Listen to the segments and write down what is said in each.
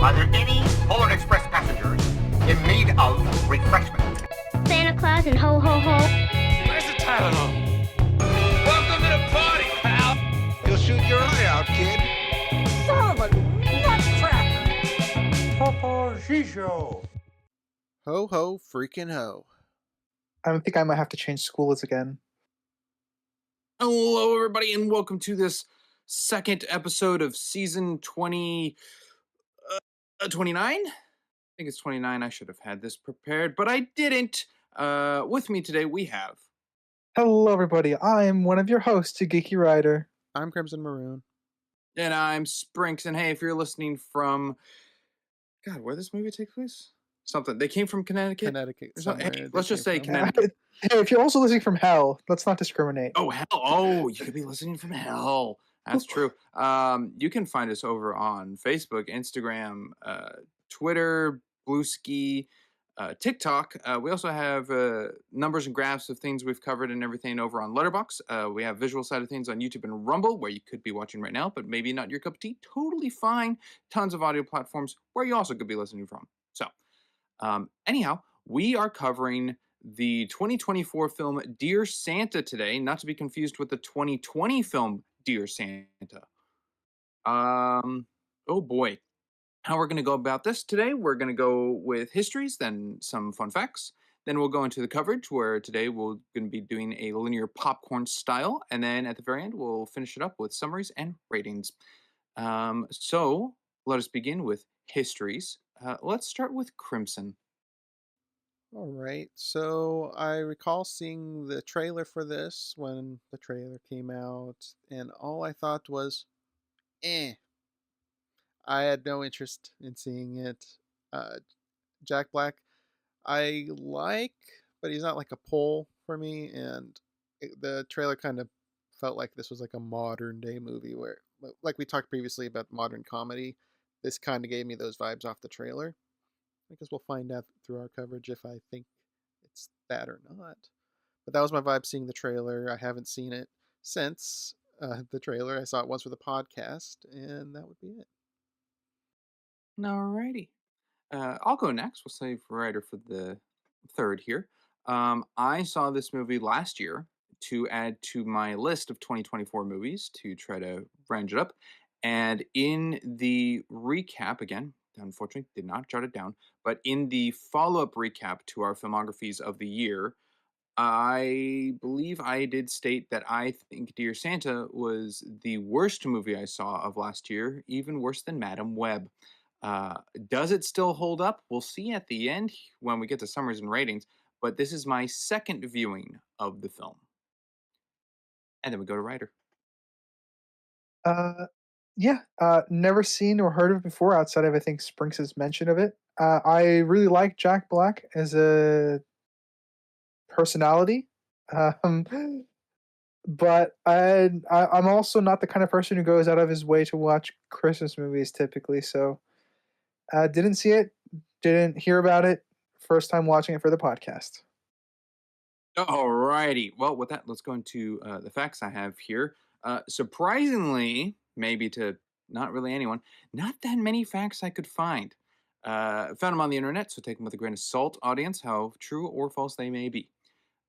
Are there any Polar Express passengers in need of refreshment? Santa Claus and ho ho ho. Where's the Tylenol? Welcome to the party, pal. You'll shoot your eye out, kid. Son of a nutcracker! Popo Shisho. Ho ho freaking ho. I think I might have to change schools again. Hello everybody and welcome to this second episode of season 29? I think it's 29. I should have had this prepared, but I didn't. With me today we have... Hello everybody, I'm one of your hosts, Geeky Rider. I'm Crimson Maroon. And I'm Sprinks, and hey, if you're listening from... God, where this movie take place? Something. They came from Connecticut? Hey, let's just say Connecticut. Hey, if you're also listening from hell, let's not discriminate. Oh, hell. Oh, you could be listening from hell. That's true. You can find us over on Facebook, Instagram, Twitter, Blueski, TikTok. We also have numbers and graphs of things we've covered and everything over on LetterBoxd. We have visual side of things on YouTube and Rumble, where you could be watching right now, but maybe not your cup of tea. Totally fine. Tons of audio platforms where you also could be listening from. So, anyhow, we are covering the 2024 film Dear Santa today, not to be confused with the 2020 film Dear Santa. Oh boy. How we're going to go about this today, we're going to go with histories, then some fun facts. Then we'll go into the coverage, where today we're going to be doing a linear popcorn style. And then at the very end, we'll finish it up with summaries and ratings. So let us begin with histories. Let's start with Crimson. All right, so I recall seeing the trailer for this when the trailer came out, and all I thought was, I had no interest in seeing it. Jack Black, I like, but he's not like a pull for me, and the trailer kind of felt like this was like a modern day movie where, like we talked previously about modern comedy, this kind of gave me those vibes off the trailer. I guess we'll find out through our coverage if I think it's that or not. But that was my vibe seeing the trailer. I haven't seen it since the trailer. I saw it once for the podcast, and that would be it. Alrighty. I'll go next. We'll save Ryder for the third here. I saw this movie last year to add to my list of 2024 movies to try to range it up. And in the recap, again, unfortunately did not jot it down, but in the follow-up recap to our filmographies of the year, I believe I did state that I think Dear Santa was the worst movie I saw of last year, even worse than Madam Web. Does it still hold up? We'll see at the end when we get to summaries and ratings, but this is my second viewing of the film. And then we go to Ryder. Never seen or heard of it before outside of, I think, Sprinks' mention of it. I really like Jack Black as a personality, but I'm also not the kind of person who goes out of his way to watch Christmas movies typically, so didn't see it, didn't hear about it, first time watching it for the podcast. Alrighty. Well, with that, let's go into the facts I have here. Surprisingly, maybe to not really anyone, not that many facts I could find. Found them on the internet, so take them with a grain of salt, audience, how true or false they may be.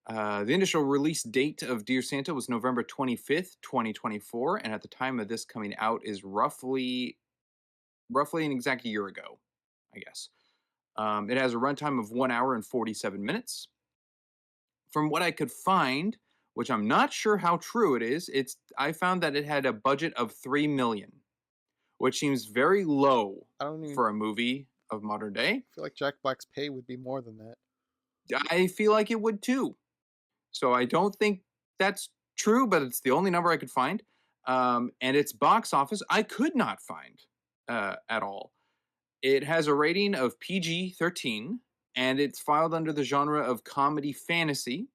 The initial release date of Dear Santa was November 25th, 2024, and at the time of this coming out is roughly an exact year ago, I guess. It has a runtime of 1 hour and 47 minutes. From what I could find, which I'm not sure how true it is, I found that it had a budget of $3 million, which seems very low for a movie of modern day. I feel like Jack Black's pay would be more than that. I feel like it would too. So I don't think that's true, but it's the only number I could find. And its box office, I could not find at all. It has a rating of PG-13, and it's filed under the genre of comedy fantasy.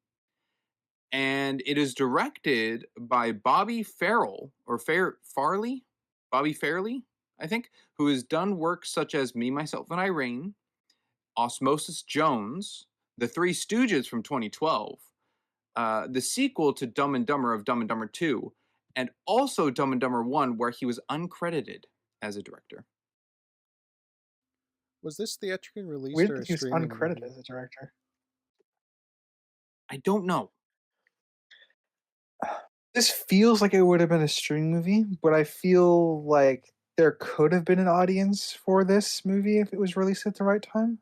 And it is directed by Bobby Farrell, or Farley? Bobby Farley, I think, who has done work such as Me, Myself, and Irene, Osmosis Jones, The Three Stooges from 2012, the sequel to Dumb and Dumber of Dumb and Dumber 2, and also Dumb and Dumber 1, where he was uncredited as a director. Was this theatrically released Weird or that a he was streaming uncredited movie? as a director. I don't know. This feels like it would have been a streaming movie, but I feel like there could have been an audience for this movie if it was released at the right time.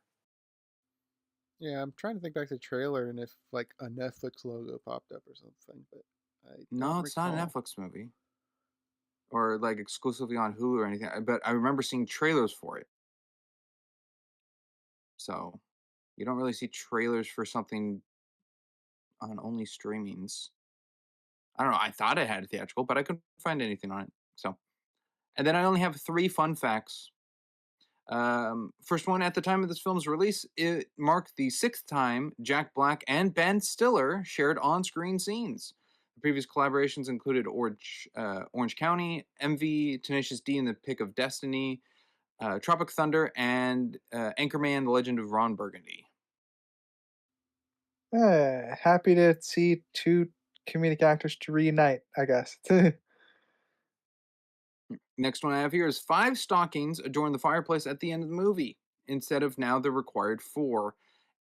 Yeah, I'm trying to think back to the trailer and if like a Netflix logo popped up or something, but I No, don't it's not a recall. Netflix movie or like exclusively on Hulu or anything. But I remember seeing trailers for it. So you don't really see trailers for something on only streamings. I don't know. I thought it had a theatrical, but I couldn't find anything on it. So, and then I only have 3 fun facts. First one, at the time of this film's release, it marked the 6th time Jack Black and Ben Stiller shared on-screen scenes. The previous collaborations included Orange County, MV, Tenacious D and the Pick of Destiny, Tropic Thunder, and Anchorman: The Legend of Ron Burgundy. Happy to see two comedic actors to reunite, I guess. Next one I have here is 5 stockings adorn the fireplace at the end of the movie instead of now the required 4.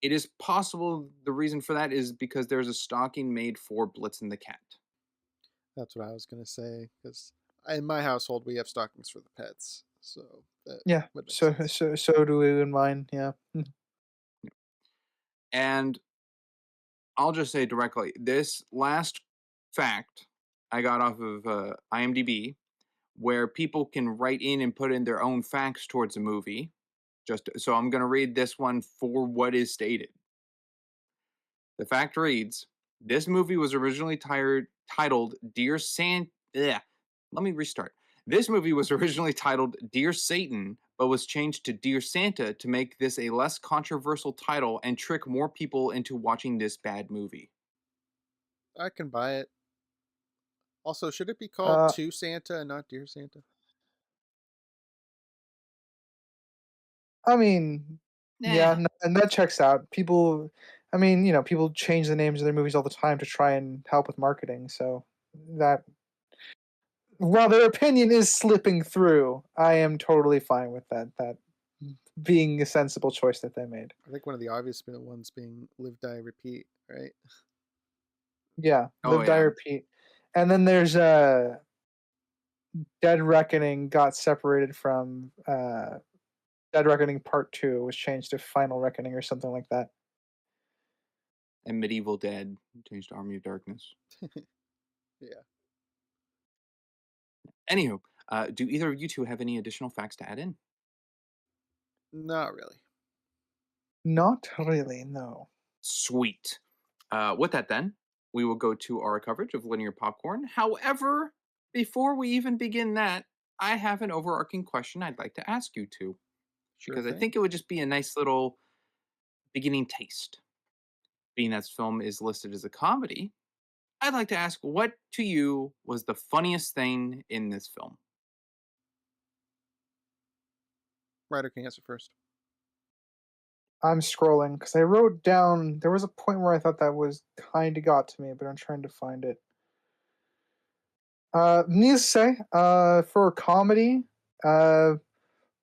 It is possible the reason for that is because there's a stocking made for Blitzen the cat. That's what I was gonna say because in my household we have stockings for the pets, so that Yeah, would make so sense. so do we in mine. Yeah. And I'll just say directly, this last fact I got off of IMDb, where people can write in and put in their own facts towards a movie. Just so I'm going to read this one for what is stated. The fact reads: This movie was originally titled Dear Santa. Let me restart. This movie was originally titled Dear Satan, but was changed to Dear Santa to make this a less controversial title and trick more people into watching this bad movie. I can buy it. Also, should it be called Uh, To Santa and not Dear Santa? I mean, yeah, Nah. and that checks out. People, I mean, people change the names of their movies all the time to try and help with marketing. So that, while their opinion is slipping through, I am totally fine with that being a sensible choice that they made. I think one of the obvious ones being Live, Die, Repeat, right? Yeah, Oh Live, Die, yeah. Repeat, and then there's Dead Reckoning got separated from Dead Reckoning Part Two was changed to Final Reckoning or something like that. And Medieval Dead changed to Army of Darkness. Yeah. Anywho, do either of you two have any additional facts to add in? Not really. Not really, no. Sweet. With that, then, we will go to our coverage of linear popcorn. However, before we even begin that, I have an overarching question I'd like to ask you two, Sure because I thing. think it would just be a nice little beginning taste. Being that this film is listed as a comedy, I'd like to ask what to you was the funniest thing in this film? Ryder can answer first. I'm scrolling because I wrote down. There was a point where I thought that was kind of got to me, but I'm trying to find it. Needless to say, for a comedy, uh,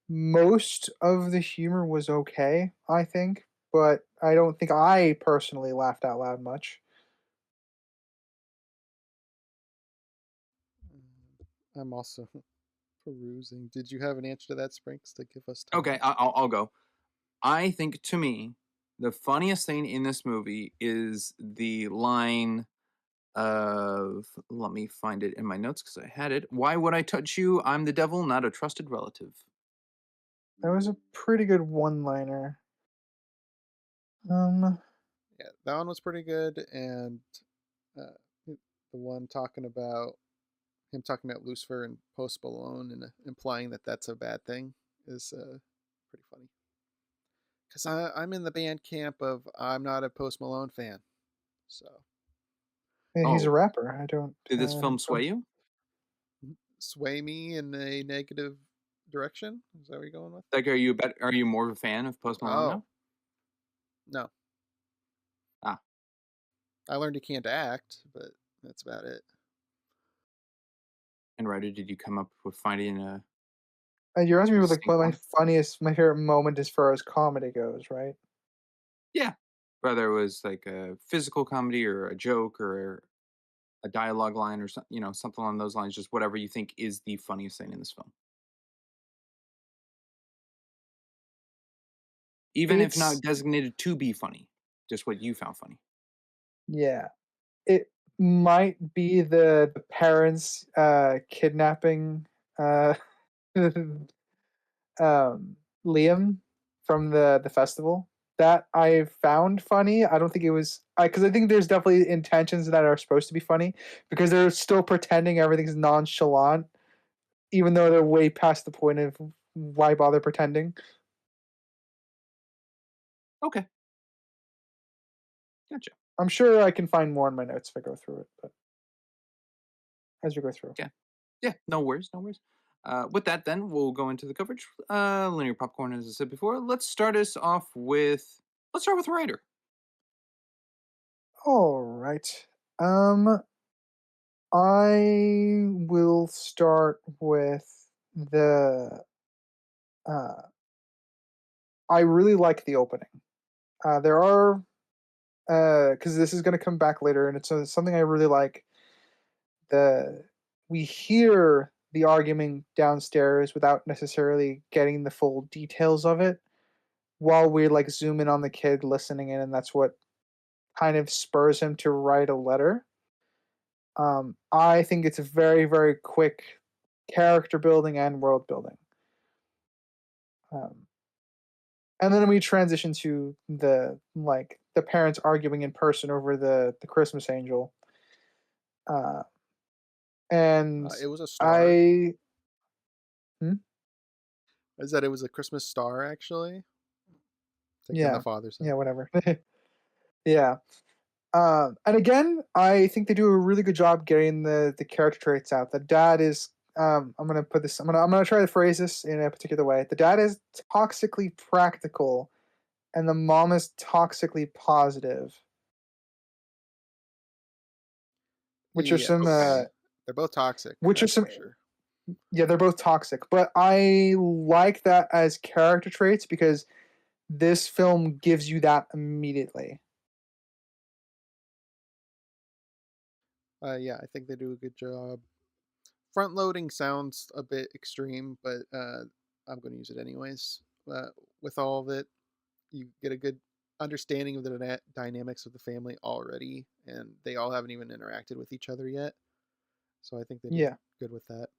most of the humor was okay, I think, but I don't think I personally laughed out loud much. I'm also perusing. Did you have an answer to that, Sprinks, to give us time? Okay, I'll go. I think to me, the funniest thing in this movie is the line of, let me find it in my notes because I had it. Why would I touch you? I'm the devil, not a trusted relative. That was a pretty good one-liner. Um, Yeah, that one was pretty good, and the one talking about Lucifer and Post Malone and implying that that's a bad thing is pretty funny. Because I'm in the band camp of I'm not a Post Malone fan, so yeah, he's a Oh, rapper. I don't. did this film sway you? sway me in a negative direction. Is that what you're going with? Like, are you more of a fan of Post Malone Oh now? no, Ah, I learned he can't act, but that's about it. and Ryder, did you come up with finding You're asking me The what, like, what my one. my favorite moment as far as comedy goes, right? Yeah. Whether it was like a physical comedy or a joke or a dialogue line or something along those lines, just whatever you think is the funniest thing in this film. Even if not It's designated to be funny, just what you found funny. yeah. It might be the parents kidnapping uh Liam from the festival. That I found funny. I don't think it was because I think there's definitely intentions that are supposed to be funny because they're still pretending everything's nonchalant, even though they're way past the point of why bother pretending. Okay, gotcha. I'm sure I can find more in my notes if I go through it, but as we go through. Yeah. Yeah, no worries, no worries. With that, then we'll go into the coverage. Linear popcorn, as I said before. Let's start with writer. All right. Um, I will start with the. Uh, I really like the opening. There are because this is going to come back later, and it's something I really like. The We hear the argument downstairs without necessarily getting the full details of it, while we like zoom in on the kid listening in, and that's what kind of spurs him to write a letter. I think it's a very, very quick character building and world building. Um, and then we transition to the parents arguing in person over the Christmas angel. Uh, and It was a star. I hmm? Is that it was a Christmas star actually? Like in the Yeah, father's yeah, head. whatever. Yeah. And again, I think they do a really good job getting the character traits out. The dad is I'm gonna put this I'm gonna try to phrase this in a particular way. The dad is toxically practical and the mom is toxically positive, which are some Yes. They're both toxic, which are that's some for sure. yeah, they're both toxic. But I like that as character traits because this film gives you that immediately. Yeah, I think they do a good job. Front loading sounds a bit extreme, but I'm going to use it anyways. Uh, with all of it, you get a good understanding of the dynamics of the family already, and they all haven't even interacted with each other yet. So I think they did Yeah. good with that.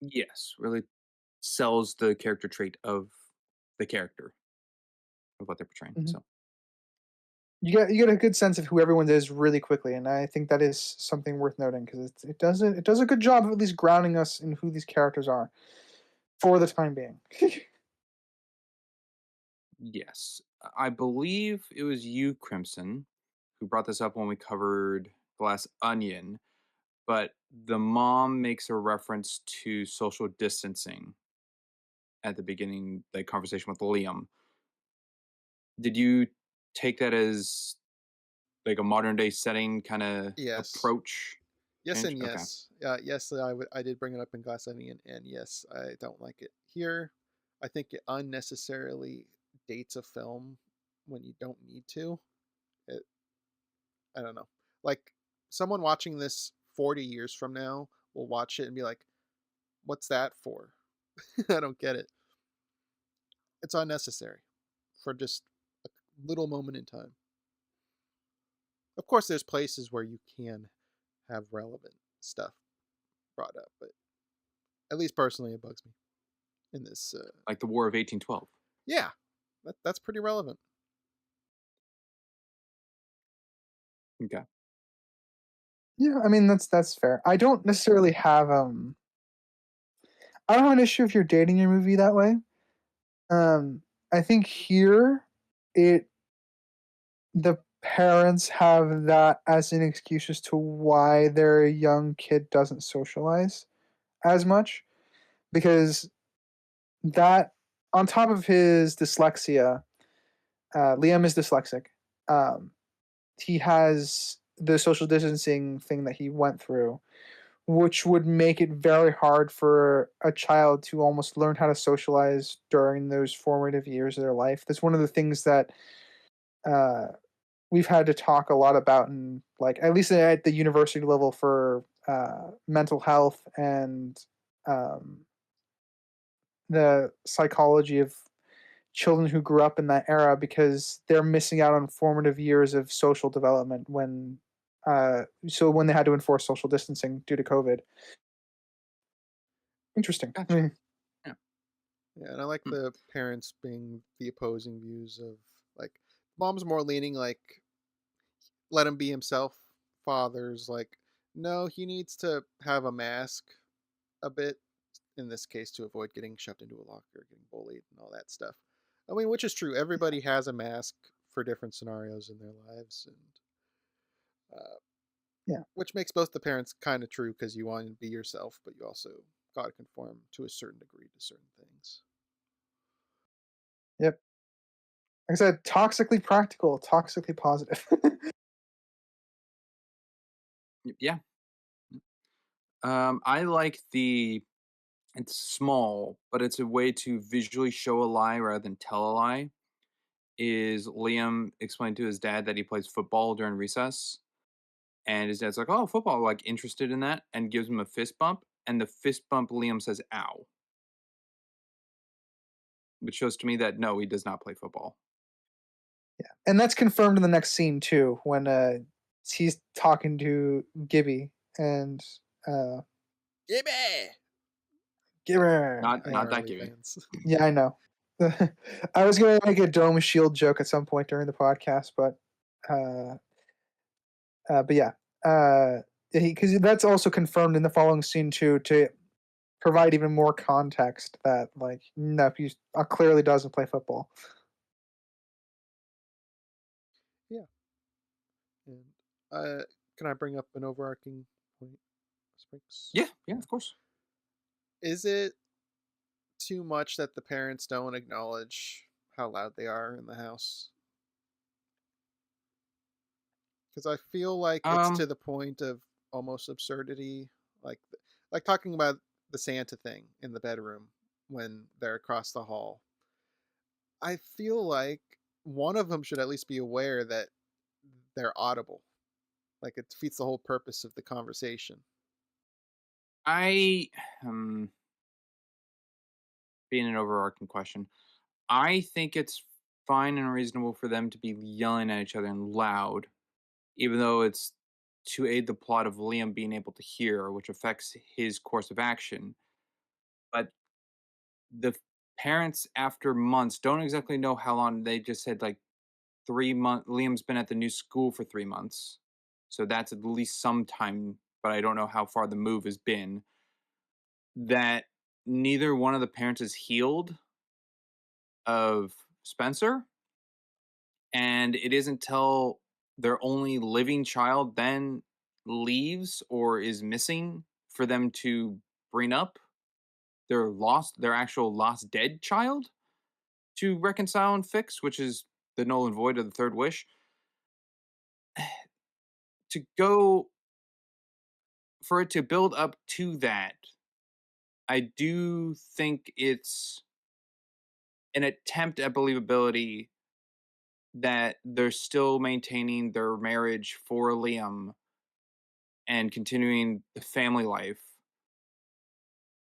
Yes, really sells the character trait of the character of what they're portraying. Mhm. So You get a good sense of who everyone is really quickly, and I think that is something worth noting because it does a good job of at least grounding us in who these characters are for the time being. yes, I believe it was you, Crimson, who brought this up when we covered Glass Onion. But the mom makes a reference to social distancing at the beginning, the conversation with Liam. Did you take that as like a modern day setting kind of Yes. approach Yes change? and Okay. yes. Yes, I did bring it up in Glass Onion, and yes, I don't like it here. I think it unnecessarily dates a film when you don't need to. It, I don't know. Like someone watching this 40 years from now will watch it and be like, "What's that for?" I don't get it. It's unnecessary for just a little moment in time. Of course, there's places where you can have relevant stuff brought up, but at least personally, it bugs me in this. Like the War of 1812. Yeah, that's pretty relevant. Okay. Yeah, I mean that's fair. I don't have an issue if you're dating your movie that way. I think here it the parents have that as an excuse as to why their young kid doesn't socialize as much because that on top of his dyslexia, Liam is dyslexic. Um, he has the social distancing thing that he went through, which would make it very hard for a child to almost learn how to socialize during those formative years of their life. That's one of the things that uh, we've had to talk a lot about, in like at least at the university level for mental health and um, the psychology of children who grew up in that era, because they're missing out on formative years of social development when they had to enforce social distancing due to COVID. Interesting. Gotcha. Yeah. Yeah, and I like Hmm. the parents being the opposing views of like mom's more leaning like let him be himself. Father's like no, he needs to have a mask a bit in this case to avoid getting shoved into a locker, getting bullied, and all that stuff. I mean, which is true. Everybody has a mask for different scenarios in their lives, and Yeah. which makes both the parents kind of true because you want to be yourself, but you also got to conform to a certain degree to certain things. Yep. Like I said, toxically practical, toxically positive. Yeah. I like the it's small, but it's a way to visually show a lie rather than tell a lie. Is Liam explained to his dad that he plays football during recess, and his dad's like, "Oh, football, like interested in that," and gives him a fist bump, and the fist bump Liam says, "Ow," which shows to me that no, he does not play football. Yeah, and that's confirmed in the next scene too, when he's talking to Gibby and uh Gibby! Gibber. Not I know not our that Lee giving. fans. Yeah, I know. I was gonna make a dome shield joke at some point during the podcast, uh, but yeah, because that's also confirmed in the following scene too, to provide even more context that like nephew clearly doesn't play football. Yeah. And can I bring up an overarching point, Sprinks? Yeah, yeah, of course. Is it too much that the parents don't acknowledge how loud they are in the house? Because I feel like it's to Um, the point of almost absurdity, like like talking about the Santa thing in the bedroom when they're across the hall. I feel like one of them should at least be aware that they're audible. Like it defeats the whole purpose of the conversation. I being an overarching question, I think it's fine and reasonable for them to be yelling at each other and loud, even though it's to aid the plot of Liam being able to hear, which affects his course of action. But the parents, after months, don't exactly know how long. They just said like 3 months. Liam's been at the new school for 3 months, so that's at least some time. But I don't know how far the move has been. That neither one of the parents is healed of Spencer, and it isn't till their only living child then leaves or is missing for them to bring up their actual lost dead child to reconcile and fix, which is the null and void of the third wish. To go for it to build up to that, I do think it's an attempt at believability that they're still maintaining their marriage for Liam and continuing the family life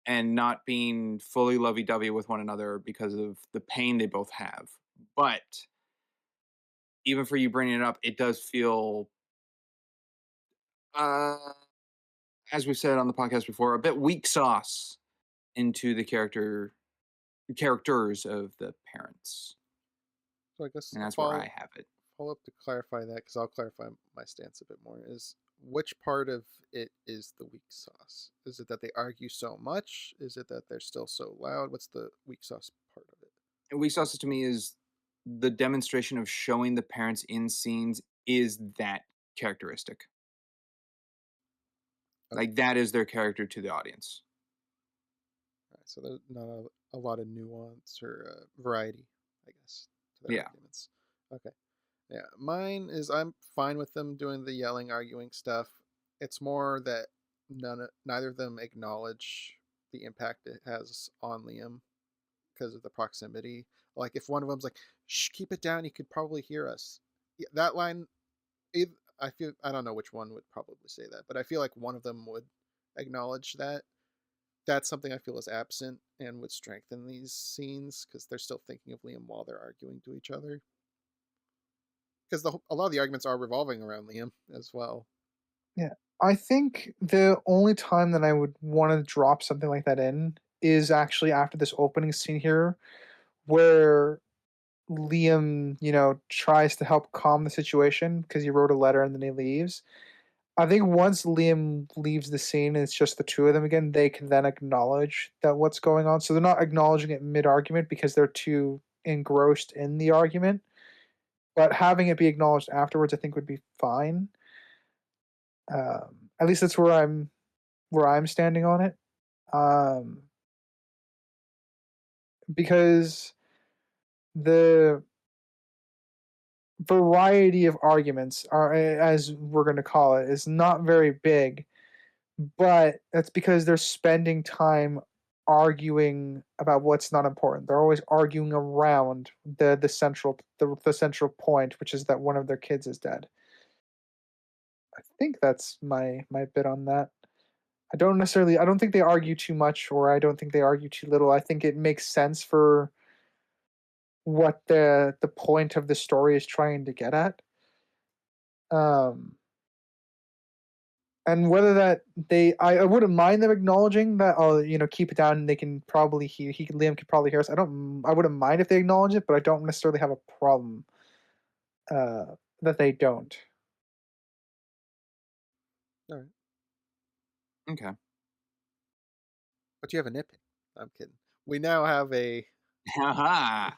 and not being fully lovey-dovey with one another because of the pain they both have. But even for you bringing it up, it does feel, uh, as we've said on the podcast before, a bit weak sauce into the characters of the parents, So I guess and a that's where I have it. follow up to clarify that because I'll clarify my stance a bit more. Is which part of it is the weak sauce? Is it that they argue so much? Is it that they're still so loud? What's the weak sauce part of it? And weak sauce to me is the demonstration of showing the parents in scenes is that characteristic. Okay. Like that is their character to the audience. All right, so there's not a lot of nuance or variety, I guess, to their Yeah. arguments. Okay. Yeah, mine is I'm fine with them doing the yelling, arguing stuff. It's more that neither of them acknowledge the impact it has on Liam because of the proximity. Like if one of them's like, "Shh, keep it down. He could probably hear us." Yeah, that line, I don't know which one would probably say that, but I feel like one of them would acknowledge that. That's something I feel is absent and would strengthen these scenes because they're still thinking of Liam while they're arguing to each other. Because a lot of the arguments are revolving around Liam as well. Yeah. I think the only time that I would want to drop something like that in is actually after this opening scene here, where Liam, tries to help calm the situation because he wrote a letter and then he leaves. I think once Liam leaves the scene and it's just the two of them again, they can then acknowledge that what's going on. So they're not acknowledging it mid argument because they're too engrossed in the argument. But having it be acknowledged afterwards, I think would be fine. At least that's where I'm standing on it. Um, because the variety of arguments are, as we're going to call it, is not very big, but that's because they're spending time arguing about what's not important. They're always arguing around the central point, which is that one of their kids is dead. I think that's my bit on that. I don't think they argue too much, or I don't think they argue too little. I think it makes sense for what the point of the story is trying to get at. Um, and whether that I wouldn't mind them acknowledging that, oh, keep it down, and they can probably hear Liam could probably hear us. I wouldn't mind if they acknowledge it, but I don't necessarily have a problem uh that they don't. All right. Okay. But you have a nitpick. I'm kidding. We now have Haha.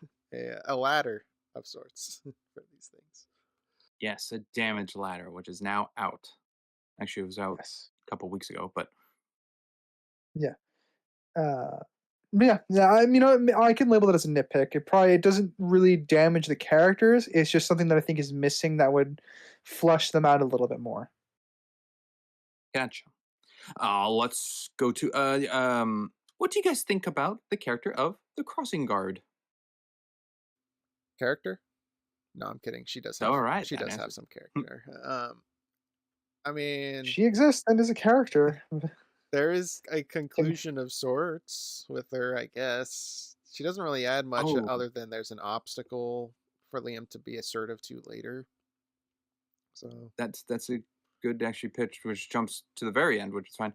a ladder of sorts for these things. Yes, a damaged ladder, which is now out. Actually, it was out Yes. a couple weeks ago, but Yeah. But yeah. I mean, I can label it as a nitpick. It doesn't really damage the characters. It's just something that I think is missing that would flush them out a little bit more. gotcha. Let's go to what do you guys think about the character of the crossing guard? Character? No, I'm kidding. She does have All right, she that does have answers. some character. I mean, She exists and is a character. there is a conclusion of sorts with her, I guess. She doesn't really add much Oh, other than there's an obstacle for Liam to be assertive to later. So, that's a good actually pitch, which jumps to the very end, which is fine.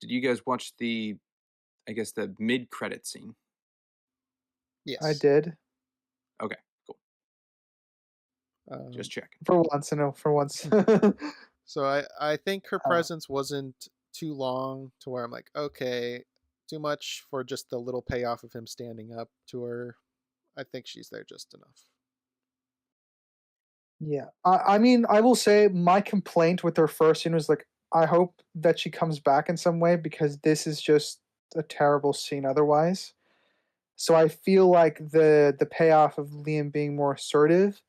Did you guys watch I guess the mid credit scene? I yes. did. Okay, cool. Um, Just checking. For once, I know, for once. so I think her Uh, presence wasn't too long to where I'm like, okay, too much for just the little payoff of him standing up to her. I think she's there just enough. Yeah. I mean, I will say my complaint with her first scene was like, I hope that she comes back in some way because this is just a terrible scene otherwise. So I feel like the payoff of Liam being more assertive,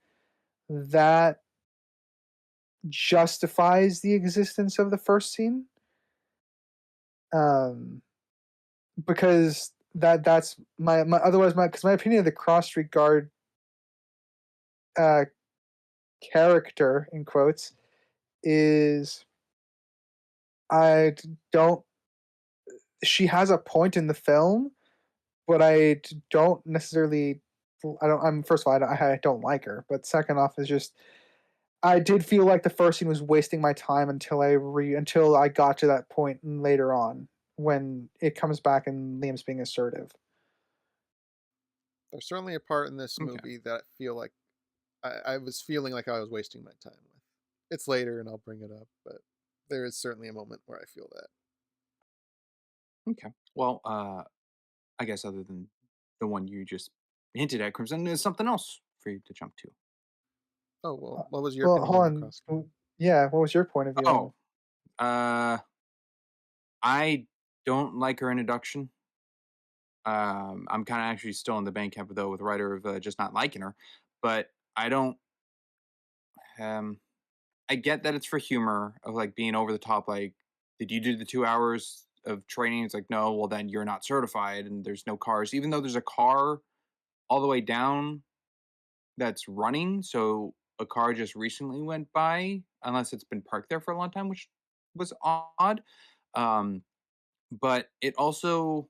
that justifies the existence of the first scene. Um because that's my otherwise my opinion of the cross street guard uh character in quotes is don't she has a point in the film, but don't necessarily I don't I'm first of all I don't like her, but second off is just I did feel like the first scene was wasting my time until I got to that point later on when it comes back and Liam's being assertive. There's certainly a part in this Okay. movie that I feel like I was feeling like I was wasting my time with. It's later and I'll bring it up, but there is certainly a moment where I feel that. Okay. Well, I guess other than the one you just hinted at, Crimson, there's something else for you to jump to. Oh Uh, well, what was your well, opinion hold on the on. cross? Yeah, what was your point of view on Oh, uh, I don't like her introduction. I'm kind of actually still in the bank camp though with the writer of just not liking her, but I don't. Um, I get that it's for humor of like being over the top, like did you do the 2 hours of training? It's like, no, well, then you're not certified and there's no cars, even though there's a car all the way down that's running. So a car just recently went by, unless it's been parked there for a long time, which was odd. Um, but it also,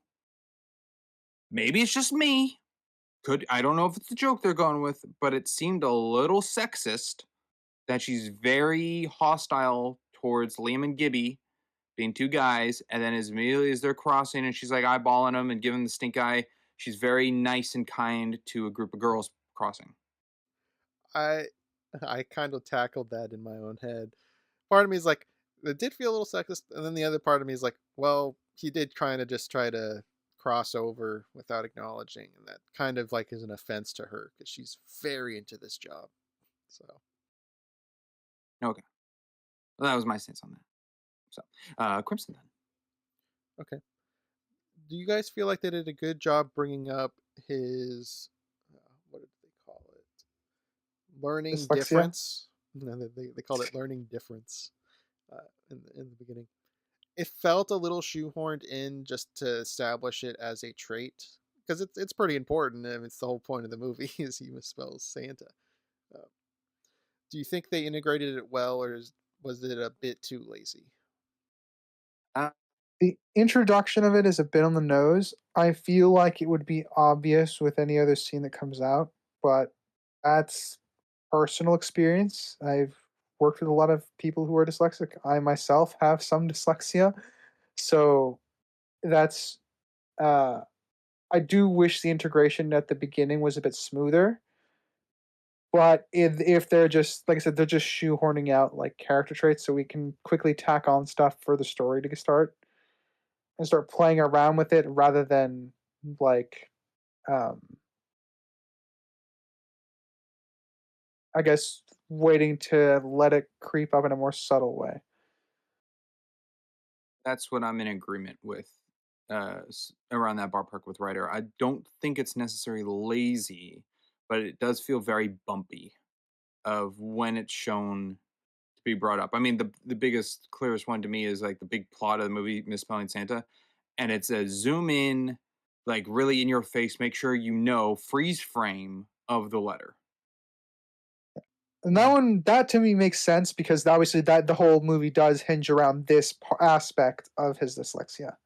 maybe it's just me. I don't know if it's the joke they're going with, but it seemed a little sexist that she's very hostile towards Liam and Gibby being two guys, and then as immediately as they're crossing and she's like eyeballing them and giving the stink eye, she's very nice and kind to a group of girls crossing. I I kind of tackled that in my own head. Part of me is like, it did feel a little sexist, and then the other part of me is like, well, he did kind of just try to cross over without acknowledging, and that kind of like is an offense to her because she's very into this job. So Okay. Well, that was my stance on that. So, Crimson then. okay, do you guys feel like they did a good job bringing up his what did they call it? Learning Dyslexia? difference. No, they called it learning difference in the beginning. It felt a little shoehorned in just to establish it as a trait because it's pretty important. I mean, it's the whole point of the movie is he misspells Santa. Uh, do you think they integrated it well, or was it a bit too lazy? Uh, The introduction of it is a bit on the nose. I feel like it would be obvious with any other scene that comes out, but that's personal experience. I've worked with a lot of people who are dyslexic. I myself have some dyslexia. So that's uh I do wish the integration at the beginning was a bit smoother. But if they're just like I said, they're just shoehorning out like character traits so we can quickly tack on stuff for the story to start and start playing around with it rather than like um I guess waiting to let it creep up in a more subtle way. that's what I'm in agreement with. Around that ballpark with Ryder. I don't think it's necessarily lazy, but it does feel very bumpy of when it's shown to be brought up. I mean, the biggest, clearest one to me is like the big plot of the movie, Misspelling Santa, and it's a zoom in, like really in your face, make sure you know, freeze frame of the letter. And that to me makes sense because obviously that the whole movie does hinge around this aspect of his dyslexia.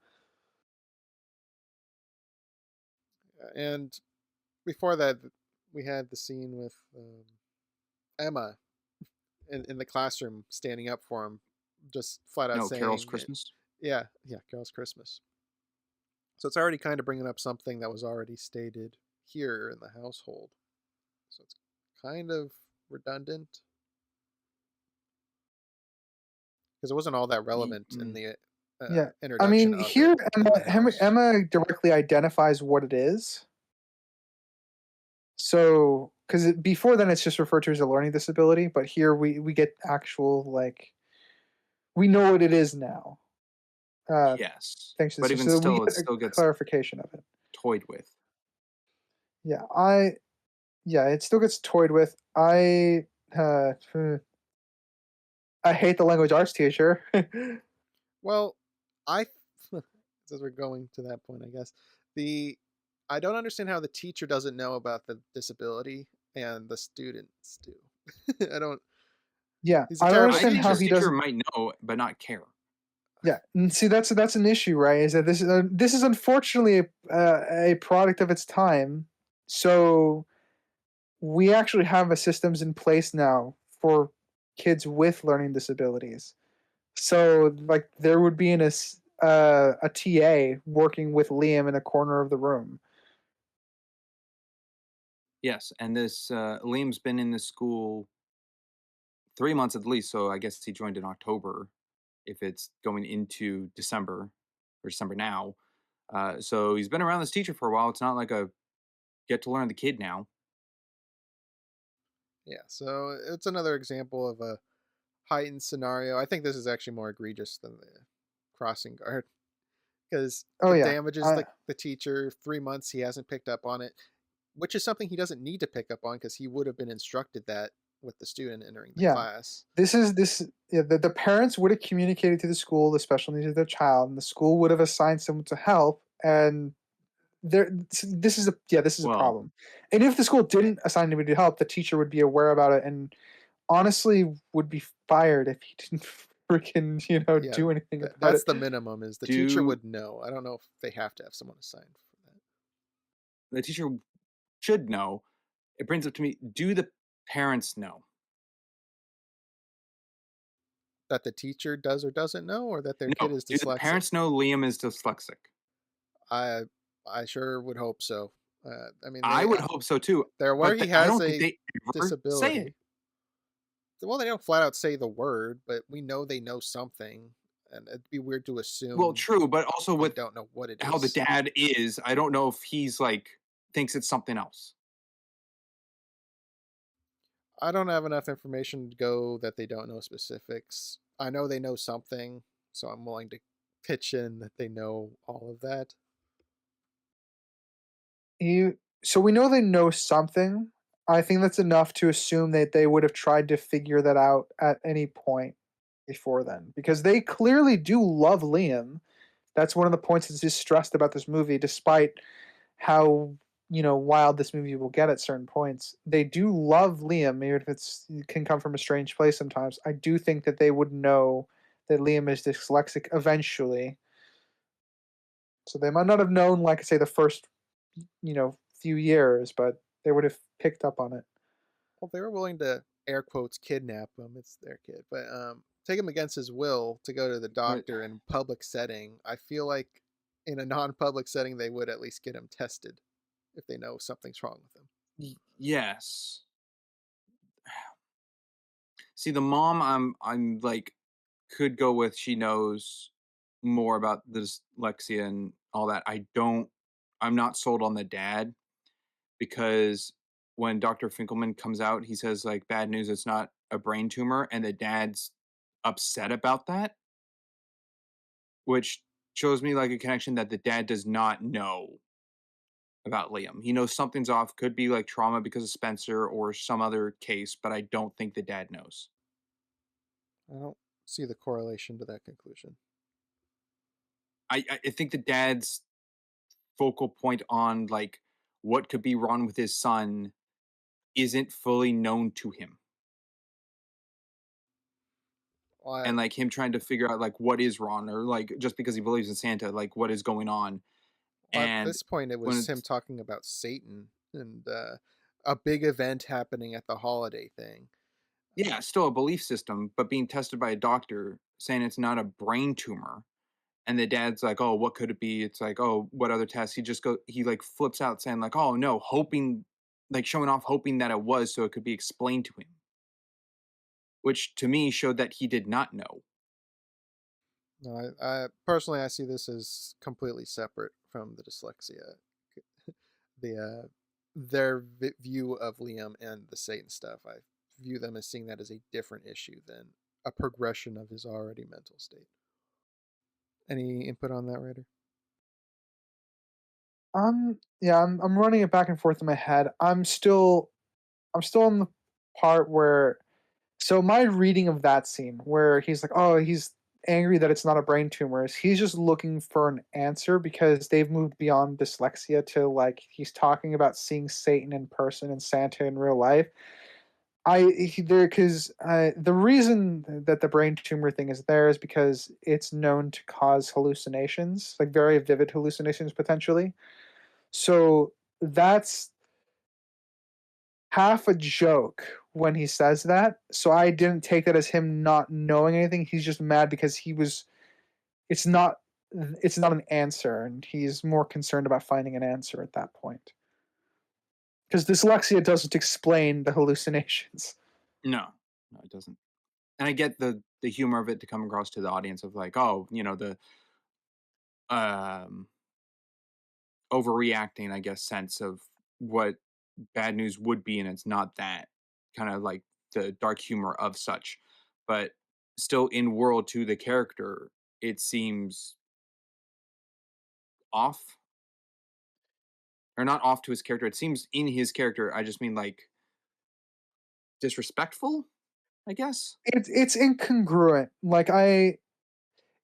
And before that, we had the scene with Emma in the classroom standing up for him, just flat out No, saying, Carol's Christmas. yeah, Carol's Christmas. So it's already kind of bringing up something that was already stated here in the household. So it's kind of redundant because it wasn't all that relevant in the Yeah. I introduction mean, of here it in the house. Emma directly identifies what it is. So, because before then it's just referred to as a learning disability, but here we get actual like we know what it is now. Yes, Thanks to but this, even so we still, it get a still gets clarification of it. toyed with. Yeah, it still gets toyed with. Uh, hmm, I hate the language arts teacher. Well, I since we're going to that point, I guess the I don't understand how the teacher doesn't know about the disability and the students do. I don't. Yeah, He's a I don't terrible I understand think how this teacher. he teacher doesn't. might know but not care. Yeah, and see that's an issue, right? Is that this is unfortunately a product of its time. So we actually have a systems in place now for kids with learning disabilities. So like there would be a TA working with Liam in a corner of the room. Yes, and this Liam's been in this school 3 months at least, so I guess he joined in October. If it's going into December or December now, so he's been around this teacher for a while. It's not like a get to learn the kid now. Yeah, so it's another example of a heightened scenario. I think this is actually more egregious than the crossing guard because Oh it yeah, damages the teacher. 3 months he hasn't picked up on it, which is something he doesn't need to pick up on because he would have been instructed that with the student entering the Yeah. class. The parents would have communicated to the school the special needs of their child, and the school would have assigned someone to help. And this is a Well, problem. And if the school didn't assign anybody to help, the teacher would be aware about it and honestly would be fired if he didn't freaking Yeah, do anything about that's it. the minimum. Is the teacher do would know. I don't know if they have to have someone assigned for that. the teacher should know. It brings up to me, do the parents know? That the teacher does or doesn't know, or that their kid No, is do the dyslexic. parents know Liam is dyslexic? I I sure would hope so. I mean, I would hope so too, they're aware but he I has don't think a they ever say it. disability. Well, they don't flat out say the word, but we know they know something, and it'd be weird to Well, assume true, but also they with don't know what it how the is. dad is, I don't know if he's like thinks it's something else. I don't have enough information to go that they don't know specifics. I know they know something, so I'm willing to pitch in that they know all of that. So we know they know something. I think that's enough to assume that they would have tried to figure that out at any point before then, because they clearly do love Liam. That's one of the points that's stressed about this movie, despite how wild this movie will get at certain points. They do love Liam, even if it can come from a strange place sometimes. I do think that they would know that Liam is dyslexic eventually. So they might not have known, like I say, the first few years, but they would have picked up on it. Well, they were willing to air quotes kidnap him. It's their kid, but take him against his will to go to the But doctor in public setting. I feel like in a non-public setting, they would at least get him tested if they know something's wrong with him. yes. See, the mom, I'm like could go with she knows more about the dyslexia and all that. I'm not sold on the dad because when Dr. Finkelman comes out, he says like bad news, it's not a brain tumor, and the dad's upset about that, which shows me like a connection that the dad does not know about Liam. He knows something's off, could be like trauma because of Spencer or some other case, but I don't think the dad knows. I don't see the correlation to that conclusion. I think the dad's focal point on like what could be wrong with his son isn't fully known to him. Well, And like him trying to figure out like what is wrong or like just because he believes in Santa, like what is going on. at And this point, it when was him it's talking about Satan and a big event happening at the holiday thing. yeah, still a belief system, but being tested by a doctor saying it's not a brain tumor. And the dad's like, "Oh, what could it be?" It's like, "Oh, what other tests?" He like flips out saying like, "Oh no," hoping like showing off hoping that it was so it could be explained to him, which to me showed that he did not know. No, I personally I see this as completely separate from the dyslexia. Their view of Liam and the Satan stuff, I view them as seeing that as a different issue than a progression of his already mental state. Any input on that, Ryder? Yeah, I'm running it back and forth in my head. I'm still on the part where, so my reading of that scene where he's like, oh, he's angry that it's not a brain tumor, is he's just looking for an answer because they've moved beyond dyslexia to like he's talking about seeing Satan in person and Santa in real life. There because the reason that the brain tumor thing is there is because it's known to cause hallucinations, like very vivid hallucinations potentially. So that's half a joke when he says that. So I didn't take that as him not knowing anything. He's just mad because it's not it's not an answer, and he's more concerned about finding an answer at that point. Because dyslexia doesn't explain the hallucinations. No, no, it doesn't. And I get the humor of it to come across to the audience of like, oh, the um overreacting, I guess, sense of what bad news would be, and it's not that kind of like the dark humor of such, but still in world to the character, it seems off or not off to his character. It seems in his character. I just mean like disrespectful, I guess. It's incongruent.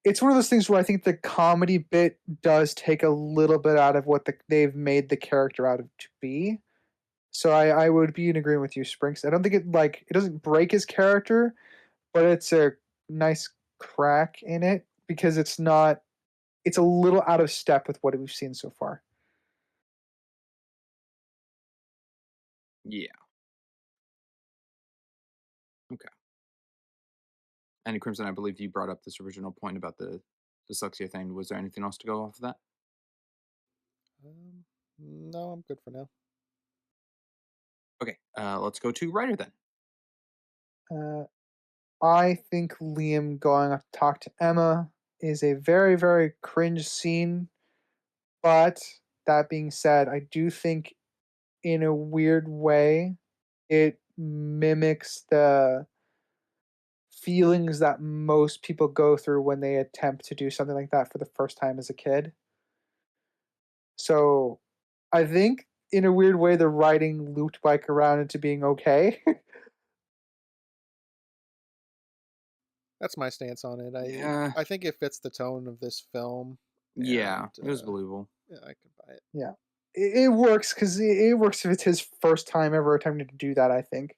It's one of those things where I think the comedy bit does take a little bit out of what they've made the character out of to be. So I would be in agreement with you, Sprinks. I don't think it doesn't break his character, but it's a nice crack in it because it's a little out of step with what we've seen so far. Yeah. Okay. And Crimson, I believe you brought up this original point about the dyslexia thing. Was there anything else to go off of that? No, I'm good for now. Okay, let's go to writer then. I think Liam going up to talk to Emma is a very, very cringe scene. But that being said, I do think in a weird way it mimics the feelings that most people go through when they attempt to do something like that for the first time as a kid. So I think in a weird way the writing looped back around into being okay. That's my stance on it. Yeah. I think it fits the tone of this film. Yeah, and, it was believable. Yeah, I could buy it. Yeah. It works because it works if it's his first time ever attempting to do that, I think.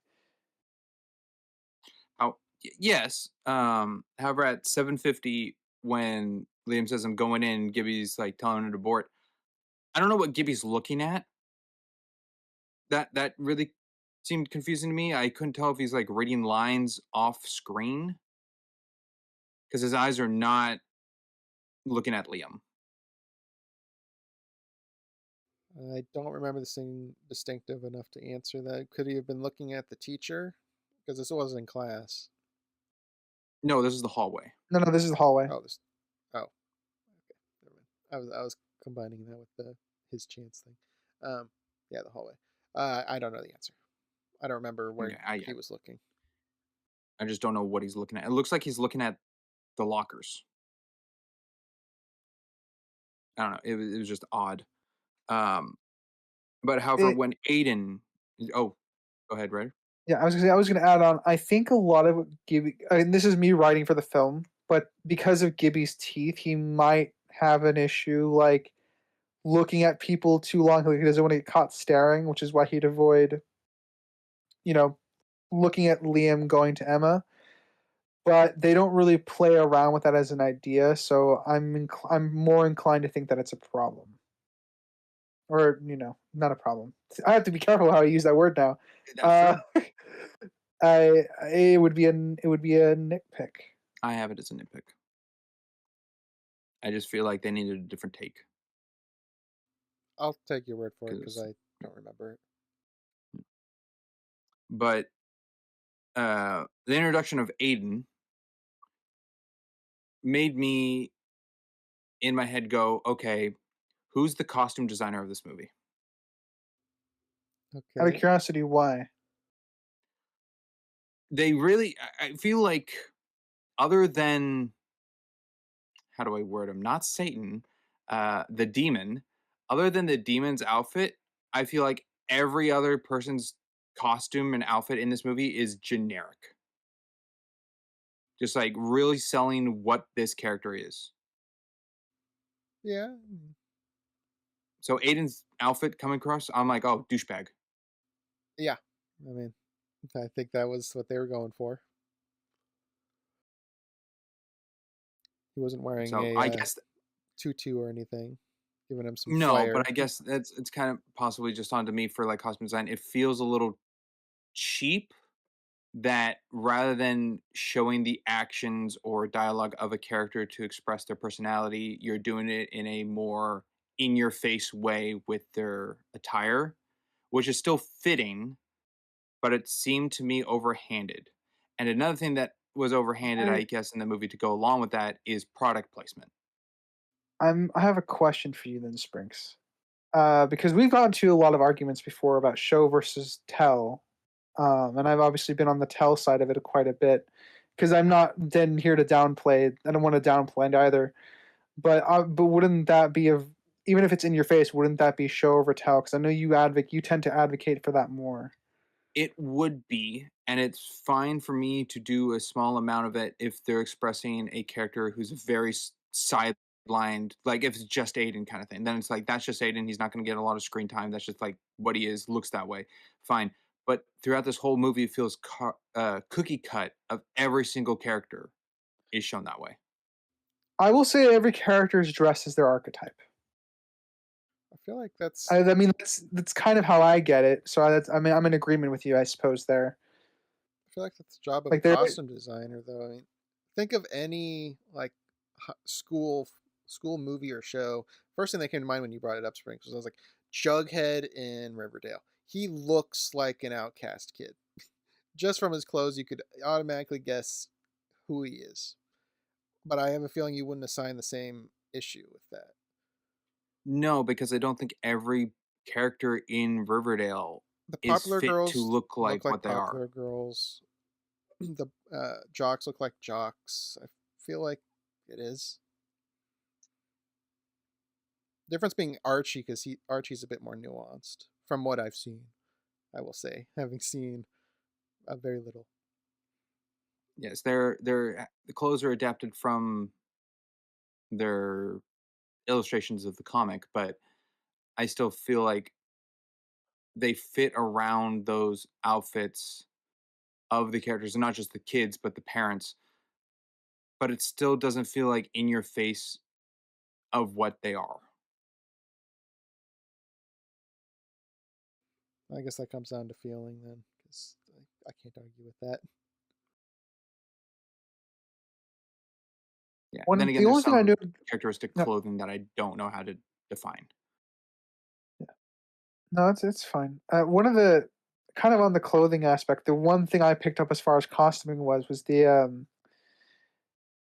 Yes. However, at 7:50, when Liam says I'm going in, Gibby's like telling him to abort. I don't know what Gibby's looking at. That really seemed confusing to me. I couldn't tell if he's like reading lines off screen because his eyes are not looking at Liam. I don't remember this thing distinctive enough to answer that. Could he have been looking at the teacher? Because this wasn't in class. No, this is the hallway. No, this is the hallway. Oh, okay. Never mind. I was combining that with his chance thing. Yeah, the hallway. I don't know the answer. I don't remember where he was looking. I just don't know what he's looking at. It looks like he's looking at the lockers. I don't know. It was just odd. But however, when Aiden, go ahead, Ryder. Yeah, I was gonna add on. I think a lot of what Gibby, and this is me writing for the film, but because of Gibby's teeth, he might have an issue like looking at people too long. Like he doesn't want to get caught staring, which is why he'd avoid, looking at Liam going to Emma. But they don't really play around with that as an idea, so I'm more inclined to think that it's a problem, or not a problem. I have to be careful how I use that word now. It would be a nitpick. I have it as a nitpick. I just feel like they needed a different take. I'll take your word for it because I don't remember it. But the introduction of Aiden made me, in my head, go, okay, who's the costume designer of this movie? Okay. Out of curiosity, why? They really, I feel like, other than, how do I word him? Not Satan, the demon. Other than the demon's outfit, I feel like every other person's costume and outfit in this movie is generic. Just like really selling what this character is. Yeah. So Aiden's outfit coming across, I'm like, oh, douchebag. Yeah. I mean, I think that was what they were going for. He wasn't wearing I guess tutu or anything, giving him some no, flair. but I guess it's kind of possibly just onto me for like costume design. It feels a little cheap that rather than showing the actions or dialogue of a character to express their personality, you're doing it in a more in-your-face way with their attire, which is still fitting, but it seemed to me overhanded. And another thing that was overhanded, I guess, in the movie to go along with that is product placement. I have a question for you then, Sprinks. Because we've gotten to a lot of arguments before about show versus tell. And I've obviously been on the tell side of it quite a bit. Because I'm not then here to downplay. I don't want to downplay it either. But wouldn't that be even if it's in your face, wouldn't that be show over tell? Because I know you tend to advocate for that more. It would be, and it's fine for me to do a small amount of it if they're expressing a character who's very sidelined, like if it's just Aiden kind of thing. Then it's like that's just Aiden. He's not going to get a lot of screen time. That's just like what he is. Looks that way. Fine. But throughout this whole movie, it feels cookie cut of every single character is shown that way. I will say every character is dressed as their archetype. I feel like that's I mean, that's kind of how I get it. So I'm in agreement with you, I suppose. There, I feel like that's the job of like a there, costume designer, though. I mean, think of any like school movie or show. First thing that came to mind when you brought it up, Springs, was I was like Jughead in Riverdale. He looks like an outcast kid. Just from his clothes, you could automatically guess who he is. But I have a feeling you wouldn't assign the same issue with that. No, because I don't think every character in Riverdale The is popular fit girls to look like what they popular are. girls. The jocks look like jocks. I feel like it is. Difference being Archie, because Archie's a bit more nuanced from what I've seen. I will say, having seen very little. Yes, the clothes are adapted from their illustrations of the comic, but I still feel like they fit around those outfits of the characters, and not just the kids, but the parents. But it still doesn't feel like in your face of what they are. I guess that comes down to feeling then, because I can't argue with that. Yeah. one Then again, the there's only thing I some knew. characteristic No, clothing that I don't know how to define. no, it's fine. One of the kind of on the clothing aspect, the one thing I picked up as far as costuming was the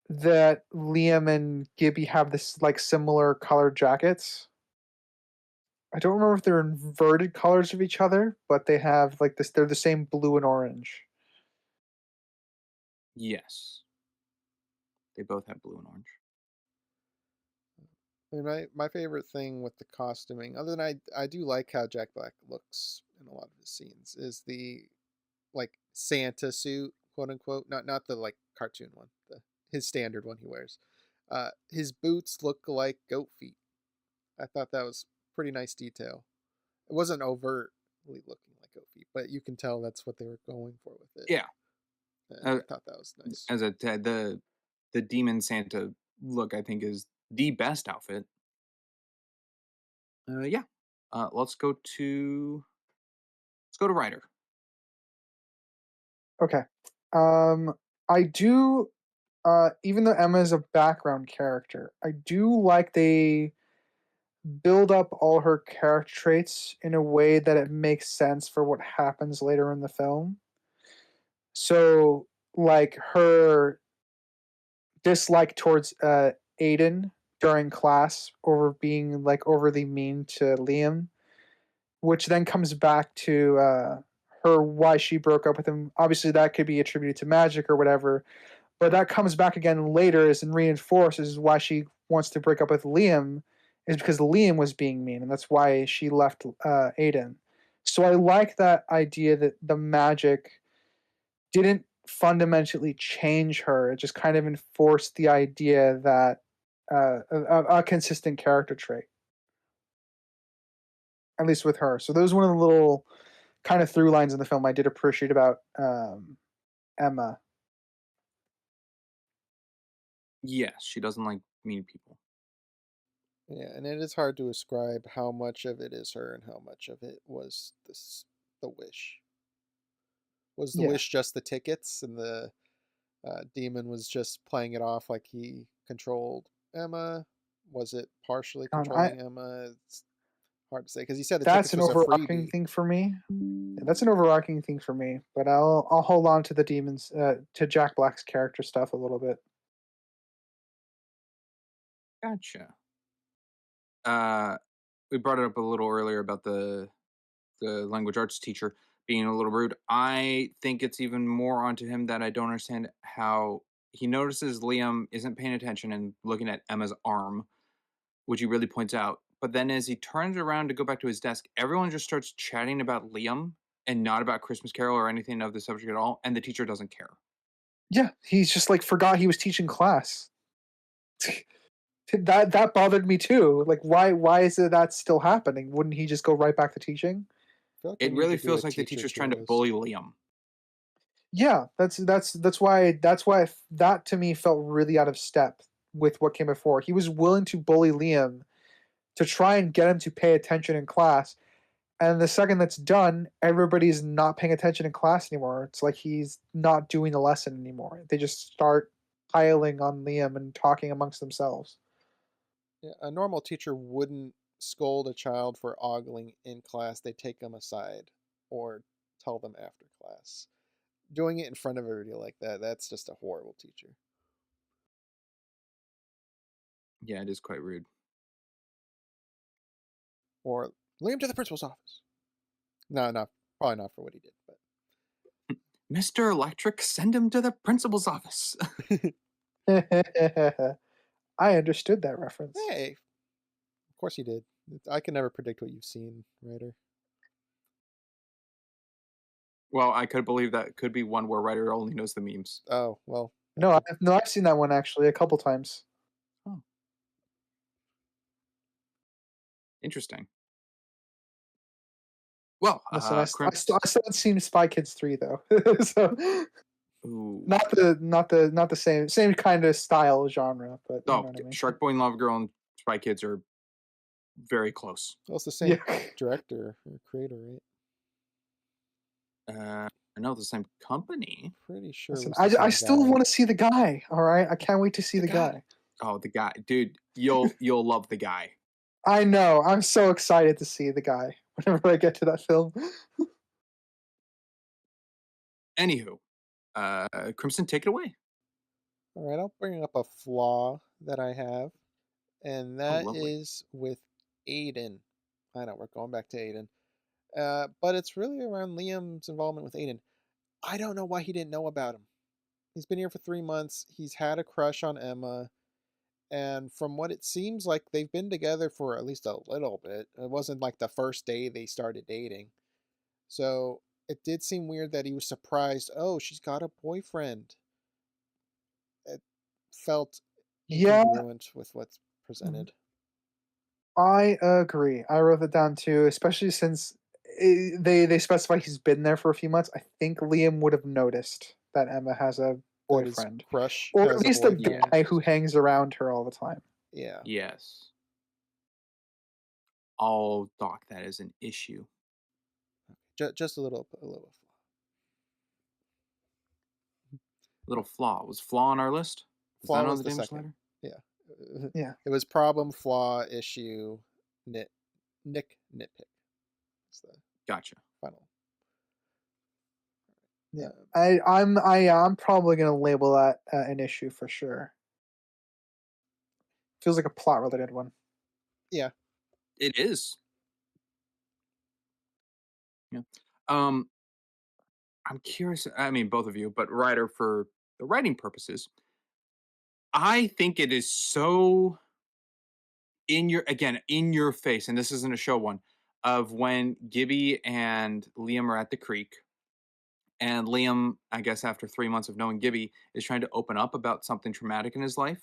that Liam and Gibby have this like similar colored jackets. I don't remember if they're inverted colors of each other, but they have like this. They're the same blue and orange. Yes. They both have blue and orange. I mean, my favorite thing with the costuming, other than I do like how Jack Black looks in a lot of his scenes, is the like Santa suit, quote unquote, not the like cartoon one, his standard one he wears. His boots look like goat feet. I thought that was pretty nice detail. It wasn't overtly looking like goat feet, but you can tell that's what they were going for with it. Yeah. And I thought that was nice. As I said, the Demon Santa look, I think, is the best outfit. Yeah. Let's go to Ryder. Okay. I do. Even though Emma is a background character, I do like they build up all her character traits in a way that it makes sense for what happens later in the film. So, like her dislike towards Aiden during class over being like overly mean to Liam, which then comes back to her why she broke up with him. Obviously, that could be attributed to magic or whatever, but that comes back again later and reinforces why she wants to break up with Liam is because Liam was being mean, and that's why she left Aiden. So I like that idea that the magic didn't fundamentally change her. It just kind of enforced the idea that a consistent character trait, at least with her. So those one of the little kind of through lines in the film I did appreciate about Emma. Yes, she doesn't like mean people. Yeah, and it is hard to ascribe how much of it is her and how much of it was the wish. Was the Yeah. wish just the tickets, and the demon was just playing it off like he controlled Emma? Was it partially controlling Emma? It's hard to say because he said the That's tickets an was a overarching freebie. thing for me. Yeah, that's an overarching thing for me. But I'll hold on to the demons to Jack Black's character stuff a little bit. Gotcha. We brought it up a little earlier about the language arts teacher being a little rude. I think it's even more onto him that I don't understand how he notices Liam isn't paying attention and looking at Emma's arm, which he really points out. But then as he turns around to go back to his desk, everyone just starts chatting about Liam and not about Christmas Carol or anything of the subject at all, and the teacher doesn't care. Yeah, he's just like forgot he was teaching class. That bothered me too. Like, why is it that's still happening? Wouldn't he just go right back to teaching? I feel like they It need really to do feels a like the teacher teacher's tier trying to list. bully Liam. Yeah, that's why that to me felt really out of step with what came before. He was willing to bully Liam to try and get him to pay attention in class, and the second that's done, everybody's not paying attention in class anymore. It's like he's not doing the lesson anymore. They just start piling on Liam and talking amongst themselves. Yeah, a normal teacher wouldn't scold a child for ogling in class. They take them aside or tell them after class. Doing it in front of everybody like that's just a horrible teacher. Yeah, it is quite rude. Or lead him to the principal's office. No, probably not for what he did, but Mr. Electric, send him to the principal's office. I understood that reference. hey, of course he did. I can never predict what you've seen, writer. Well, I could believe that could be one where writer only knows the memes. Oh, well. No, I've seen that one actually a couple times. Oh. Interesting. Well, Listen, I still haven't seen Spy Kids 3 though. So ooh. not the same kind of style genre, but you know what I mean. Shark Boy and Lava Girl and Spy Kids are very close. Well, it's the same Yeah. director or creator, right? I know the same company. Pretty sure. Listen, it was the I same still guy. want to see the guy. All right, I can't wait to see the guy. Oh, the guy, dude, you'll love the guy. I know. I'm so excited to see the guy whenever I get to that film. Anywho, Crimson, take it away. All right, I'll bring up a flaw that I have, and that lovely. is with Aiden. I know we're going back to Aiden, but it's really around Liam's involvement with Aiden. I don't know why he didn't know about him. He's been here for 3 months. He's had a crush on Emma, and from what it seems like, they've been together for at least a little bit. It wasn't like the first day they started dating, so it did seem weird that he was surprised. Oh, she's got a boyfriend. It felt Yeah, incongruent with what's presented. I agree. I wrote that down too, especially since they specify he's been there for a few months. I think Liam would have noticed that Emma has a That his boyfriend, crush or has at a least the boyfriend. guy who hangs around her all the time. Yeah. Yes. I'll dock that as an issue. Just a little flaw. Little flaw. Was flaw on our list? Flaw that was on the damage second. ladder? Yeah. Yeah. It was problem, flaw, issue, nitpick. It's the Gotcha. final. Yeah, I'm probably gonna label that an issue for sure. Feels like a plot related one. Yeah. It is. Yeah. I'm curious. I mean, both of you, but writer for the writing purposes, I think it is so in your face, and this isn't a show one, of when Gibby and Liam are at the creek, and Liam, I guess after 3 months of knowing Gibby, is trying to open up about something traumatic in his life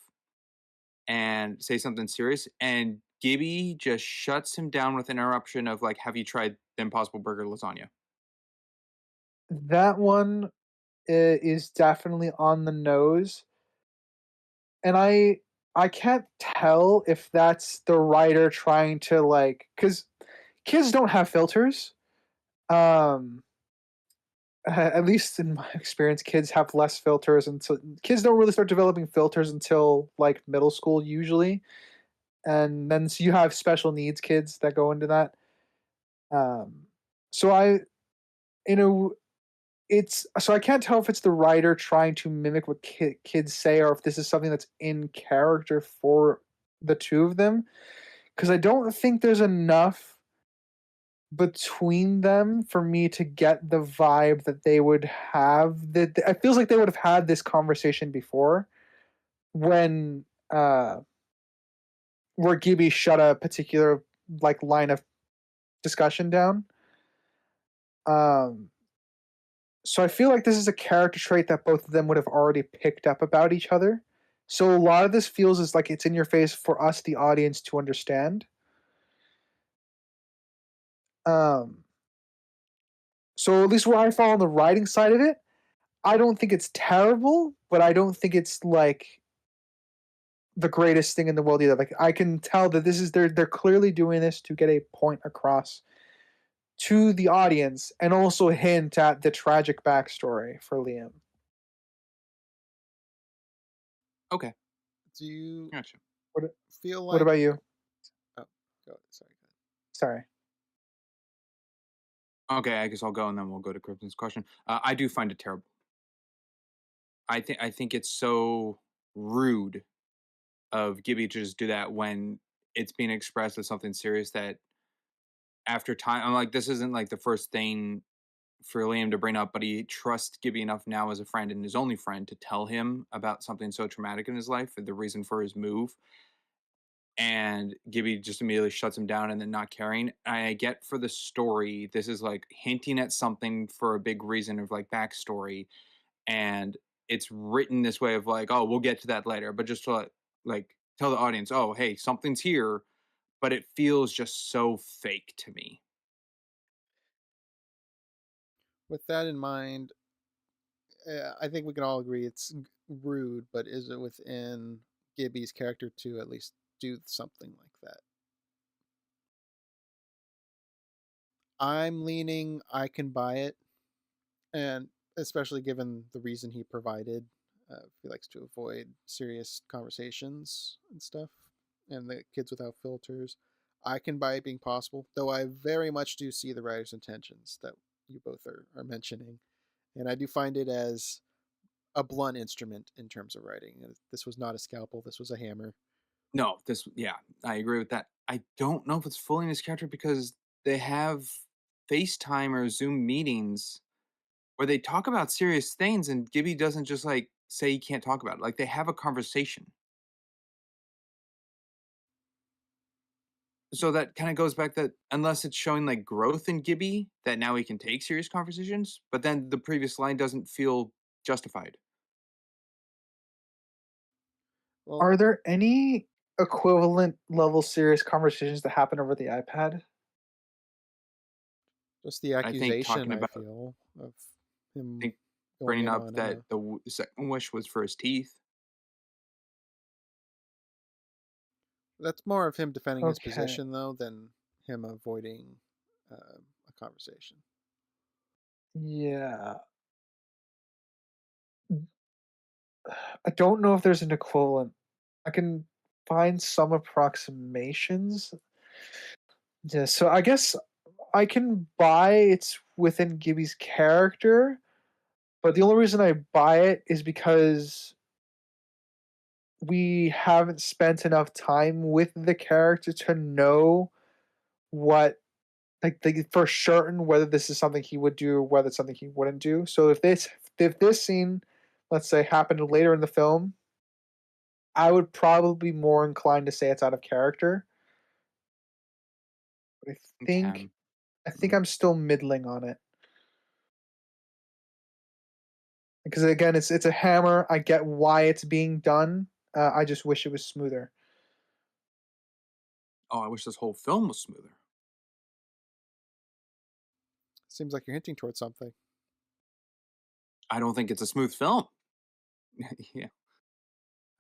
and say something serious, and Gibby just shuts him down with an interruption of like, "Have you tried the Impossible Burger lasagna?" That one is definitely on the nose, and I can't tell if that's the writer trying to like, because kids don't have filters. Um, at least in my experience, kids have less filters, and so kids don't really start developing filters until like middle school usually, and then so you have special needs kids that go into that. So you know, it's so I can't tell if it's the writer trying to mimic what kids say, or if this is something that's in character for the two of them, because I don't think there's enough between them for me to get the vibe that they would have. That it feels like they would have had this conversation before, when where Gibby shut a particular like line of discussion down. Um, so I feel like this is a character trait that both of them would have already picked up about each other. So a lot of this feels as like it's in your face for us, the audience, to understand. Um, so at least where I fall on the writing side of it, I don't think it's terrible, but I don't think it's like the greatest thing in the world either. Like I can tell that this is they're clearly doing this to get a point across to the audience and also hint at the tragic backstory for Liam. Okay, Do you gotcha. What feel what like? about you? Oh, go. Sorry. Go Sorry. Okay, I guess I'll go and then we'll go to Krypton's question. I do find it terrible. I think it's so rude of Gibby to just do that when it's being expressed as something serious that after time I'm like, this isn't like the first thing for Liam to bring up, but he trusts Gibby enough now as a friend and his only friend to tell him about something so traumatic in his life and the reason for his move. And Gibby just immediately shuts him down and then not caring. I get for the story, this is like hinting at something for a big reason of like backstory, and it's written this way of like, oh, we'll get to that later, but just to like tell the audience, oh, hey, something's here, but it feels just so fake to me. With that in mind, I think we can all agree it's rude, but is it within Gibby's character to at least do something like that? I'm leaning I can buy it, and especially given the reason he provided. He likes to avoid serious conversations and stuff, and the kids without filters. I can buy it being possible, though I very much do see the writer's intentions that you both are mentioning. And I do find it as a blunt instrument in terms of writing. This was not a scalpel, this was a hammer. No, this, yeah, I agree with that. I don't know if it's fully in his character because they have FaceTime or Zoom meetings where they talk about serious things and Gibby doesn't just like say he can't talk about it. Like they have a conversation. So that kind of goes back that unless it's showing like growth in Gibby, that now he can take serious conversations, but then the previous line doesn't feel justified. Well, Are there any equivalent level serious conversations that happen over the iPad? just the I think accusation, talking I about, feel, of I him think going bringing in up on that the second wish was for his teeth. that's more of him defending his Okay. position, though, than him avoiding a conversation. Yeah. I don't know if there's an equivalent. I can find some approximations. Yeah, so I guess I can buy it's within Gibby's character, but the only reason I buy it is because we haven't spent enough time with the character to know what like for certain whether this is something he would do or whether it's something he wouldn't do. So if this scene, let's say, happened later in the film, I would probably be more inclined to say it's out of character. But Okay. I think I'm still middling on it. Because again, it's a hammer. I get why it's being done. I just wish it was smoother. Oh, I wish this whole film was smoother. Seems like you're hinting towards something. I don't think it's a smooth film. Yeah,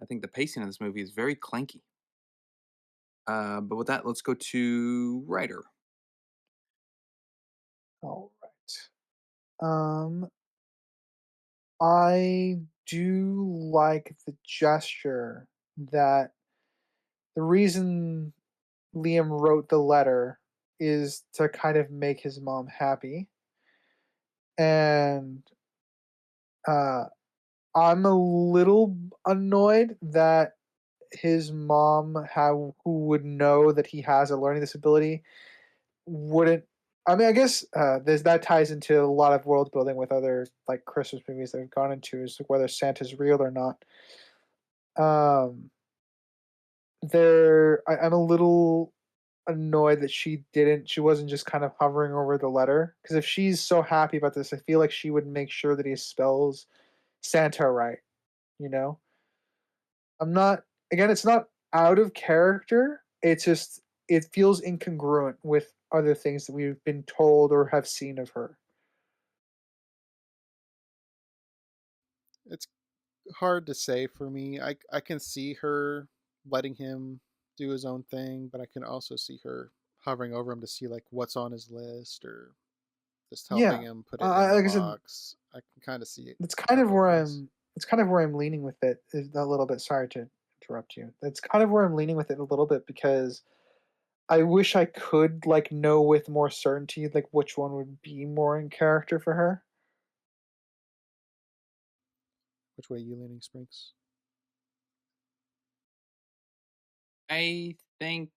I think the pacing of this movie is very clanky. But with that, let's go to writer. All right. I do like the gesture that the reason Liam wrote the letter is to kind of make his mom happy. And uh, I'm a little annoyed that his mom, who would know that he has a learning disability, wouldn't. I mean, I guess that ties into a lot of world building with other like Christmas movies that have gone into is whether Santa's real or not. Um, I'm a little. annoyed that she wasn't just kind of hovering over the letter. Because if she's so happy about this, I feel like she would make sure that he spells Santa right. You know, I'm not. Again, it's not out of character. It's just it feels incongruent with other things that we've been told or have seen of her. It's hard to say for me. I can see her letting him do his own thing, but I can also see her hovering over him to see like what's on his list or just helping Yeah, him put it in the like I said, box. I can kind of see it that's on kind of both where ways. I'm leaning with it a little bit. Sorry to interrupt you. That's kind of where I'm leaning with it a little bit because I wish I could like know with more certainty like which one would be more in character for her. Which way you leaning, Sprinks? I think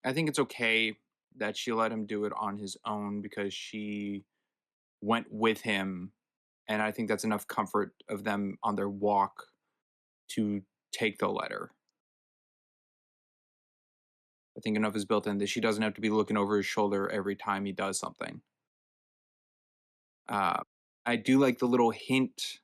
I think it's okay that she let him do it on his own because she went with him, and I think that's enough comfort of them on their walk to take the letter. I think enough is built in that she doesn't have to be looking over his shoulder every time he does something. Uh, I do like the little hint,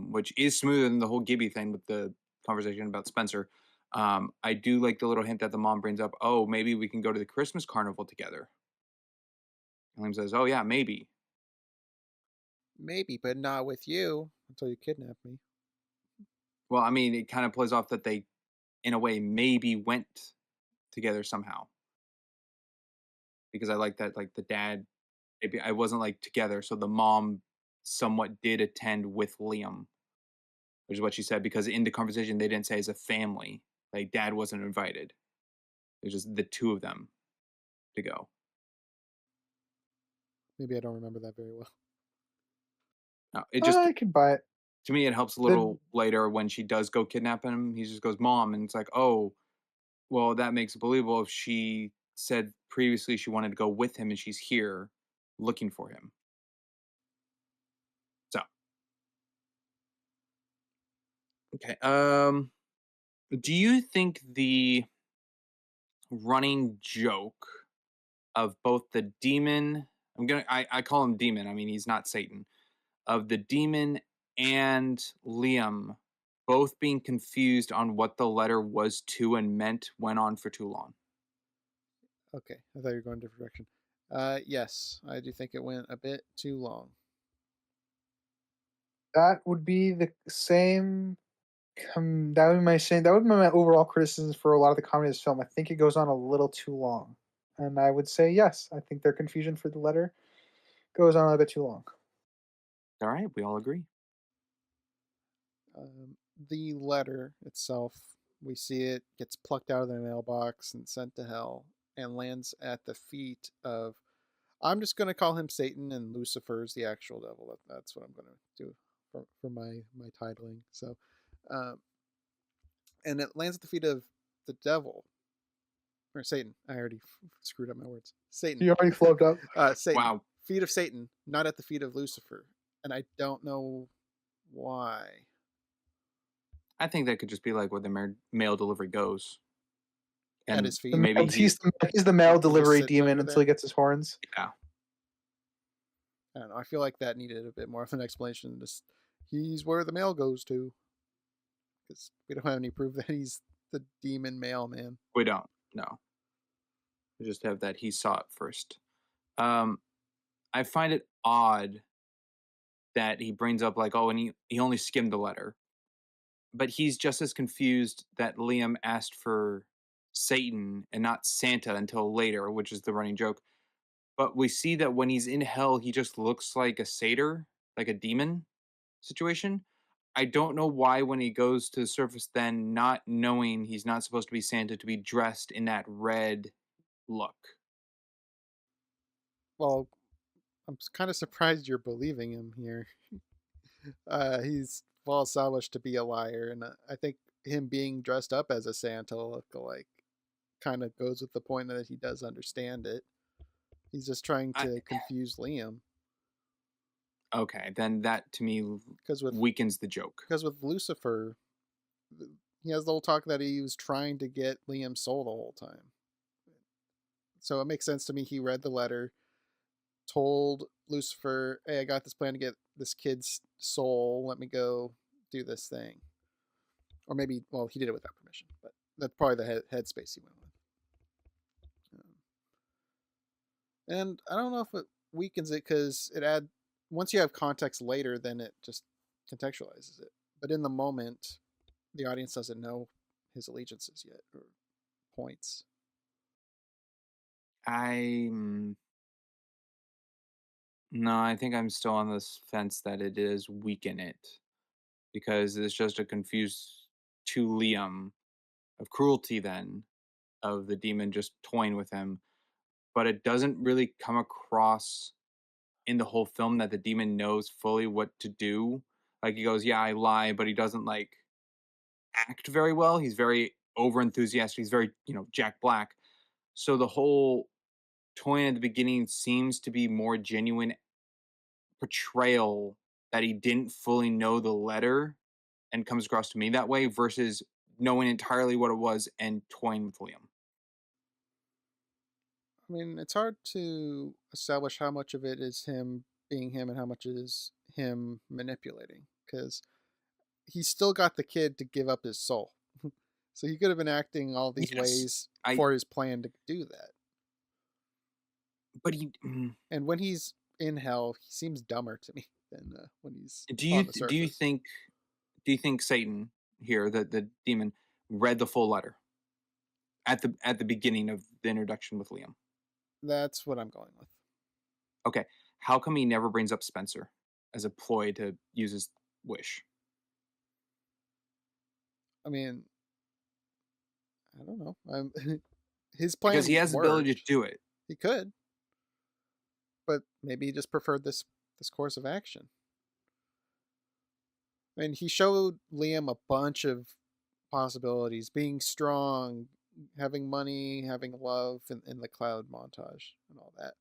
which is smoother than the whole Gibby thing with the conversation about Spencer. I do like the little hint that the mom brings up. Oh, maybe we can go to the Christmas carnival together. And Liam says, "Oh yeah, maybe." Maybe, but not with you until you kidnap me. Well, I mean, it kind of plays off that they, in a way, maybe went together somehow. Because I like that, like the dad, maybe I wasn't like together, so the mom somewhat did attend with Liam, which is what she said. Because in the conversation, they didn't say as a family, like dad wasn't invited. It was just the two of them to go. Maybe I don't remember that very well. No, it just I can buy it. to me it helps a Then little later when she does go kidnap him. He just goes, "Mom," and it's like, oh, well, that makes it believable if she said previously she wanted to go with him and she's here looking for him. So, okay. Do you think the running joke of both the demon, I call him demon, I mean he's not Satan, of the demon and Liam both being confused on what the letter was to and meant went on for too long? Okay, I thought you were going a different direction. Yes, I do think it went a bit too long. that would be the same. That would be my same. That would be my overall criticism for a lot of the comedy of this film. I think it goes on a little too long, and I would say yes. I think their confusion for the letter goes on a little bit too long. All right, we all agree. Um, the letter itself, we see it gets plucked out of the mailbox and sent to hell and lands at the feet of. I'm just going to call him Satan, and Lucifer is the actual devil. That's what I'm going to do for my titling. So, um, and it lands at the feet of the devil or Satan. I already screwed up my words. Satan. You already flubbed up. Satan. Wow. Feet of Satan, not at the feet of Lucifer. And I don't know why. I think that could just be like where the mail delivery goes. At And his feet. The maybe mail, he's the mail He's just delivery sitting demon over until there. he gets his horns. yeah. I don't know. I feel like that needed a bit more of an explanation. Just he's where the mail goes to, because we don't have any proof that he's the demon mailman. We don't. No. We just have that he saw it first. I find it odd that he brings up like, oh, and he only skimmed the letter. But he's just as confused that Liam asked for Satan and not Santa until later, which is the running joke. But we see that when he's in hell, he just looks like a satyr, like a demon situation. I don't know why when he goes to the surface, then not knowing he's not supposed to be Santa, to be dressed in that red look. Well, I'm kind of surprised you're believing him here. He's well established to be a liar, and I think him being dressed up as a Santa lookalike kind of goes with the point that he does understand it. He's just trying to confuse Liam. Okay, then that to me Because with weakens the joke. Lucifer, he has the whole talk that he was trying to get Liam's soul the whole time. So it makes sense to me. He read the letter, told Lucifer, "Hey, I got this plan to get this kid's soul. Let me go do this thing." Or maybe, well, he did it without permission, but that's probably the headspace he went with. And I don't know if it weakens it because once you have context later, then it just contextualizes it. But in the moment, the audience doesn't know his allegiances yet or points. No, I think I'm still on this fence that it is weaken it because it's just a confused to Liam of cruelty then of the demon just toying with him, but it doesn't really come across in the whole film that the demon knows fully what to do. Like he goes, "Yeah, I lie," but he doesn't like act very well. He's very over enthusiastic. He's very, Jack Black. So the whole toying at the beginning seems to be more genuine portrayal that he didn't fully know the letter and comes across to me that way versus knowing entirely what it was and toying with Liam. I mean, it's hard to establish how much of it is him being him and how much is him manipulating because he's still got the kid to give up his soul. So he could have been acting all these ways for his plan to do that. But and when he's in hell, he seems dumber to me than when he's do on the surface. Do you think Satan here, the demon, read the full letter at the beginning of the introduction with Liam? That's what I'm going with. Okay, how come he never brings up Spencer as a ploy to use his wish? I mean, I don't know. His plan because he has the ability to do it. He could, but maybe he just preferred this course of action. I mean, he showed Liam a bunch of possibilities: being strong, having money, having love, in the cloud montage and all that.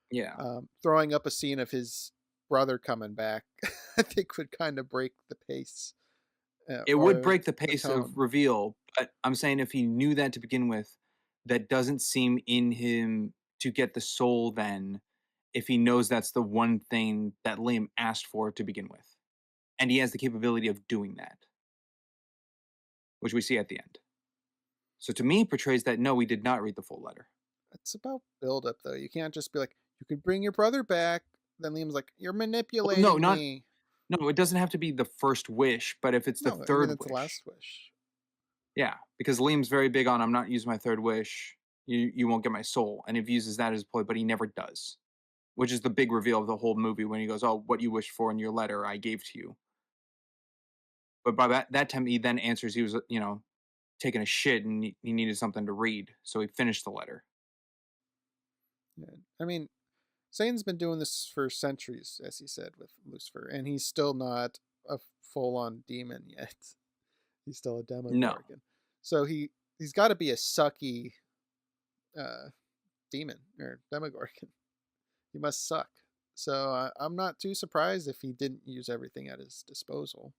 Yeah. Throwing up a scene of his brother coming back, I think would kind of break the pace. It would break the pace of reveal, but I'm saying if he knew that to begin with, that doesn't seem in him to get the soul then, if he knows that's the one thing that Liam asked for to begin with. And he has the capability of doing that, which we see at the end. So to me, it portrays that, no, we did not read the full letter. It's about build-up, though. You can't just be like, you can bring your brother back. Then Liam's like, you're manipulating me. No, it doesn't have to be the first wish, but if it's the third wish. It's the last wish. Yeah, because Liam's very big on, I'm not using my third wish. You won't get my soul. And he uses that as a ploy, but he never does. Which is the big reveal of the whole movie when he goes, oh, what you wished for in your letter, I gave to you. But by that time, he then answers he was, taking a shit and he needed something to read. So he finished the letter. Yeah. I mean, Satan's been doing this for centuries, as he said, with Lucifer, and he's still not a full-on demon yet. He's still a Demogorgon. No. So he's got to be a sucky demon or Demogorgon. He must suck. So I'm not too surprised if he didn't use everything at his disposal.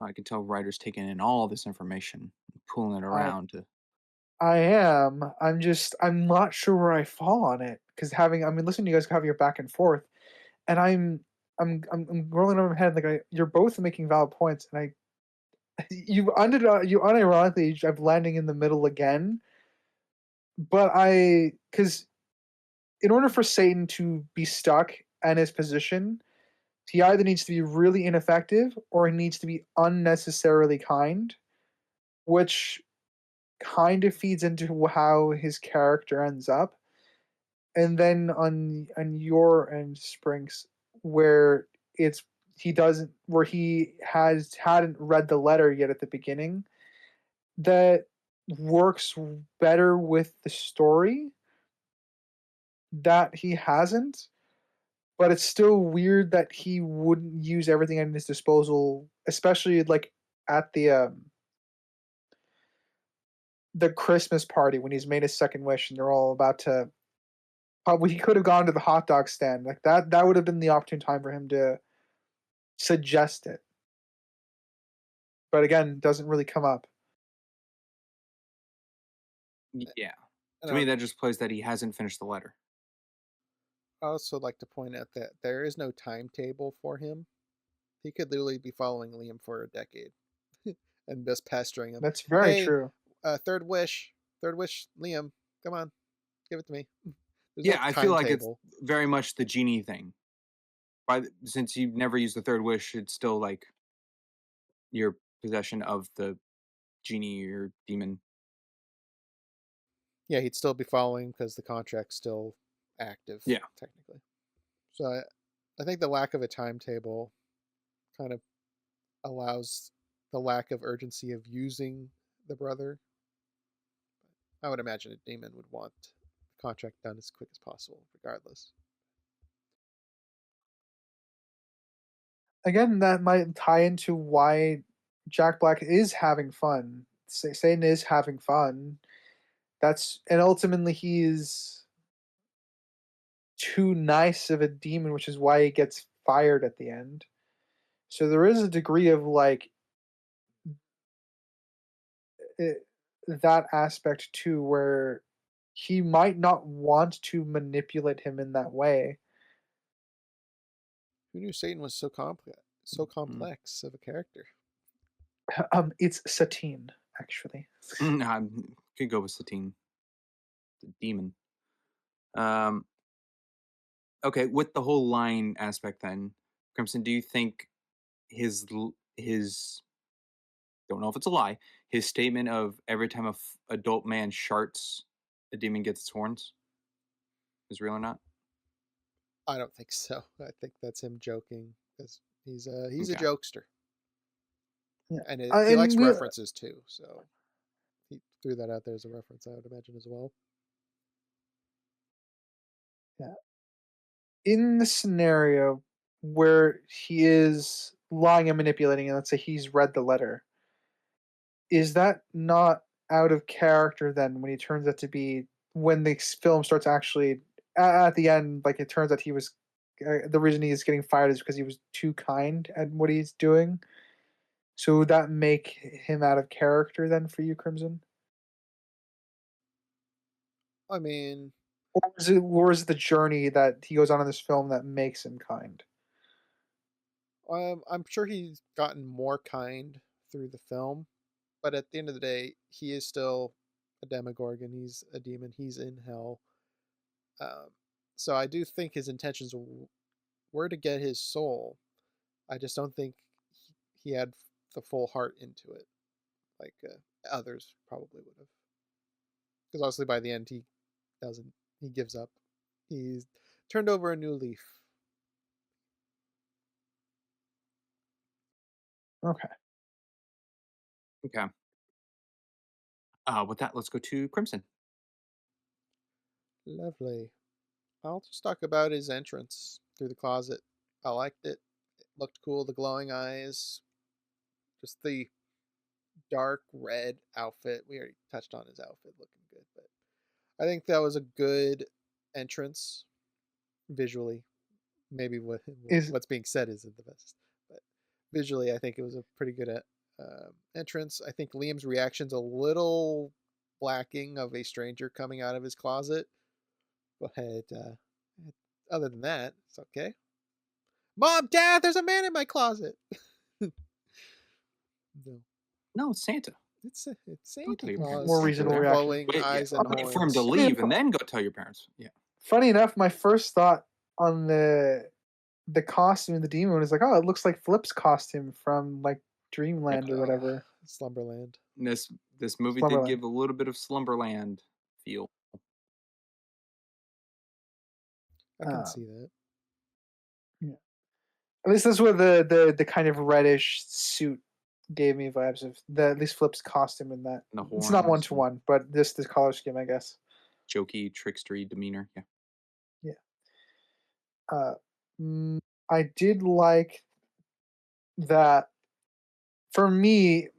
I can tell writers taking in all this information, pulling it around to. I am. I'm not sure where I fall on it because listening to you guys have your back and forth, and I'm rolling over my head like you're both making valid points, and you unironically I'm landing in the middle again, but because in order for Satan to be stuck in his position, he either needs to be really ineffective or he needs to be unnecessarily kind, which kind of feeds into how his character ends up. And then on your end, Springs, where he hadn't read the letter yet at the beginning, that works better with the story that he hasn't. But it's still weird that he wouldn't use everything at his disposal, especially like at the Christmas party when he's made his second wish and they're all about to. Probably he could have gone to the hot dog stand like that. That would have been the opportune time for him to suggest it. but again, doesn't really come up. Yeah. And To me, that just plays that he hasn't finished the letter. I also like to point out that there is no timetable for him. He could literally be following Liam for a decade and just pestering him. That's very Hey, true. third wish, Liam, come on, give it to me. There's Yeah, no I feel like it's timetable. very much the genie thing. Since you never use the third wish, it's still like your possession of the genie or demon. Yeah, he'd still be following because the contract's still active. Yeah. Technically. So I think the lack of a timetable kind of allows the lack of urgency of using the brother. I would imagine a demon would want the contract done as quick as possible, regardless. Again, that might tie into why Jack Black is having fun. Satan is having fun. And ultimately he is too nice of a demon, which is why he gets fired at the end. So there is a degree of like that aspect too, where he might not want to manipulate him in that way. Who knew Satan was so complex of a character? It's Satine, actually. Nah, could go with Satine, the demon. Okay, with the whole line aspect, then, Crimson, do you think his don't know if it's a lie, his statement of every time a adult man sharts, a demon gets its horns is real or not? I don't think so. I think that's him joking because he's a Okay. jokester, Yeah. and he And likes we- references too. So he threw that out there as a reference, I would imagine as well. Yeah. In the scenario where he is lying and manipulating, and let's say he's read the letter, is that not out of character then when he turns out to be, when the film starts actually at the end, like it turns out he was the reason he's getting fired is because he was too kind at what he's doing? So would that make him out of character then for you, Crimson? I mean, Or is it the journey that he goes on in this film that makes him kind? I'm sure he's gotten more kind through the film, but at the end of the day, he is still a demogorgon. He's a demon. He's in hell. Um, so I do think his intentions were to get his soul. I just don't think he had the full heart into it, like others probably would have. Because obviously by the end he doesn't. He gives up. He's turned over a new leaf. Okay. Okay. With that, let's go to Crimson. Lovely. I'll just talk about his entrance through the closet. I liked it. It looked cool. The glowing eyes. Just the dark red outfit. We already touched on his outfit looking good, but I think that was a good entrance visually. Maybe what's being said isn't the best, but visually, I think it was a pretty good entrance. I think Liam's reaction's a little lacking of a stranger coming out of his closet, but other than that, it's okay. Mom, Dad, there's a man in my closet. No, No, it's Santa. it's Don't tell Santa your Claus. parents. More Don't reasonable tell your reaction. Glowing Wait, eyes yeah, and wait for him to horns. leave and then go tell your parents. Yeah. Funny enough, my first thought on the costume of the demon was like, oh, it looks like Flip's costume from like Dreamland or whatever. Slumberland. This movie did Slumberland. give a little bit of Slumberland feel. I can see that. Yeah. At least that's what the kind of reddish suit gave me vibes of. At least Flip's costume in that. And the It's not horns 1-to-1, but this color scheme, I guess. Jokey, trickstery demeanor. Yeah. I did like that. For me,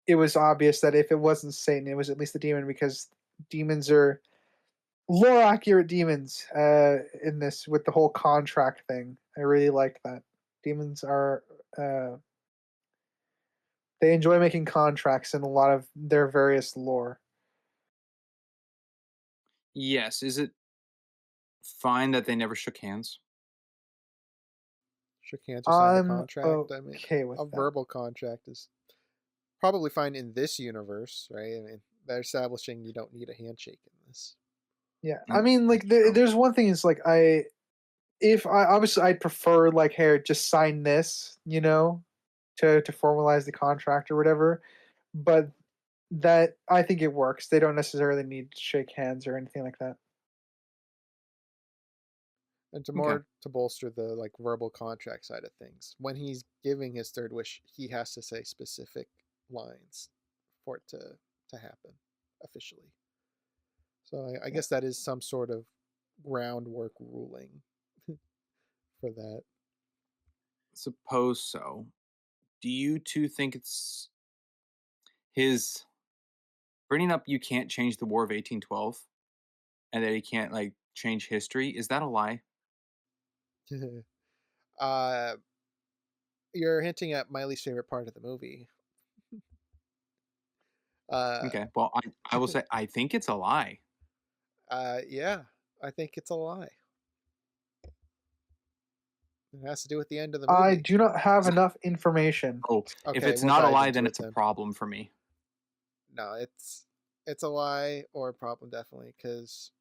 it was obvious that if it wasn't Satan, it was at least the demon, because demons are lore accurate demons in this, with the whole contract thing. I really liked that. Demons are They enjoy making contracts in a lot of their various lore. Yes. Is it fine that they never shook hands? Shook hands or signed a I'm contract. I mean, okay with a that. verbal contract is probably fine in this universe, right? I mean, they're establishing you don't need a handshake in this. Yeah, Mm, I mean, like, that's true. there's one thing is like if I obviously I'd prefer like, hey, just sign this, to formalize the contract or whatever. But that I think it works. They don't necessarily need to shake hands or anything like that. And to Okay. bolster the like verbal contract side of things, when he's giving his third wish, he has to say specific lines for it to happen officially. So I Yeah. guess that is some sort of groundwork ruling for that. Suppose so. Do you two think it's his bringing up you can't change the War of 1812 and that he can't like change history? Is that a lie? uh, you're hinting at my least favorite part of the movie. Okay. Well, I will say I think it's a lie. Yeah, I think it's a lie. It has to do with the end of the I movie. do not have enough information. Oh, if Okay, it's we'll not a dive lie, into then it it's a then. problem for me. No, it's a lie or a problem definitely because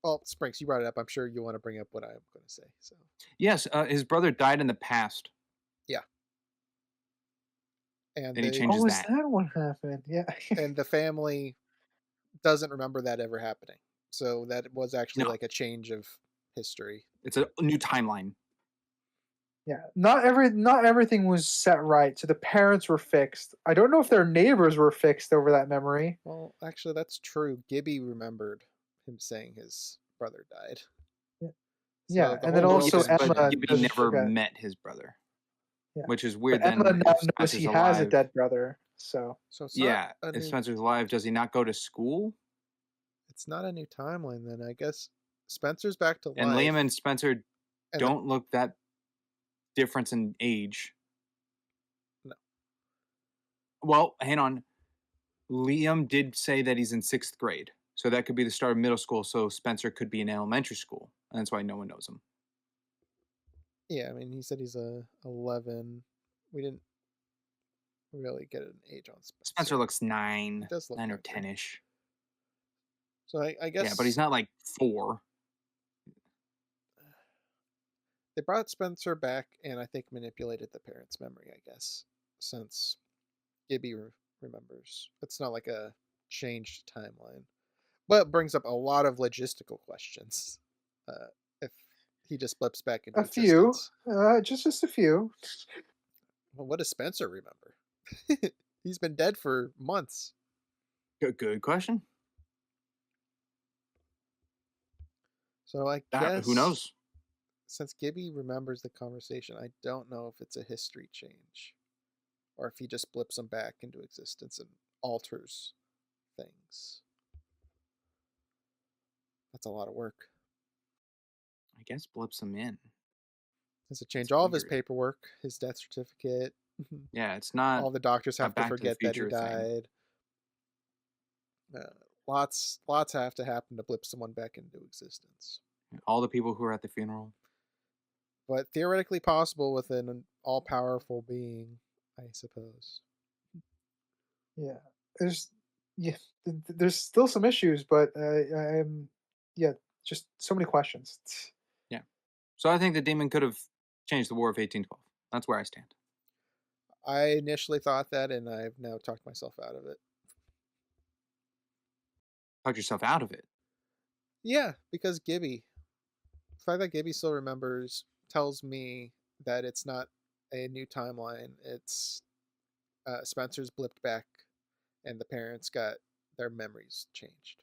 well, Sprinks, you brought it up. I'm sure you want to bring up what I'm going to say. So Yes, his brother died in the past, yeah, and and he the changes Oh, is that. that what happened? Yeah. and the family doesn't remember that ever happening. So that was actually No, like a change of history. it's a new timeline. Yeah. Not everything was set right. So the parents were fixed. I don't know if their neighbors were fixed over that memory. Well, actually, that's true. Gibby remembered him saying his brother died. Yeah. So Yeah, the and then whole movie also Yes, doesn't but Emma change. Gibby doesn't never forget. met his brother, Yeah. which is But weird. Emma Then, now if knows Spencer's he has a alive, dead brother. So So it's not yeah, a if new. Spencer's alive, does he not go to school? It's not a new timeline then. I guess Spencer's back to And Liam life, and Spencer and don't look that difference in age. no, Well, hang on. Liam did say that he's in 6th grade, so that could be the start of middle school. So Spencer could be in elementary school, and that's why no one knows him. yeah. I mean, he said he's 11. We didn't really get an age on Spencer. Spencer looks He 9, does look 9 or younger. 10ish. So I guess Yeah, but he's not like 4. they brought Spencer back and I think manipulated the parents' memory, I guess, since Gibby remembers. It's not like a changed timeline. But it brings up a lot of logistical questions. If he just blips back into a few, existence. just a few. Well, what does Spencer remember? He's been dead for months. Good question. So I guess Who knows? since Gibby remembers the conversation, I don't know if it's a history change or if he just blips them back into existence and alters things. That's a lot of work. I guess blips him in. Has to change That's all of his weird. paperwork, his death certificate. Yeah, it's not All the doctors a have to Back to the forget that he Future thing. died. Lots have to happen to blip someone back into existence. All the people who were at the funeral. But theoretically possible with an all-powerful being, I suppose. Yeah, there's yeah, there's still some issues, but I'm yeah, just so many questions. Yeah. So I think the demon could have changed the War of 1812. That's where I stand. I initially thought that, and I've now talked myself out of it. Talk yourself out of it. Yeah, because Gibby. The fact that Gibby still remembers tells me that it's not a new timeline. It's Spencer's blipped back, and the parents got their memories changed,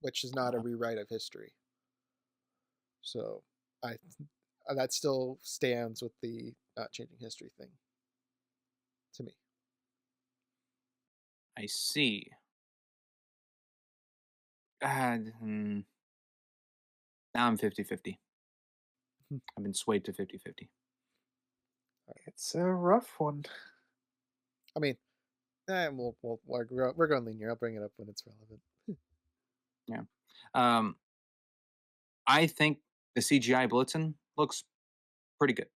which is not a rewrite of history. So I that still stands with the not changing history thing to me. I see. Now I'm 50-50. I've been swayed to 50-50. It's a rough one. I mean, we're going linear. I'll bring it up when it's relevant. Yeah. I think the CGI Blitzen looks pretty good.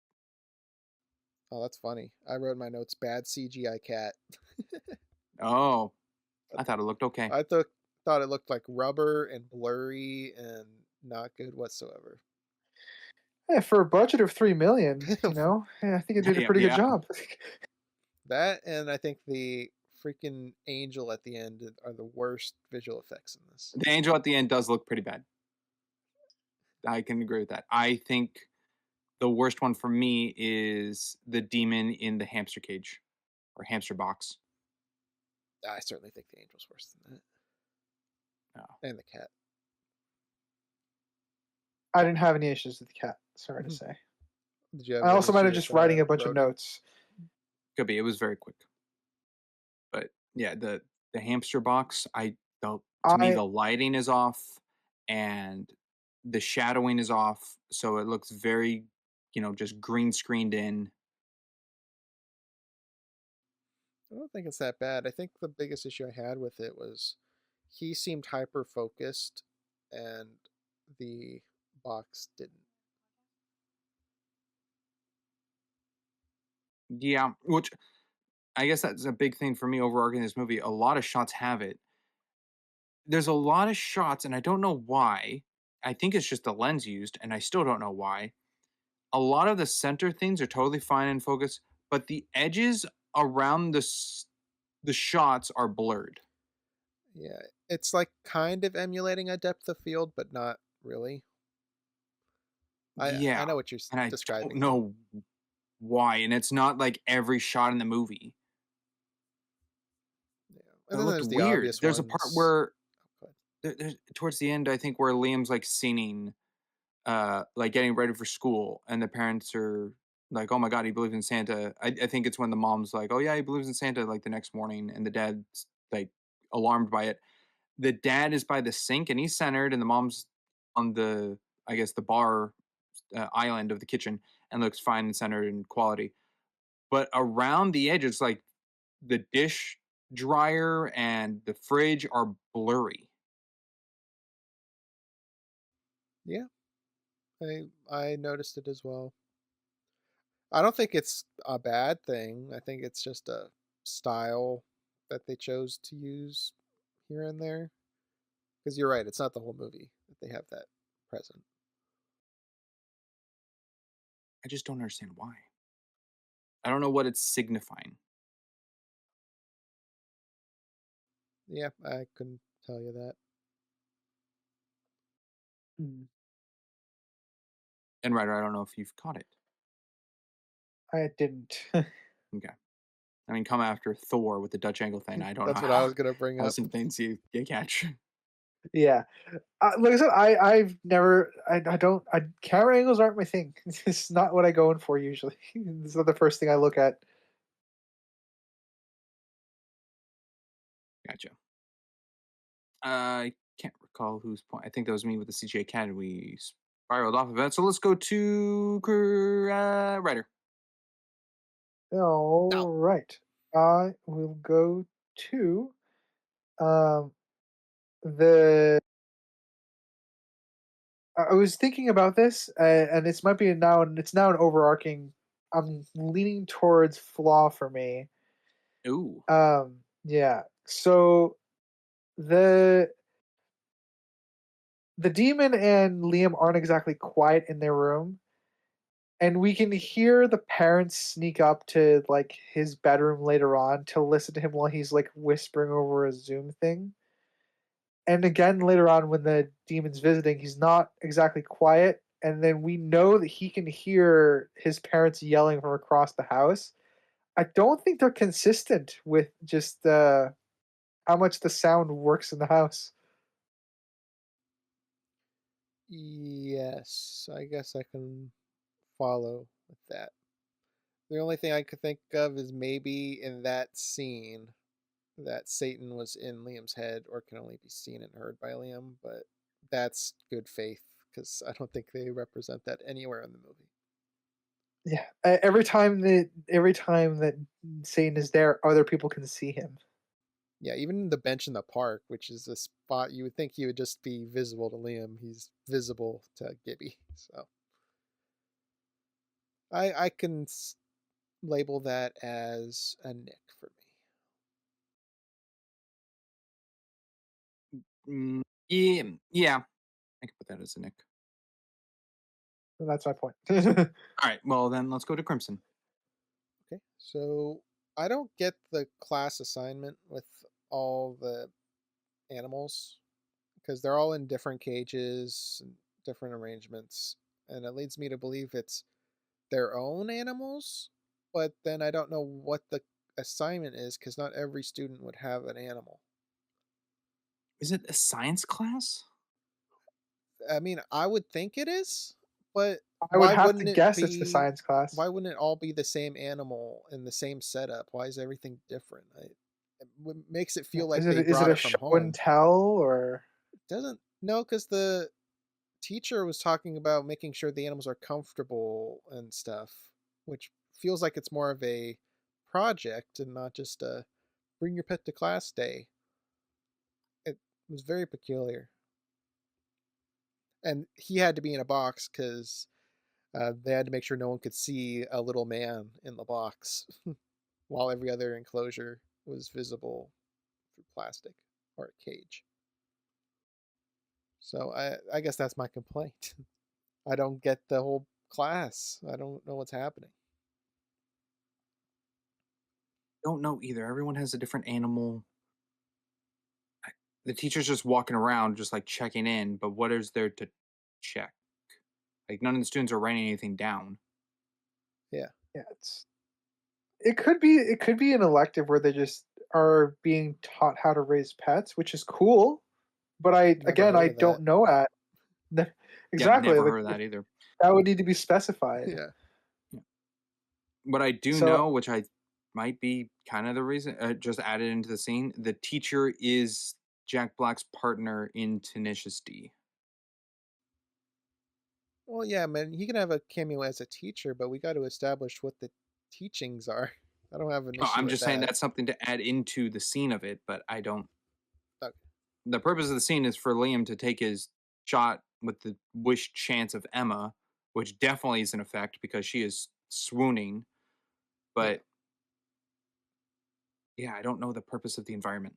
Oh, that's funny. I wrote in my notes bad CGI cat. Oh, I thought it looked okay. I thought it looked like rubber and blurry and not good whatsoever. Yeah, for a budget of $3 million, I think it did a pretty good job. That, and I think the freaking angel at the end are the worst visual effects in this. The angel at the end does look pretty bad. I can agree with that. I think the worst one for me is the demon in the hamster cage or hamster box. I certainly think the angel's worse than that. Oh. And the cat. I didn't have any issues with the cat. Sorry to say. Did you have I also might have issues just with, writing a bunch of rodent? notes. Could be. It was very quick. But yeah, the hamster box, to me the lighting is off and the shadowing is off, so it looks very, just green screened in. I don't think it's that bad. I think the biggest issue I had with it was he seemed hyper focused and the box didn't. Yeah, which I guess that's a big thing for me overarching this movie. A lot of shots have it. There's a lot of shots, and I don't know why. I think it's just the lens used, and I still don't know why. A lot of the center things are totally fine in focus, but the edges around the shots are blurred. Yeah, it's like kind of emulating a depth of field, but not really. Yeah, I know what you're and I describing. don't know why, and it's not like every shot in the movie. Yeah, and then It there's looked the weird. obvious There's ones. a part where Oh, go ahead. there's towards the end, I think, where Liam's like singing, like getting ready for school, and the parents are like, "Oh my god, he believes in Santa." I think it's when the mom's like, "Oh yeah, he believes in Santa," like the next morning, and the dad's like alarmed by it. The dad is by the sink and he's centered, and the mom's on the, I guess, the bar island of the kitchen and looks fine and centered and quality. But around the edges, like the dish dryer and the fridge are blurry. Yeah, I noticed it as well. I don't think it's a bad thing. I think it's just a style that they chose to use here and there. Because you're right, it's not the whole movie that they have that present. I just don't understand why. I don't know what it's signifying. Yeah, I couldn't tell you that. And Ryder, I don't know if you've caught it. I didn't. Okay. I mean, come after Thor with the Dutch angle thing. I don't That's know what I was gonna bring how up. some things you catch. Yeah. Like I said, I've never, I don't, camera angles aren't my thing. It's not what I go in for usually. It's not the first thing I look at. Gotcha. I can't recall whose point. I think that was me with the CGA cat, and we spiraled off of it. So let's go to Ryder. All right. I will go to um the I was thinking about this, and it's might be now it's now an overarching. I'm leaning towards flaw for me. Ooh. Yeah. So the the demon and Liam aren't exactly quiet in their room, and we can hear the parents sneak up to like his bedroom later on to listen to him while he's like whispering over a Zoom thing. And again later on when the demon's visiting, he's not exactly quiet, and then we know that he can hear his parents yelling from across the house. I don't think they're consistent with just how much the sound works in the house. Yes, I guess I can follow with that. The only thing I could think of is maybe in that scene that Satan was in Liam's head or can only be seen and heard by Liam, but that's good faith because I don't think they represent that anywhere in the movie. Yeah, every time that Satan is there, other people can see him. Yeah, even the bench in the park, which is a spot you would think he would just be visible to Liam, he's visible to Gibby. So I can label that as a Nick for me. Yeah, yeah, I could put that as a Nick. And that's my point. All right, well then let's go to Crimson. Okay, so I don't get the class assignment with all the animals because they're all in different cages and different arrangements, and it leads me to believe it's their own animals, but then I don't know what the assignment is because not every student would have an animal. Is it a science class? I mean, I would think it is, but I would why have to wouldn't it guess it's the be? science class. Why wouldn't it all be the same animal in the same setup? Why is everything different? Makes it feel like Is it they is it brought a it from show and home. tell or? Doesn't no, because the teacher was talking about making sure the animals are comfortable and stuff, which feels like it's more of a project and not just a bring your pet to class day. It was very peculiar. And he had to be in a box because they had to make sure no one could see a little man in the box while every other enclosure was visible through plastic or a cage. So I guess that's my complaint. I don't get the whole class. I don't know what's happening. Don't know either. Everyone has a different animal. The teacher's just walking around, just like checking in, but what is there to check? Like none of the students are writing anything down. Yeah. Yeah, it could be an elective where they just are being taught how to raise pets, which is cool. But Never heard I of that. don't know at ne- Yeah, exactly never like heard of that either. that would need to be specified. Yeah. Yeah. What I do So know, which I might be kind of the reason, just added into the scene, the teacher is Jack Black's partner in Tenacious D. Well, yeah, man, he can have a cameo as a teacher, but we got to establish what the teachings are. I don't have an Oh, issue I'm with just saying that. that's something to add into the scene of it, but I don't. Okay. The purpose of the scene is for Liam to take his shot with the wish chance of Emma, which definitely is an effect because she is swooning. Yeah. But yeah, I don't know the purpose of the environment.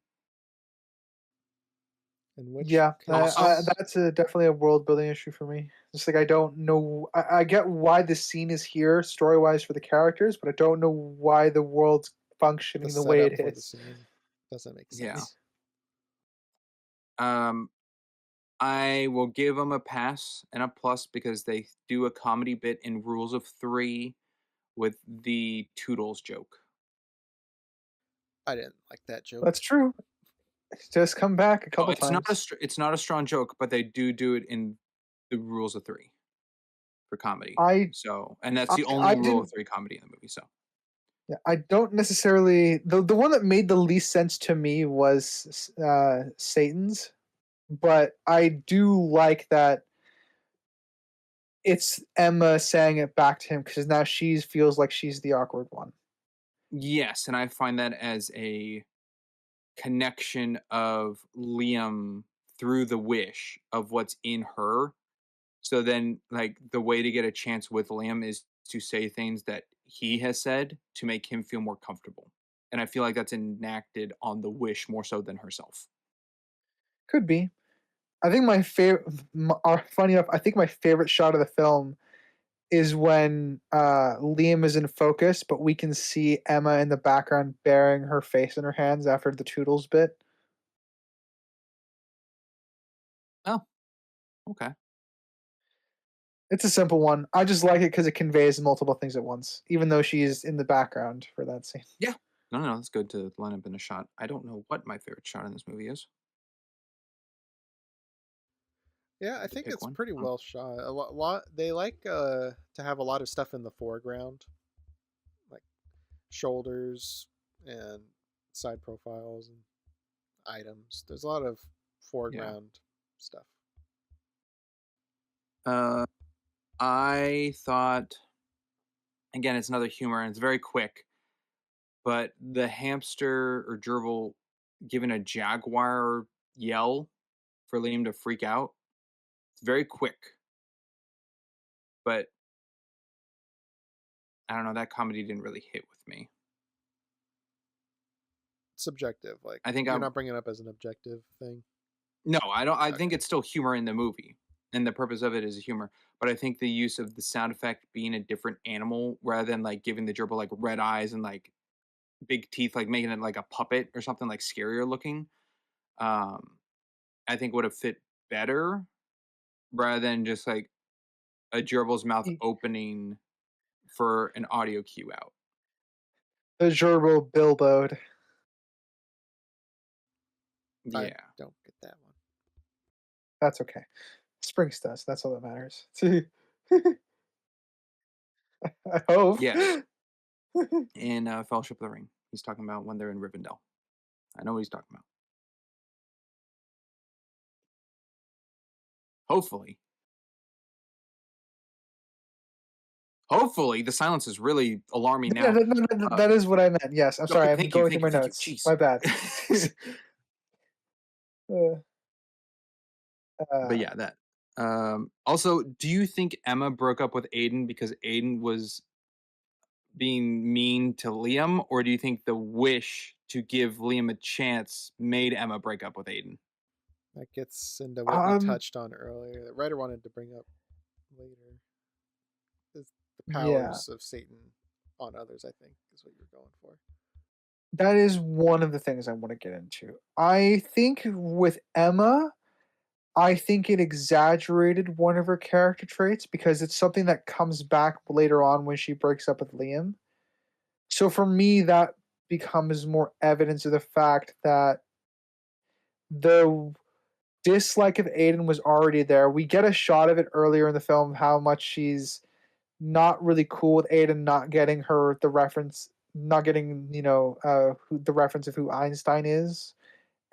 In which yeah, Also, case, that's definitely a world building issue for me. Just like I don't know, I get why this scene is here story wise for the characters, but I don't know why the world's the functioning the way setup it for the is. scene doesn't make yeah. sense. Um, I will give them a pass and a plus because they do a comedy bit in Rules of Three with the Toodles joke. I didn't like that joke. That's true. It's just come back a Oh, couple times. it's not a strong joke, but they do it in the Rules of Three for comedy. I So, and that's I the only I Rule of didn't. Three comedy in the movie. So, Yeah, I don't necessarily. The one that made the least sense to me was Satan's, but I do like that it's Emma saying it back to him because now she feels like she's the awkward one. yes, and I find that as a connection of Liam through the wish of what's in her. So then, like, the way to get a chance with Liam is to say things that he has said to make him feel more comfortable. And I feel like that's enacted on the wish more so than herself. Could be. I think my favorite. Funny enough, I think my favorite shot of the film is when Liam is in focus, but we can see Emma in the background burying her face in her hands after the Toodles bit. Oh, okay. It's a simple one. I just like it because it conveys multiple things at once, even though she's in the background for that scene. Yeah. No, it's good to line up in a shot. I don't know what my favorite shot in this movie is. Yeah, I Had to think pick it's one. pretty Oh, well shot. A lot they like to have a lot of stuff in the foreground, like shoulders and side profiles and items. There's a lot of yeah. foreground stuff. I thought Again, it's another humor and it's very quick. But the hamster or gerbil giving a jaguar yell for Liam to freak out, it's very quick. But I don't know, that comedy didn't really hit with me. Subjective, like I think you're I'm not bringing it up as an objective thing. no, I don't. I think Okay. it's still humor in the movie, and the purpose of it is humor. But I think the use of the sound effect being a different animal rather than like giving the gerbil like red eyes and like big teeth, like making it like a puppet or something like scarier looking, um, I think would have fit better rather than just like a gerbil's mouth E- opening for an audio cue out. The gerbil bilbowed. I Yeah, don't get that one. That's okay. Springs does. That's all that matters. I hope. yes. In Fellowship of the Ring, he's talking about when they're in Rivendell. I know what he's talking about. Hopefully. Hopefully, the silence is really alarming Yeah, now. that is what I meant. Yes, I'm sorry. Okay, I'm going through my thank you. notes. Jeez. My bad. Uh, But yeah, that. Also, do you think Emma broke up with Aiden because Aiden was being mean to Liam, or do you think the wish to give Liam a chance made Emma break up with Aiden? That gets into what we um, touched on earlier. The writer wanted to bring up later is the yeah, powers of Satan on others. I think is what you're going for. that is one of the things I want to get into. I think with Emma, I think it exaggerated one of her character traits because it's something that comes back later on when she breaks up with Liam. So for me, that becomes more evidence of the fact that the dislike of Aiden was already there. We get a shot of it earlier in the film, how much she's not really cool with Aiden not getting her the reference, not getting, the reference of who Einstein is,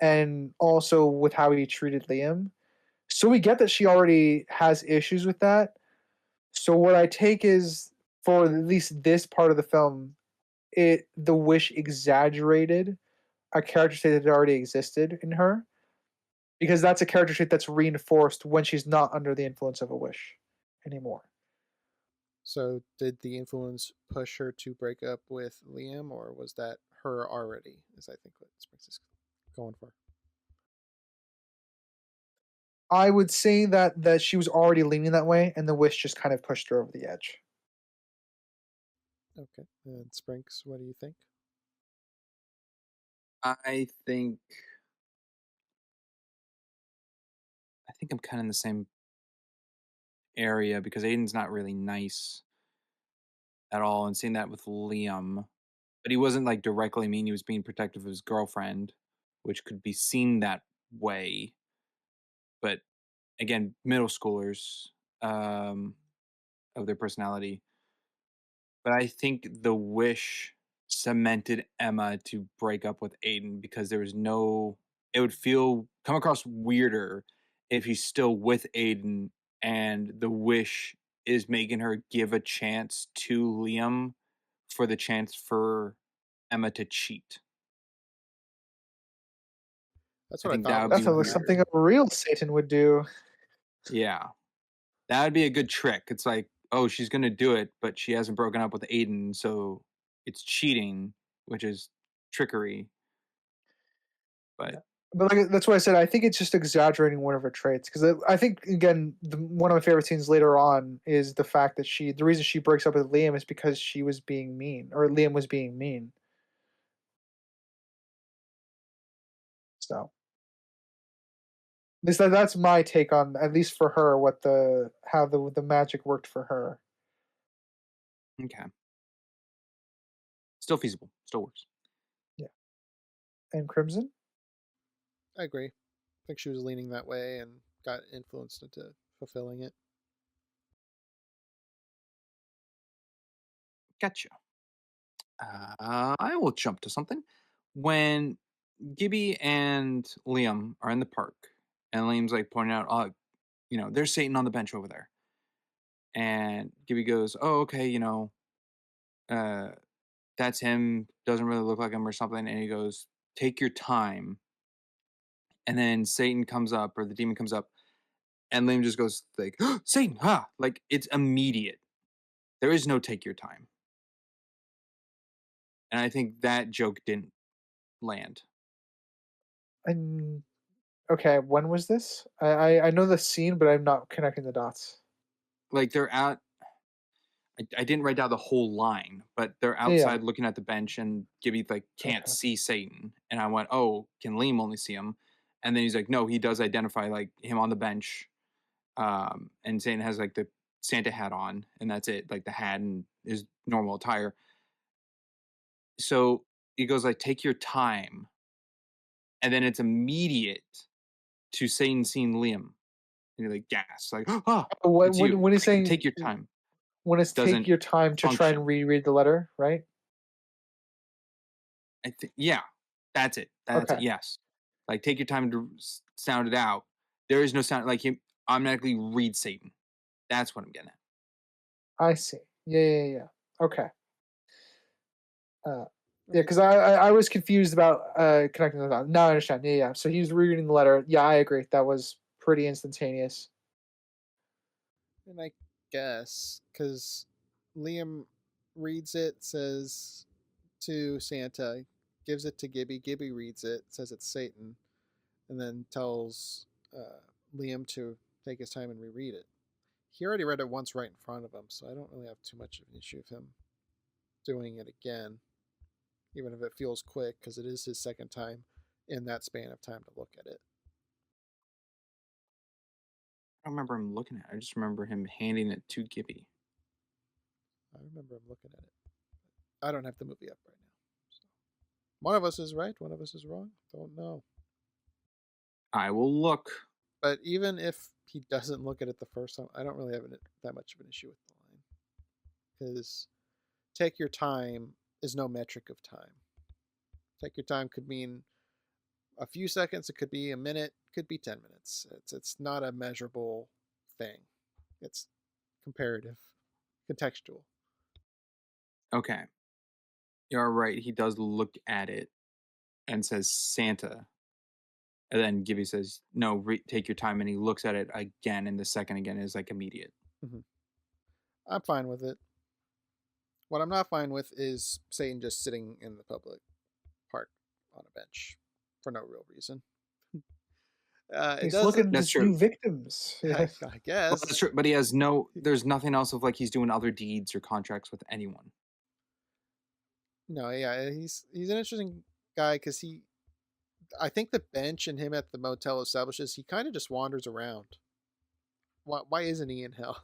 and also with how he treated Liam. So we get that she already has issues with that. So what I take is for at least this part of the film, the wish exaggerated a character trait that already existed in her because that's a character trait that's reinforced when she's not under the influence of a wish anymore. So, did the influence push her to break up with Liam, or was that her already? Is I think what Springs is going for. I would say that she was already leaning that way, and the wish just kind of pushed her over the edge. Okay, and Springs, what do you think? I think I'm kind of in the same area because Aiden's not really nice at all, and seeing that with Liam, but he wasn't like directly mean. He was being protective of his girlfriend, which could be seen that way. But again, middle schoolers um, of their personality. But I think the wish cemented Emma to break up with Aiden because there was no. It would come across weirder if he's still with Aiden and the wish is making her give a chance to Liam for the chance for Emma to cheat. That's I what I think thought that would was be That sounds going to like weirder. something happen. a real Satan would do. Yeah. That would be a good trick. It's like, oh, she's gonna do it, but she hasn't broken up with Aiden, so it's cheating, which is trickery. But Yeah. But like that's why I said I think it's just exaggerating one of her traits because I think again one of my favorite scenes later on is the fact that the reason she breaks up with Liam is because she was being mean or Liam was being mean. So at least that's my take on at least for her what the how the magic worked for her. okay, still feasible, still works. Yeah. And Crimson. I agree. I think she was leaning that way and got influenced into fulfilling it. Gotcha. I will jump to something. When Gibby and Liam are in the park, and Liam's like pointing out, oh, there's Satan on the bench over there. And Gibby goes, oh, okay, that's him, doesn't really look like him or something, and he goes, take your time. And then Satan comes up, or the demon comes up, and Liam just goes like, Satan, ha! Like, it's immediate. There is no take your time. And I think that joke didn't land. And okay, when was this? I know the scene, but I'm not connecting the dots. Like, they're out. I didn't write down the whole line, but they're Yeah, outside looking at the bench, and Gibby like can't okay. see Satan. And I went, oh, can Liam only see him? And then he's like, no, he does identify like him on the bench. And Satan has like the Santa hat on, and that's it, like the hat and his normal attire. So he goes like, take your time, and then it's immediate to Satan seeing Liam. And you're like, gas, like, oh, it's you. When he's Like, saying take your time. when it's take Doesn't your time to try function. and reread the letter, right? I think, yeah, that's it. That's Okay, it. Yes, like take your time to sound it out. There is no sound. Like him automatically read Satan. That's what I'm getting at. I see. Yeah. Okay. Yeah, Right. because I was confused about connecting the dots. Now I understand. Yeah. So he was rereading the letter. Yeah, I agree. That was pretty instantaneous. And I guess because Liam reads it, says to Santa, gives it to Gibby. Gibby reads it, says it's Satan, and then tells Liam to take his time and reread it. He already read it once right in front of him, so I don't really have too much of an issue with him doing it again, even if it feels quick, because it is his second time in that span of time to look at it. I don't remember him looking at it. I just remember him handing it to Gibby. I remember him looking at it. I don't have the movie up right now. So. One of us is right, one of us is wrong. Don't know. I will look. But even if he doesn't look at it the first time, I don't really have that much of an issue with the line. Because take your time is no metric of time. Take your time could mean a few seconds, it could be a minute, it could be 10 minutes. It's not a measurable thing. It's comparative, contextual. Okay. You're right. He does look at it and says Santa. And then Gibby says, no, take your time. And he looks at it again. And the second again is like immediate. Mm-hmm. I'm fine with it. What I'm not fine with is Satan just sitting in the public park on a bench for no real reason. He's looking That's at true. new victims. I Well, guess. that's true. But he has there's nothing else of like he's doing other deeds or contracts with anyone. No, yeah, he's an interesting guy because I think the bench and him at the motel establishes he kind of just wanders around. Why isn't he in hell?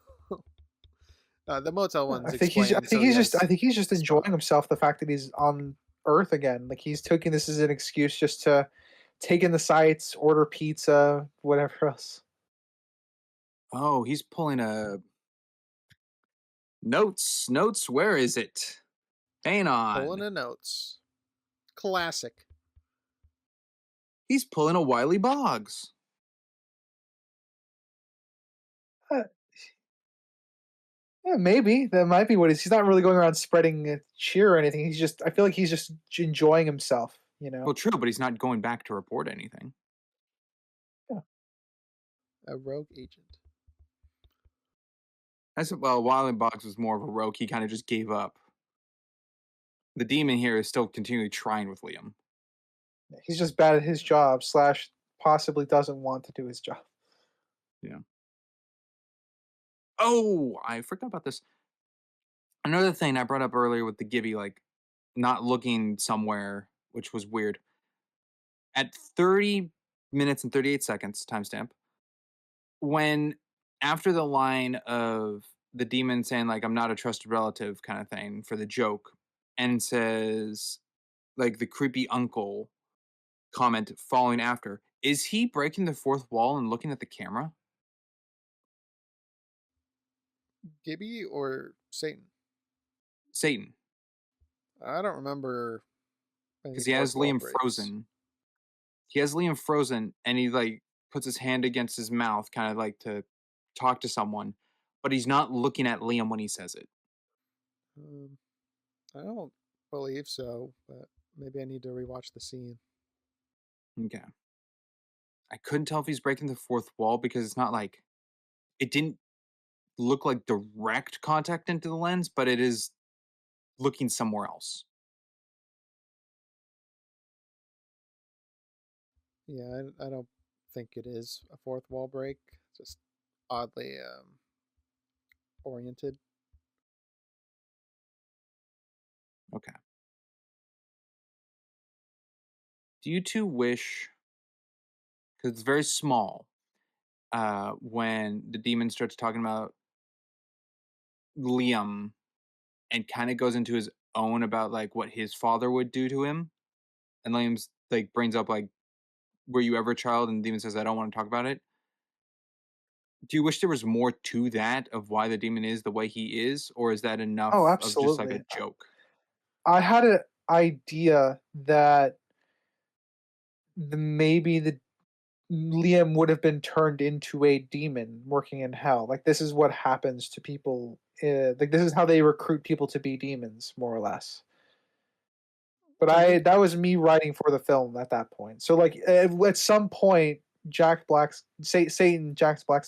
The motel one's I think he's just enjoying himself. The fact that he's on Earth again, like he's taking this as an excuse just to take in the sights, order pizza, whatever else. Oh, he's pulling a notes. Where is it? Hang on. Pulling the notes. Classic. He's pulling a Wiley Boggs. Yeah, maybe that might be what he's not really going around spreading cheer or anything. I feel like he's just enjoying himself. Well, true, but he's not going back to report anything. Yeah. A rogue agent. I said, well, Wiley Boggs was more of a rogue. He kind of just gave up. The demon here is still continually trying with Liam. He's just bad at his job / possibly doesn't want to do his job. Yeah. Oh, I forgot about this. Another thing I brought up earlier with the Gibby, like not looking somewhere, which was weird. At 30 minutes and 38 seconds, timestamp, when after the line of the demon saying like I'm not a trusted relative kind of thing for the joke, and says like the creepy uncle comment following after, is he breaking the fourth wall and looking at the camera? Gibby or Satan? Satan, I don't remember. because he has Liam frozen. He has Liam frozen, and he like puts his hand against his mouth, kind of like to talk to someone, but he's not looking at Liam when he says it. I don't believe so, but maybe I need to rewatch the scene. Okay. I couldn't tell if he's breaking the fourth wall because it's not like it didn't look like direct contact into the lens, but it is looking somewhere else. Yeah, I don't think it is a fourth wall break. Just oddly oriented. Okay. Do you two wish, because it's very small, when the demon starts talking about Liam and kind of goes into his own about like what his father would do to him, and Liam's like brings up like, "Were you ever a child?" And the demon says, "I don't want to talk about it." Do you wish there was more to that of why the demon is the way he is, or is that enough Oh, of just like a absolutely. joke? I had an idea that maybe the Liam would have been turned into a demon working in hell. Like this is what happens to people. Like this is how they recruit people to be demons, more or less. But To me, that was me writing for the film at that point. So like at some point, Jack Black's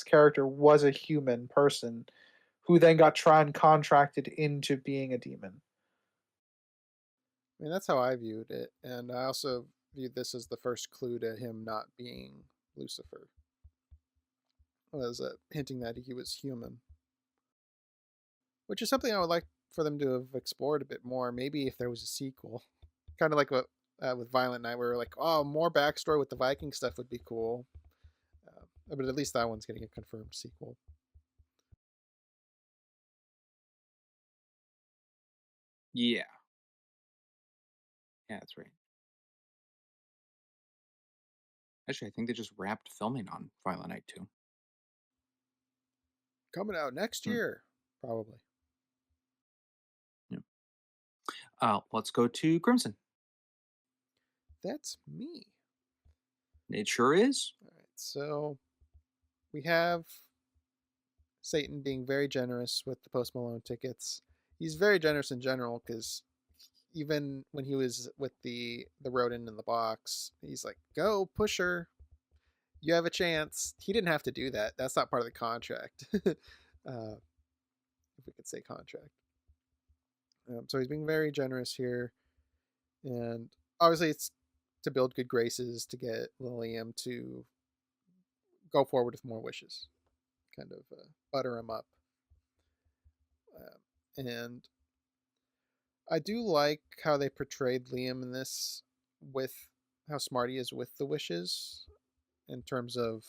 character was a human person who then got contracted into being a demon. I mean, that's how I viewed it, and I also viewed this as the first clue to him not being Lucifer, was hinting that he was human, which is something I would like for them to have explored a bit more. Maybe if there was a sequel, kind of like what with Violent Night, where we're like, oh, more backstory with the Viking stuff would be cool. But at least that one's getting a confirmed sequel. Yeah, yeah, that's right. Actually, I think they just wrapped filming on Violent Night 2. Coming out next Hmm. year, probably. Yeah. Let's go to Crimson. That's me. It sure is. All right, so we have Satan being very generous with the Post Malone tickets. He's very generous in general because even when he was with the rodent in the box, he's like, "Go, pusher, you have a chance." He didn't have to do that. That's not part of the contract. If we could say contract. So he's being very generous here, and obviously it's to build good graces to get Lilium to go forward with more wishes, kind of butter him up. And I do like how they portrayed Liam in this, with how smart he is with the wishes, in terms of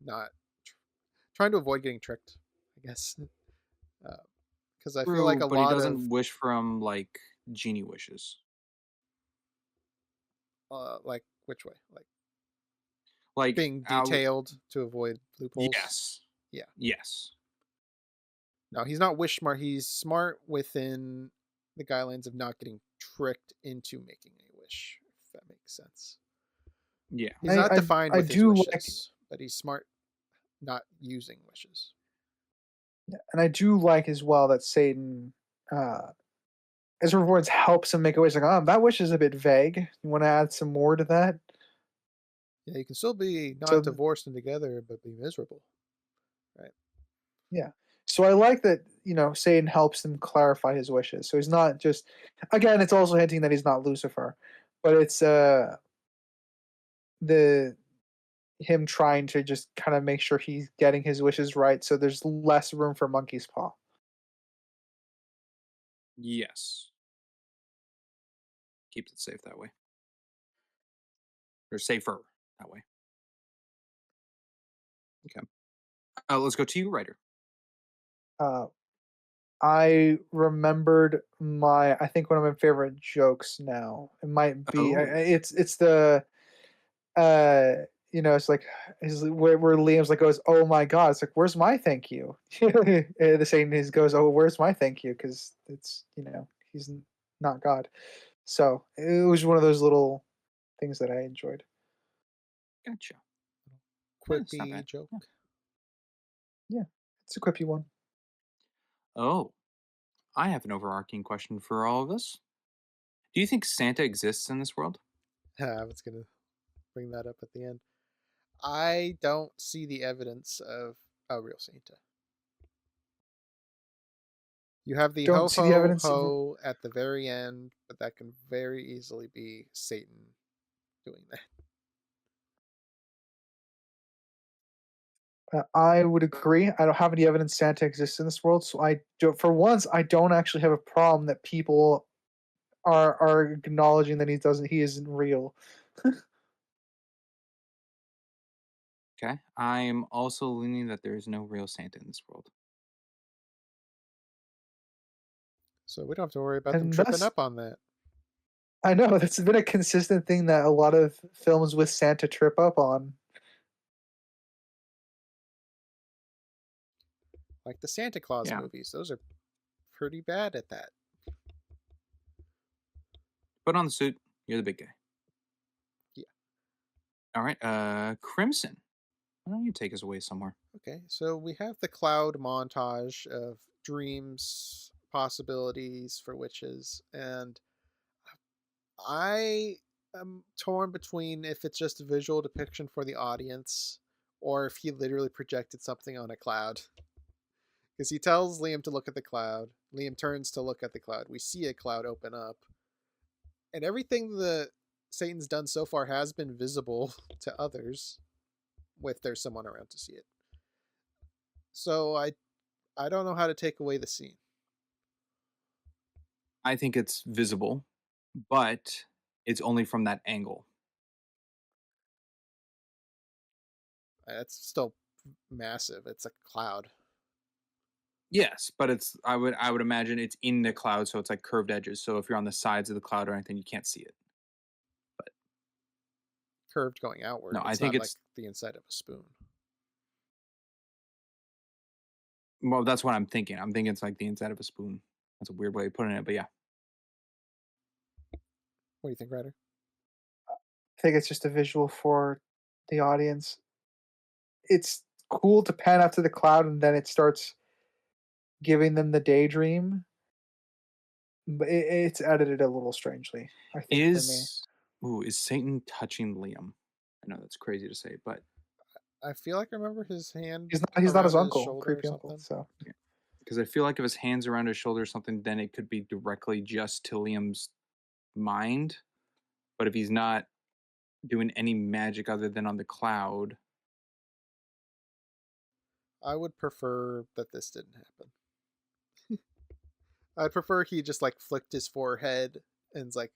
not trying to avoid getting tricked, I guess. Because I feel like True, a but he lot of doesn't wish from like genie wishes. like which way, like Like, being detailed to avoid loopholes. yes, Yeah. yes, No, he's not wish smart. He's smart within the guidelines of not getting tricked into making a wish, if that makes sense. yeah. He's not defined I with his do wishes, but he's smart not using wishes. and I do like as well that Satan, as rewards, helps him make a wish. Like, that wish is a bit vague. You want to add some more to that? Yeah, you can still be So not divorced and together, but be miserable, right? yeah. So I like that, Satan helps him clarify his wishes. So he's not just, again, it's also hinting that he's not Lucifer, but it's the him trying to just kind of make sure he's getting his wishes right. So there's less room for monkey's paw. Yes. Keeps it safe that way. Or safer that way. Okay. Let's go to you, writer. Uh, I remembered I think one of my favorite jokes now. It might be, Oh. it's the, it's like, where Liam's like goes, "Oh my God!" It's like, "Where's my thank you?" The same is goes, "Oh, where's my thank you?" Because it's he's not God. So it was one of those little things that I enjoyed. Gotcha. It's not Quippy bad. joke. Yeah, it's a quippy one. Oh. I have an overarching question for all of us. Do you think Santa exists in this world? I was gonna bring that up at the end. I don't see the evidence of a real Santa. You have the Don't ho see the ho evidence of. ho at the very end, but that can very easily be Satan doing that. I would agree. I don't have any evidence Santa exists in this world, so I do, for once I don't actually have a problem that people are acknowledging that he isn't real. Okay. I'm also leaning that there is no real Santa in this world. So we don't have to worry about them And tripping thus, up on that. I know that's been a consistent thing that a lot of films with Santa trip up on. Like the Santa Claus Yeah. movies, those are pretty bad at that. Put on the suit. You're the big guy. Yeah. All right. Crimson. Why don't you take us away somewhere? Okay, so we have the cloud montage of dreams, possibilities for witches, and I am torn between if it's just a visual depiction for the audience or if he literally projected something on a cloud. Because he tells Liam to look at the cloud. Liam turns to look at the cloud. We see a cloud open up. And everything that Satan's done so far has been visible to others if there's someone around to see it. So I don't know how to take away the scene. I think it's visible, but it's only from that angle. It's still massive. It's a cloud. Yes, but I would imagine it's in the cloud, so it's like curved edges. So if you're on the sides of the cloud or anything, you can't see it. Curved going outward. No, I It's think not it's like the inside of a spoon. well, that's what I'm thinking. I'm thinking it's like the inside of a spoon. That's a weird way of putting it, but yeah. What do you think, Ryder? I think it's just a visual for the audience. It's cool to pan out to the cloud and then it starts giving them the daydream, but it's edited a little strangely, I think, for me. Is Satan touching Liam? I know that's crazy to say, but I feel like I remember his hand He's not his around uncle, shoulder or creepy uncle. something. So because I feel like if his hands around his shoulder or something, then it could be directly just to Liam's mind. But if he's not doing any magic other than on the cloud, I would prefer that this didn't happen. I'd prefer he just like flicked his forehead and it's like,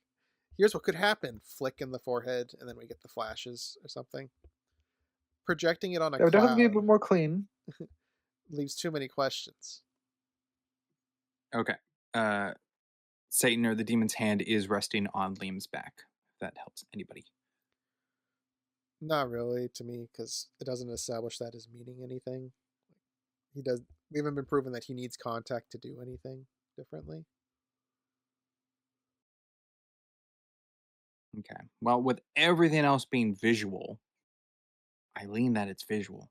here's what could happen. Flick in the forehead and then we get the flashes or something. Projecting it on a it would definitely be a cloud bit more clean. leaves too many questions. okay. Satan or the demon's hand is resting on Liam's back. If that helps anybody. Not really to me, because it doesn't establish that as meaning anything. We haven't been proven that he needs contact to do anything differently. Okay. Well, with everything else being visual, I lean that it's visual.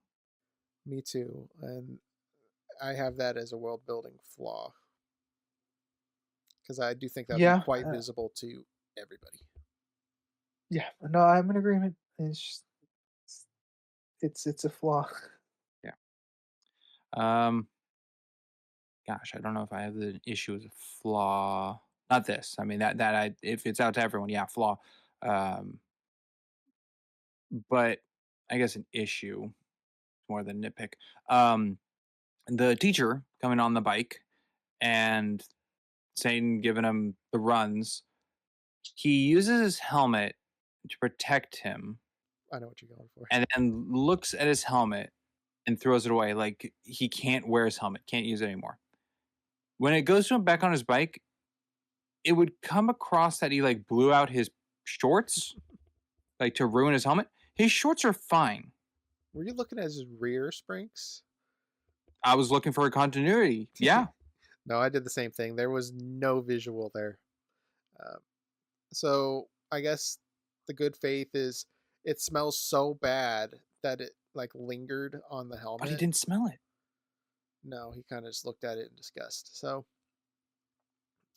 Me too, and I have that as a world building flaw. Because I do think that would Yeah, be quite visible to everybody. Yeah, no, I'm in agreement. It's a flaw. Yeah. Gosh, I don't know if I have the issue as a flaw. Not this. I mean if it's out to everyone, yeah, flaw. But I guess an issue more than nitpick. The teacher coming on the bike and Satan giving him the runs. He uses his helmet to protect him. I know what you're going for. And then looks at his helmet and throws it away. Like he can't wear his helmet, can't use it anymore. When it goes to him back on his bike, it would come across that he like blew out his shorts, like to ruin his helmet. His shorts are fine. Were you looking at his rear springs? I was looking for a continuity. Yeah. No, I did the same thing. There was no visual there. So I guess the good faith is it smells so bad that it like lingered on the helmet. But he didn't smell it. No, he kind of just looked at it in disgust. So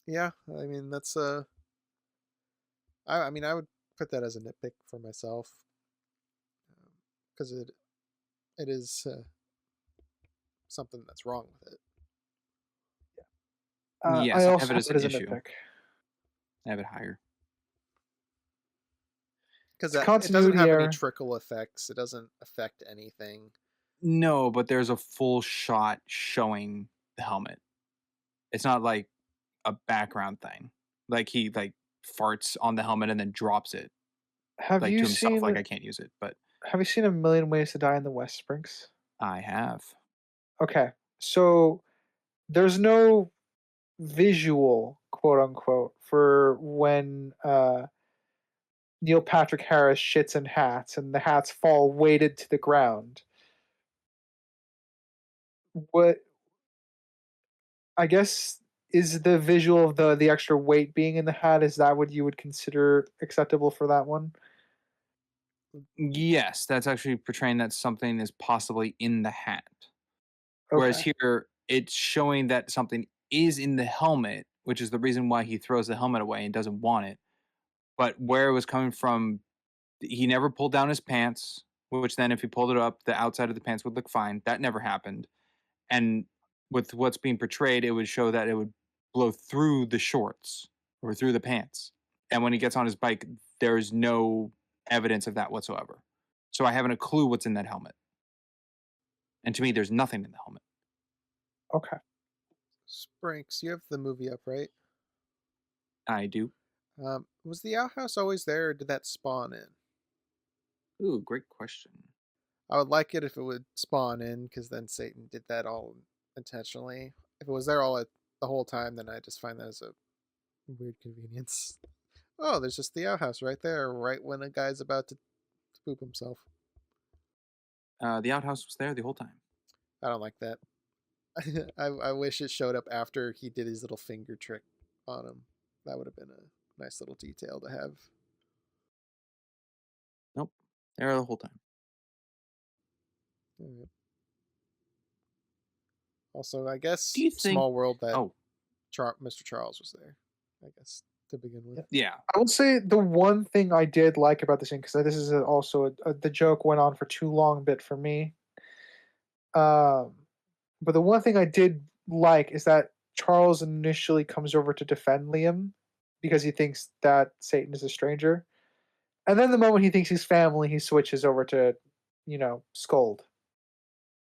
Yeah, I mean that's I mean I would put that as a nitpick for myself because it is something that's wrong with it. I Yes, I have also it have as it an as a issue. nitpick. I have it higher. Because It's a it doesn't continuity have any error. trickle effects. It doesn't affect anything. No, but there's a full shot showing the helmet. It's not like a background thing. Like he like farts on the helmet and then drops it Have like you to himself. Like seen I can't use it, but Have you seen A Million Ways to Die in the West Springs? I have. Okay, so there's no visual, quote unquote, for when Neil Patrick Harris shits in hats and the hats fall weighted to the ground. What I guess is the visual of the extra weight being in the hat, is that what you would consider acceptable for that one? Yes, that's actually portraying that something is possibly in the hat. Whereas Okay. here, it's showing that something is in the helmet, which is the reason why he throws the helmet away and doesn't want it. But where it was coming from, he never pulled down his pants, which then if he pulled it up, the outside of the pants would look fine. That never happened. And with what's being portrayed, it would show that it would blow through the shorts or through the pants. And when he gets on his bike, there's no evidence of that whatsoever. So I haven't a clue what's in that helmet. And to me, there's nothing in the helmet. Okay. Sprinks, you have the movie up, right? I do. Was the outhouse always there, or did that spawn in? Ooh, great question. I would like it if it would spawn in, because then Satan did that all intentionally. If it was there the whole time, then I just find that as a weird convenience. Oh, there's just the outhouse right there, right when a guy's about to poop himself. The outhouse was there the whole time. I don't like that. I wish it showed up after he did his little finger trick on him. That would have been a nice little detail to have. Nope. There the whole time. Alright. Also, I guess Do you think? small world that Oh, Mr. Charles was there. I guess to begin with. yeah. I would say the one thing I did like about this scene, because this is also the joke went on for too long bit for me. Um, but the one thing I did like is that Charles initially comes over to defend Liam because he thinks that Satan is a stranger, and then the moment he thinks he's family, he switches over to, scold.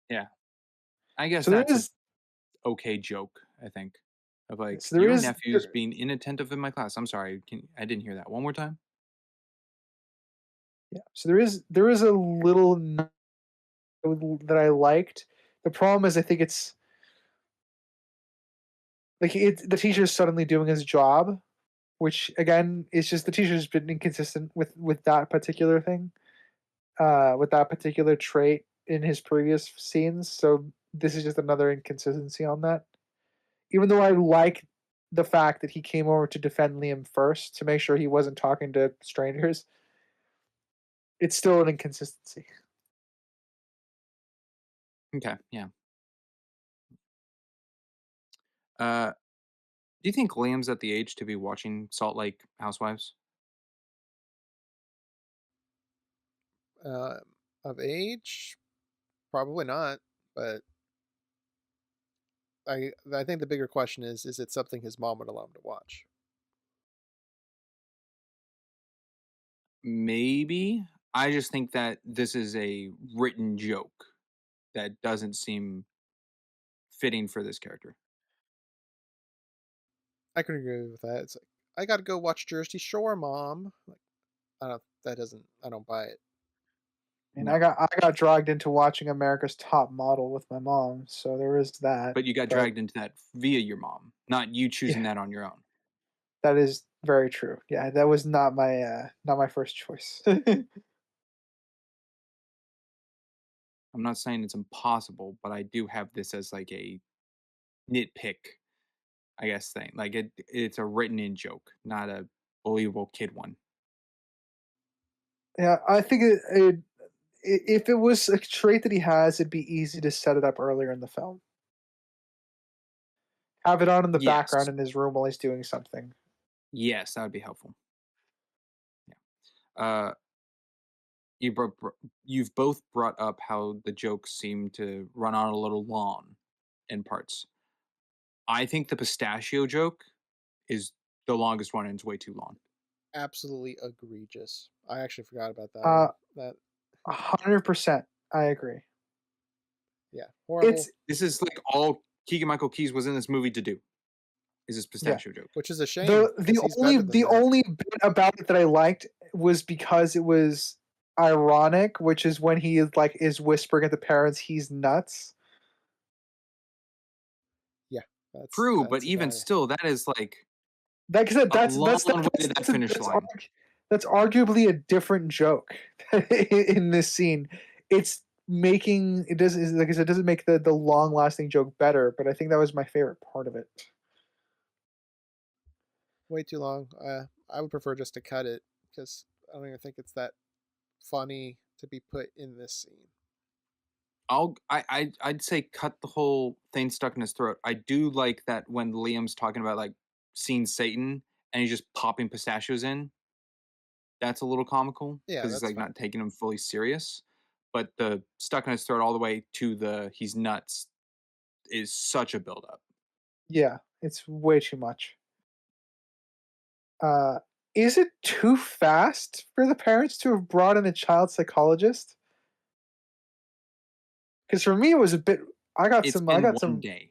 Yeah. I guess So there that's an is okay joke, I think. Of like, so there your is nephew's being inattentive in my class. I'm sorry. I didn't hear that. One more time? yeah. So there is a little that I liked. The problem is I think it's like the teacher's suddenly doing his job, which again is just the teacher's been inconsistent with that particular thing, with that particular trait in his previous scenes. So this is just another inconsistency on that. Even though I like the fact that he came over to defend Liam first to make sure he wasn't talking to strangers, it's still an inconsistency. Okay. Yeah. Do you think Liam's at the age to be watching Salt Lake Housewives? Uh, of age, probably not. But I think the bigger question is it something his mom would allow him to watch? Maybe. I just think that this is a written joke that doesn't seem fitting for this character. I can agree with that. It's like I got to go watch Jersey Shore, mom. Like I don't. That doesn't. I don't buy it. And No. I got dragged into watching America's Top Model with my mom, so there is that. But you got dragged into that via your mom, not you choosing Yeah, that on your own. that is very true. Yeah, that was not my first choice. I'm not saying it's impossible, but I do have this as like a nitpick, I guess, thing. Like it's a written in joke, not a believable kid one. Yeah, I think if it was a trait that he has, it'd be easy to set it up earlier in the film. Have it on in the background Yes. in his room while he's doing something. Yes, that would be helpful. Yeah. You've both brought up how the jokes seem to run on a little long in parts. I think the pistachio joke is the longest one and it's way too long. Absolutely egregious. I actually forgot about that Uh, one. That 100%. I agree. yeah, horrible. This is like all Keegan Michael Key's was in this movie to do. Is this pistachio joke? Which is a shame. The 'cause he's only better than that. only bit about it that I liked was because it was ironic, which is when he is whispering at the parents he's nuts. That's True, but that's even about it. still, that is like Like I said, a long way to that finish line. That's arguably a different joke in this scene. It's making it doesn't like I said, it doesn't make the long lasting joke better, but I think that was my favorite part of it. Way too long. I would prefer just to cut it because I don't even think it's that funny to be put in this scene. I'd say cut the whole thing stuck in his throat. I do like that when Liam's talking about like seeing Satan and he's just popping pistachios in. That's a little comical Yeah, because he's that's like fine. not taking him fully serious. But the stuck in his throat all the way to the he's nuts is such a buildup. Yeah, it's way too much. Is it too fast for the parents to have brought in a child psychologist? Because for me, it was a bit. I got It's some. I been got one some. day.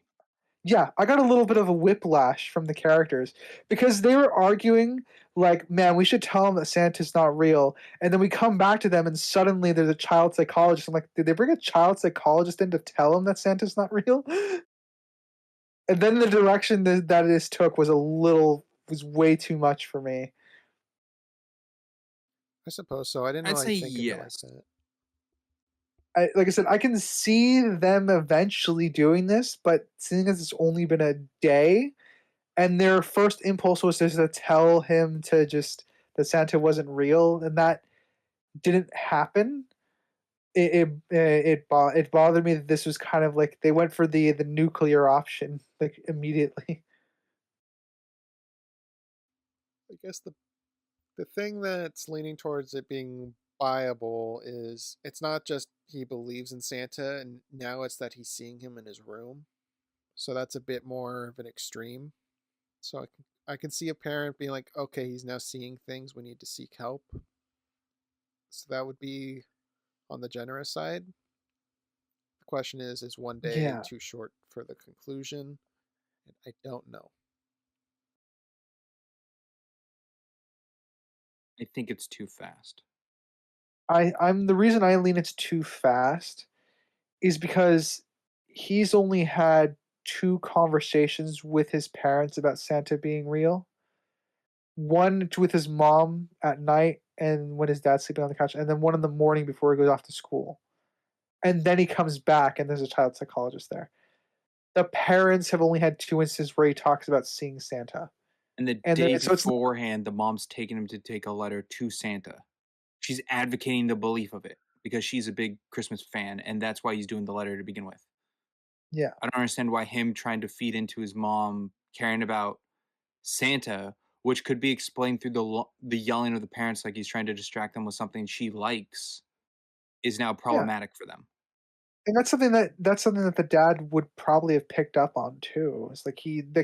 Yeah, I got a little bit of a whiplash from the characters because they were arguing like, "Man, we should tell them that Santa's not real," and then we come back to them, and suddenly there's a child psychologist. I'm like, did they bring a child psychologist in to tell them that Santa's not real? And then the direction that this took was way too much for me. I suppose so. I didn't I'd really say think of it like yes. that. Like I said, I can see them eventually doing this, but seeing as it's only been a day, and their first impulse was just to tell him to just that Santa wasn't real, and that didn't happen. It bothered me that this was kind of like they went for the nuclear option like immediately. I guess the thing that's leaning towards it being viable is it's not just he believes in Santa and now it's that he's seeing him in his room. So that's a bit more of an extreme. So I can see a parent being like, okay, he's now seeing things, we need to seek help. So that would be on the generous side. The question is one day Yeah, too short for the conclusion? And I don't know. I think it's too fast. I'm the reason I lean it's too fast is because he's only had two conversations with his parents about Santa being real. One with his mom at night and when his dad's sleeping on the couch, and then one in the morning before he goes off to school. And then he comes back and there's a child psychologist there. The parents have only had two instances where he talks about seeing Santa. And the And day then so it's beforehand, the mom's taking him to take a letter to Santa. She's advocating the belief of it because she's a big Christmas fan, and that's why he's doing the letter to begin with. yeah. I don't understand why him trying to feed into his mom caring about Santa, which could be explained through the yelling of the parents, like he's trying to distract them with something she likes, is now Yeah. problematic for them. And that's something that the dad would probably have picked up on too. It's like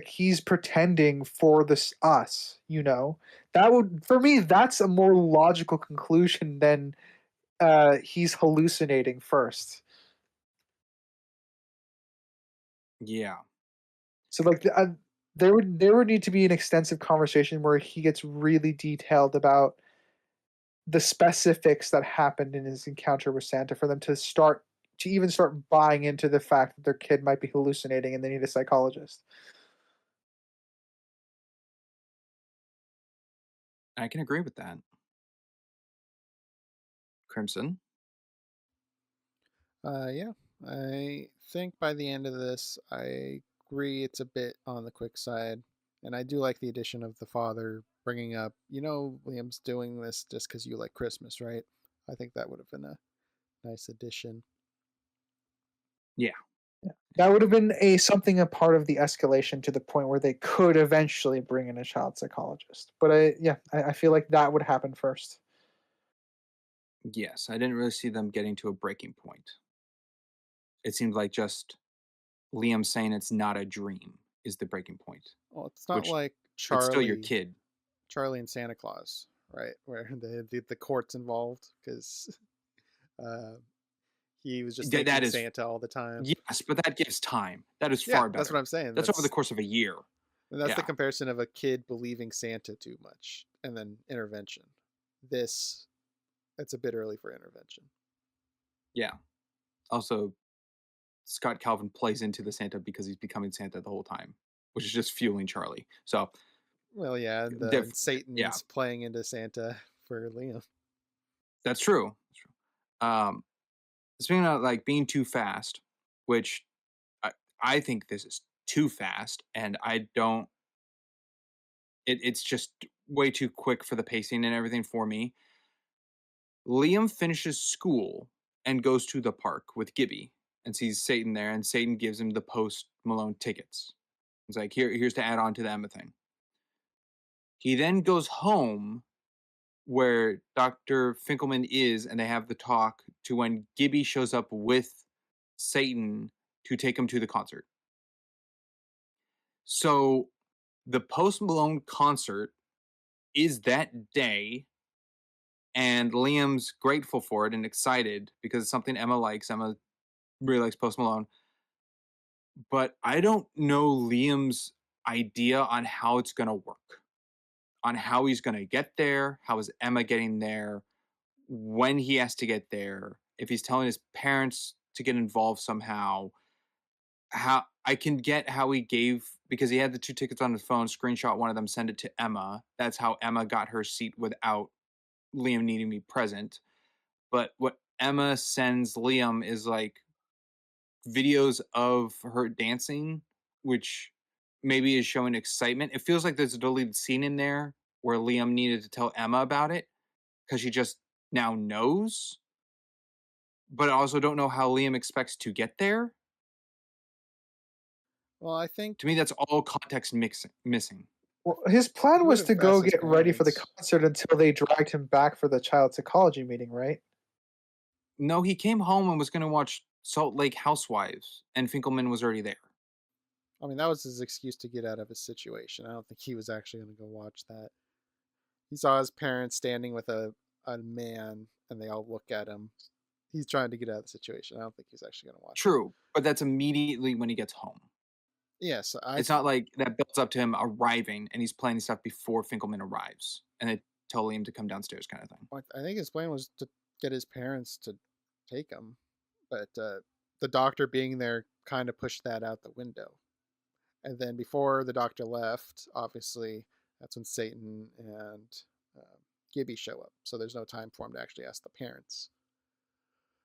he's pretending for this us, you know. That would for me that's a more logical conclusion than he's hallucinating first. Yeah. So like there would need to be an extensive conversation where he gets really detailed about the specifics that happened in his encounter with Santa for them to even start buying into the fact that their kid might be hallucinating and they need a psychologist. I can agree with that. Crimson. Yeah, I think by the end of this, I agree it's a bit on the quick side, and I do like the addition of the father bringing up, Liam's doing this just because you like Christmas, right? I think that would have been a nice addition. Yeah. That would have been a part of the escalation to the point where they could eventually bring in a child psychologist. But I feel like that would happen first. Yes, I didn't really see them getting to a breaking point. It seemed like just Liam saying it's not a dream is the breaking point, Well, it's not which like it's still your kid. Charlie and Santa Claus, right? Where the court's involved because uh, he was just That thanking is Santa all the time. yes, but that gives time. That is Yeah, far that's what better. I'm saying. That's over the course of a year. That's the Yeah. comparison of a kid believing Santa too much and then intervention. This, it's a bit early for intervention. Yeah. Also, Scott Calvin plays into the Santa because he's becoming Santa the whole time, which is just fueling Charlie. So, Well, yeah, and yeah, Satan's playing into Santa for Liam. that's true. That's true. Speaking of like being too fast, which I think this is too fast, and I don't. It's just way too quick for the pacing and everything for me. Liam finishes school and goes to the park with Gibby and sees Satan there, and Satan gives him the Post Malone tickets. It's like, here's to add on to the Emma thing. He then goes home where Dr. Finkelman is, and they have the talk to when Gibby shows up with Satan to take him to the concert. So the Post Malone concert is that day, and Liam's grateful for it and excited because it's something Emma likes. Emma really likes Post Malone. But I don't know Liam's idea on how it's going to work, on how he's going to get there, how is Emma getting there, when he has to get there, if he's telling his parents to get involved somehow. How I can get how he gave, because he had the 2 tickets on his phone, screenshot one of them, send it to Emma. That's how Emma got her seat without Liam needing me present. But what Emma sends Liam is like videos of her dancing, which maybe is showing excitement. It feels like there's a deleted scene in there where Liam needed to tell Emma about it because she just now knows. But I also don't know how Liam expects to get there. Well, I think To me, that's all context missing. Well, his plan He was would've to go asked his get ready for the parents. concert until they dragged him back for the child psychology meeting, right? No, he came home and was going to watch Salt Lake Housewives, and Finkelman was already there. I mean, that was his excuse to get out of his situation. I don't think he was actually going to go watch that. He saw his parents standing with a man, and they all look at him. He's trying to get out of the situation. I don't think he's actually going to watch it. True, but that's immediately when he gets home. Yes, It's not like that builds up to him arriving and he's planning stuff before Finkelman arrives and they tell Liam to come downstairs kind of thing. I think his plan was to get his parents to take him, but the doctor being there kind of pushed that out the window. And then before the doctor left, obviously, that's when Satan and Gibby show up. So there's no time for him to actually ask the parents.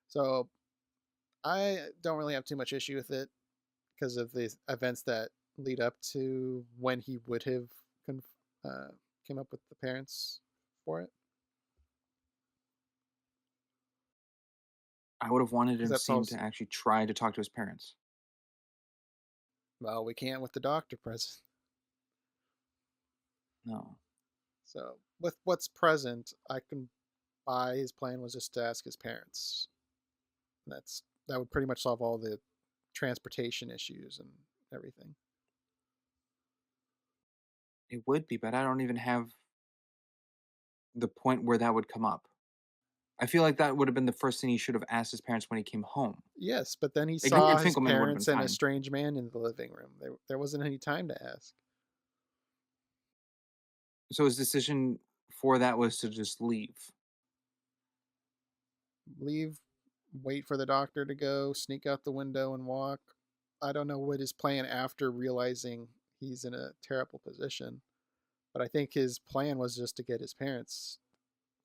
So I don't really have too much issue with it because of the events that lead up to when he would have came up with the parents for it. I would have wanted him That's seem also- to actually try to talk to his parents. Well, we can't with the doctor present. No. So with what's present, I can buy his plan was just to ask his parents. That would pretty much solve all the transportation issues and everything. It would be, but I don't even have the point where that would come up. I feel like that would have been the first thing he should have asked his parents when he came home. Yes, but then he Ignoring saw his Finkelman would've been parents and a fine. strange man in the living room. There wasn't any time to ask. So his decision for that was to just leave. Leave, wait for the doctor to go, sneak out the window and walk. I don't know what his plan after realizing he's in a terrible position, but I think his plan was just to get his parents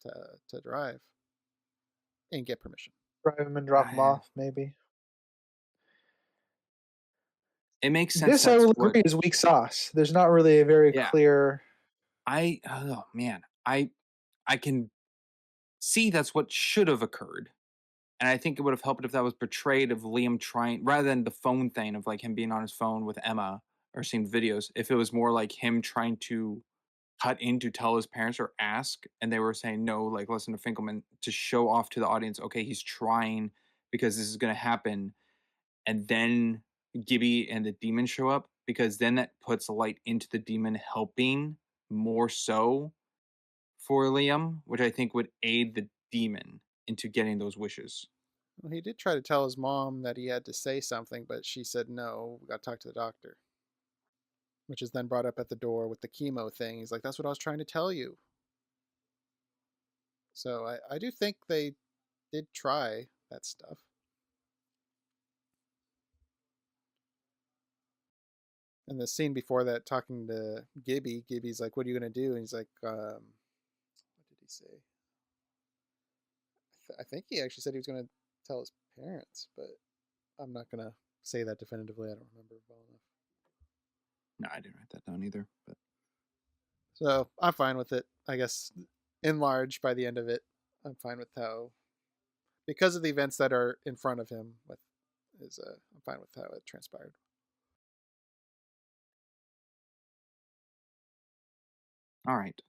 to drive and get permission. Drive him and drop him off, maybe. It makes sense. This I will agree is weak sauce. There's not really a very clear. Oh man, I can see that's what should have occurred. And I think it would have helped if that was portrayed of Liam trying, rather than the phone thing of like him being on his phone with Emma or seeing videos. If it was more like him trying to cut in to tell his parents or ask, and they were saying no, like listen to Finkelman, to show off to the audience, okay, he's trying because this is going to happen, and then Gibby and the demon show up, because then that puts light into the demon helping more so for Liam, which I think would aid the demon into getting those wishes. Well, he did try to tell his mom that he had to say something, but she said no. We got to talk to the doctor, which is then brought up at the door with the chemo thing. He's like, "That's what I was trying to tell you." So I do think they did try that stuff. And the scene before that, talking to Gibby, Gibby's like, "What are you gonna do?" And he's like, "What did he say?" I think he actually said he was gonna tell his parents, but I'm not gonna say that definitively. I don't remember well enough. No, I didn't write that down either. But So I'm fine with it. I guess in large, by the end of it, I'm fine with how, because of the events that are in front of him, I'm fine with how it transpired. all right.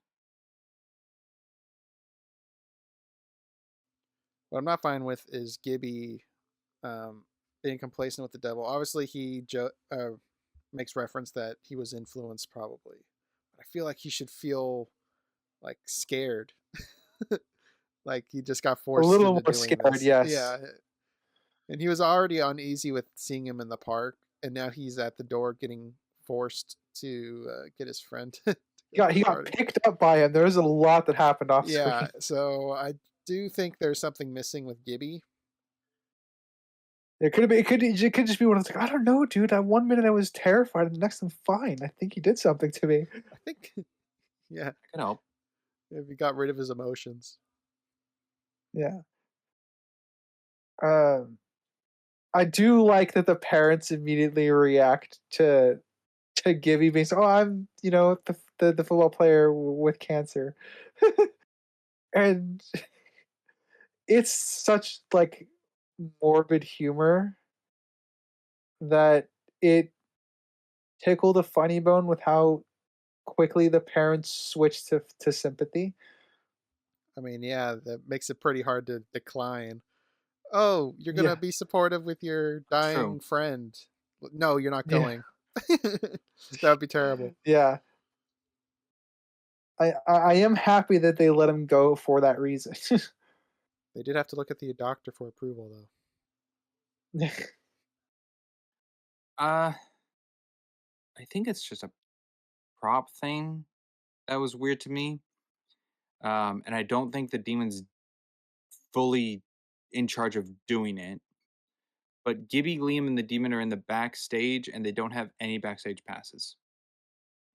What I'm not fine with is Gibby being complacent with the devil. Obviously, he makes reference that he was influenced, probably. But I feel like he should feel like scared, like he just got A forced little into more doing scared, this. yes. Yeah, and he was already uneasy with seeing him in the park, and now he's at the door getting forced to get his friend to go to He the got party. picked up by him. There was a lot that happened off Yeah, screen. so I do think there's something missing with Gibby. It could have been. It could just be one of those. Like, I don't know, dude. That one minute I was terrified, and the next I'm fine. I think he did something to me. I think, yeah, That could help. if he got rid of his emotions. Yeah. Um, I do like that the parents immediately react to Gibby being so. Oh, I'm the football player with cancer, and it's such like morbid humor that it tickled a funny bone with how quickly the parents switched to sympathy. I mean, yeah, that makes it pretty hard to decline. Oh, you're gonna Yeah, be supportive with your That's true. dying friend. No, you're not yeah, going. That would be terrible. yeah. I am happy that they let him go for that reason. They did have to look at the doctor for approval, though. Uh, I think it's just a prop thing that was weird to me. And I don't think the demon's fully in charge of doing it. But Gibby, Liam, and the demon are in the backstage, and they don't have any backstage passes.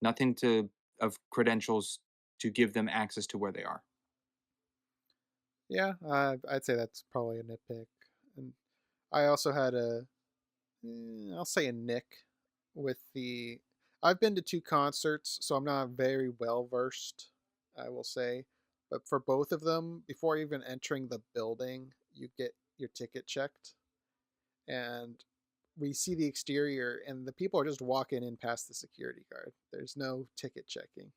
Nothing to of credentials to give them access to where they are. Yeah, I'd say that's probably a nitpick. And I also had I'll say a nick with the. I've been to two concerts, so I'm not very well versed, I will say. But for both of them, before even entering the building, you get your ticket checked. And we see the exterior, and the people are just walking in past the security guard. There's no ticket checking.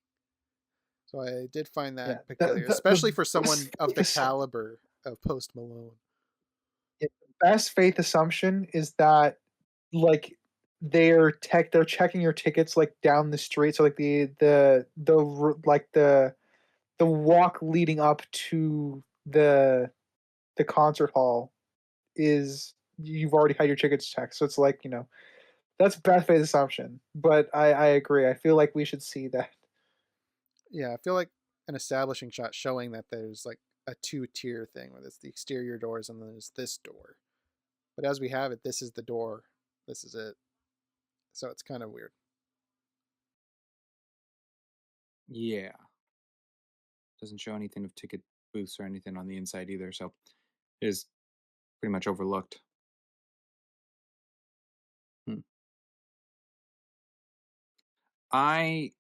So I did find Yeah, that peculiar, especially for someone of the best caliber of Post Malone. best faith assumption is that like they're checking your tickets like down the street, so like the walk leading up to the concert hall is you've already had your tickets checked, so it's like that's best faith assumption, but I agree. I feel like we should see that. Yeah, I feel like an establishing shot showing that there's like a two-tier thing where there's the exterior doors and then there's this door. But as we have it, this is the door. This is it. So it's kind of weird. Yeah. Doesn't show anything of ticket booths or anything on the inside either, so it is pretty much overlooked. Hmm. I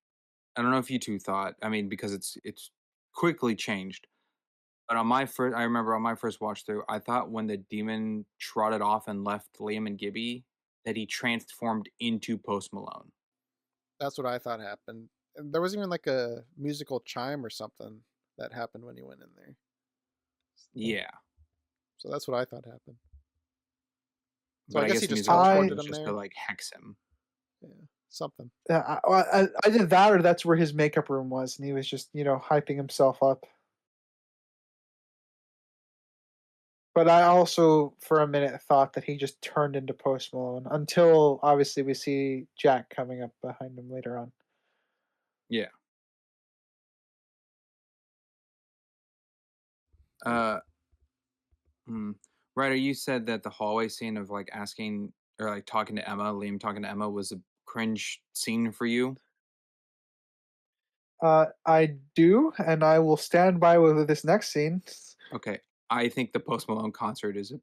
I don't know if you two thought. I mean, because it's quickly changed. But I remember on my first watch through, I thought when the demon trotted off and left Liam and Gibby, that he transformed into Post Malone. That's what I thought happened. And there was even like a musical chime or something that happened when he went in there. Yeah. So that's what I thought happened. So But I guess he the just musical chime teleported was him just there. to like hex him. Yeah, something. Yeah, either that or that's where his makeup room was, and he was just hyping himself up. But I also, for a minute, thought that he just turned into Post Malone until obviously we see Jack coming up behind him later on. Yeah. Uh, Ryder, you said that the hallway scene of like asking or like talking to Emma, Liam talking to Emma, was a cringe scene for you. I do, and I will stand by with this next scene. Okay, I think the Post Malone concert is a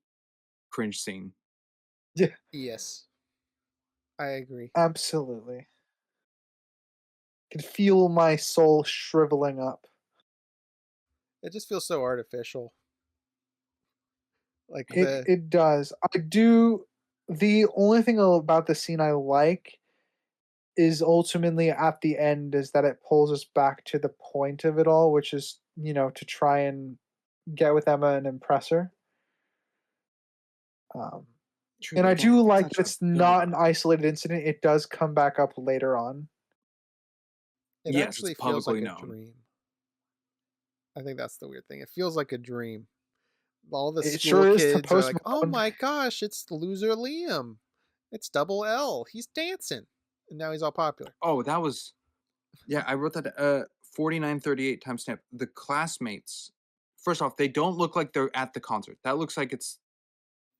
cringe scene. Yeah, Yes. I agree. absolutely. Can feel my soul shriveling up. It just feels so artificial. Like It does. I do. The only thing about the scene I like is ultimately at the end is that it pulls us back to the point of it all, which is to try and get with Emma and impress her. True, And but I do that's like that such a it's not an build-up. isolated incident. It does come back up later on. it Yes, actually it's feels like publicly a known. dream. I think that's the weird thing. It feels like a dream. All the It school sure is to kids are Post like, "Oh Malone. my gosh, it's loser Liam. It's double L. He's dancing." And now he's all popular. Oh, that was I wrote that 4938 timestamp. The classmates, first off, they don't look like they're at the concert. That looks like it's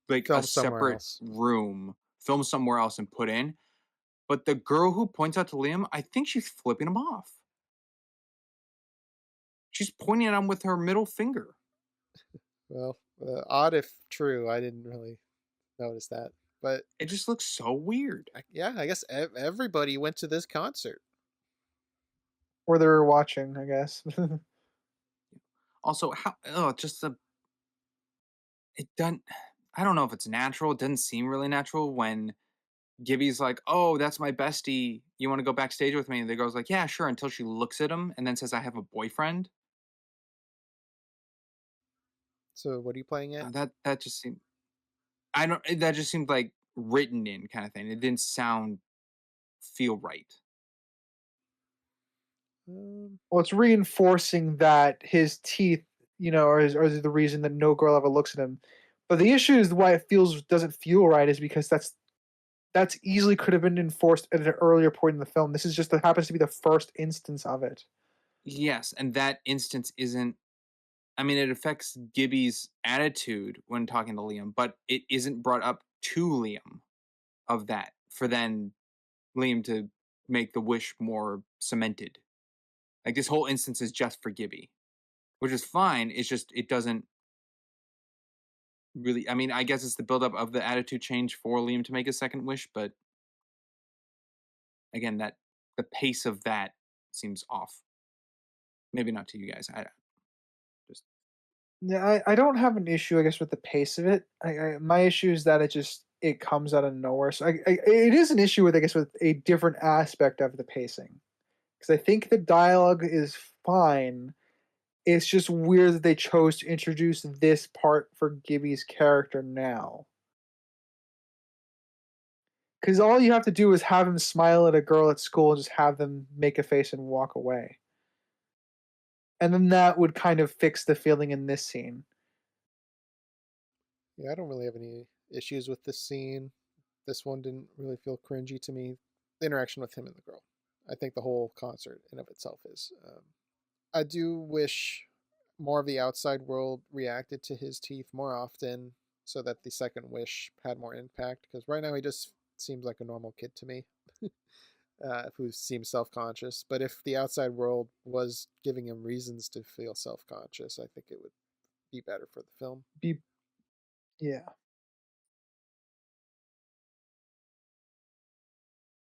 like a Filmed somewhere separate else. room, filmed somewhere else and put in. But the girl who points out to Liam, I think she's flipping him off. She's pointing at him with her middle finger. Well, odd if true. I didn't really notice that. But It just looks so weird. yeah, I guess everybody went to this concert. Or they were watching, I guess. Also, it doesn't. I don't know if it's natural. It doesn't seem really natural when Gibby's like, "Oh, that's my bestie. You want to go backstage with me?" And the girl's like, "Yeah, sure." Until she looks at him and then says, "I have a boyfriend." So what are you playing at? That just seemed. I don't. That just seemed like written in kind of thing. It didn't feel right. Well, it's reinforcing that his teeth, are the reason that no girl ever looks at him. But the issue is why it doesn't feel right is because that's easily could have been enforced at an earlier point in the film. This is just that happens to be the first instance of it. Yes, and that instance isn't. I mean, it affects Gibby's attitude when talking to Liam, but it isn't brought up to Liam of that for then Liam to make the wish more cemented. Like this whole instance is just for Gibby, which is fine. It's just it doesn't really. I mean, I guess it's the buildup of the attitude change for Liam to make a second wish, but again, that the pace of that seems off. Maybe not to you guys. I just Yeah, I don't have an issue, I guess, with the pace of it. My issue is that it comes out of nowhere. So it is an issue with, I guess, with a different aspect of the pacing, because I think the dialogue is fine. It's just weird that they chose to introduce this part for Gibby's character now. Because all you have to do is have him smile at a girl at school and just have them make a face and walk away. And then that would kind of fix the feeling in this scene. Yeah, I don't really have any issues with this scene. This one didn't really feel cringy to me. The interaction with him and the girl. I think the whole concert in of itself is. I do wish more of the outside world reacted to his teeth more often so that the second wish had more impact. Because right now he just seems like a normal kid to me. Who seems self-conscious. But if the outside world was giving him reasons to feel self-conscious, I think it would be better for the film. Yeah.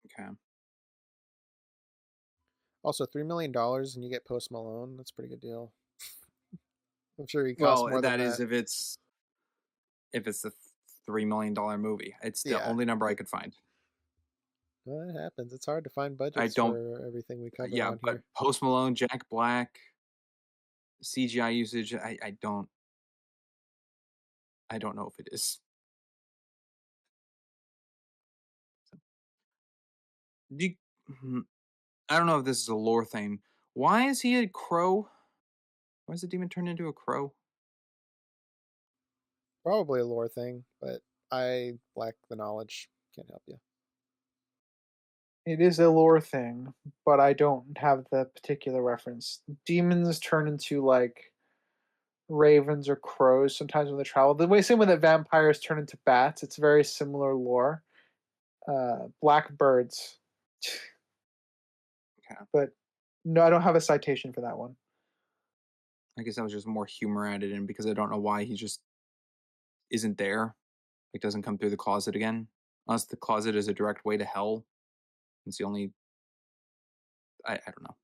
okay. Also, $3 million and you get Post Malone. That's a pretty good deal. I'm sure he costs Well, more than that is that. if it's a $3 million movie. It's the Yeah. only number I could find. Well, it happens. It's hard to find I budgets don't. for everything we cover Yeah, on but here. Post Malone, Jack Black, CGI usage. I don't know if it is. Do you, I don't know if this is a lore thing. Why is he a crow? Why is the demon turned into a crow? Probably a lore thing, but I lack the knowledge. Can't help you. It is a lore thing, but I don't have the particular reference. Demons turn into like ravens or crows sometimes when they travel. The way same way that vampires turn into bats. It's very similar lore. Blackbirds, Okay. but no, I don't have a citation for that one. I guess that was just more humor added in because I don't know why he just isn't there. Like doesn't come through the closet again. Unless the closet is a direct way to hell. It's the only. I don't know.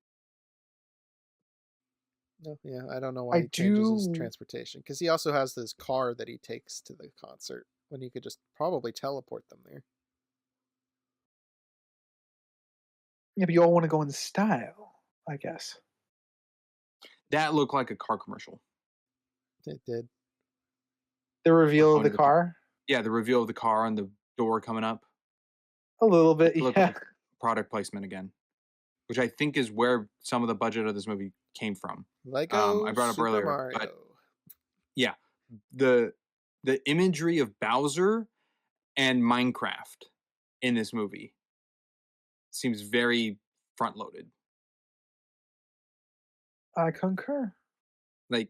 No, yeah, I don't know why I he changes his do. transportation because he also has this car that he takes to the concert when he could just probably teleport them there. Yeah, but you all want to go in style, I guess. That looked like a car commercial. It did. The reveal of Going the to car, Yeah, the reveal of the car and the door coming up. a little bit, It looked yeah. like product placement again, which I think is where some of the budget of this movie came from. Lego I brought up Super earlier, Mario. but yeah, the imagery of Bowser and Minecraft in this movie seems very front loaded. I concur. Like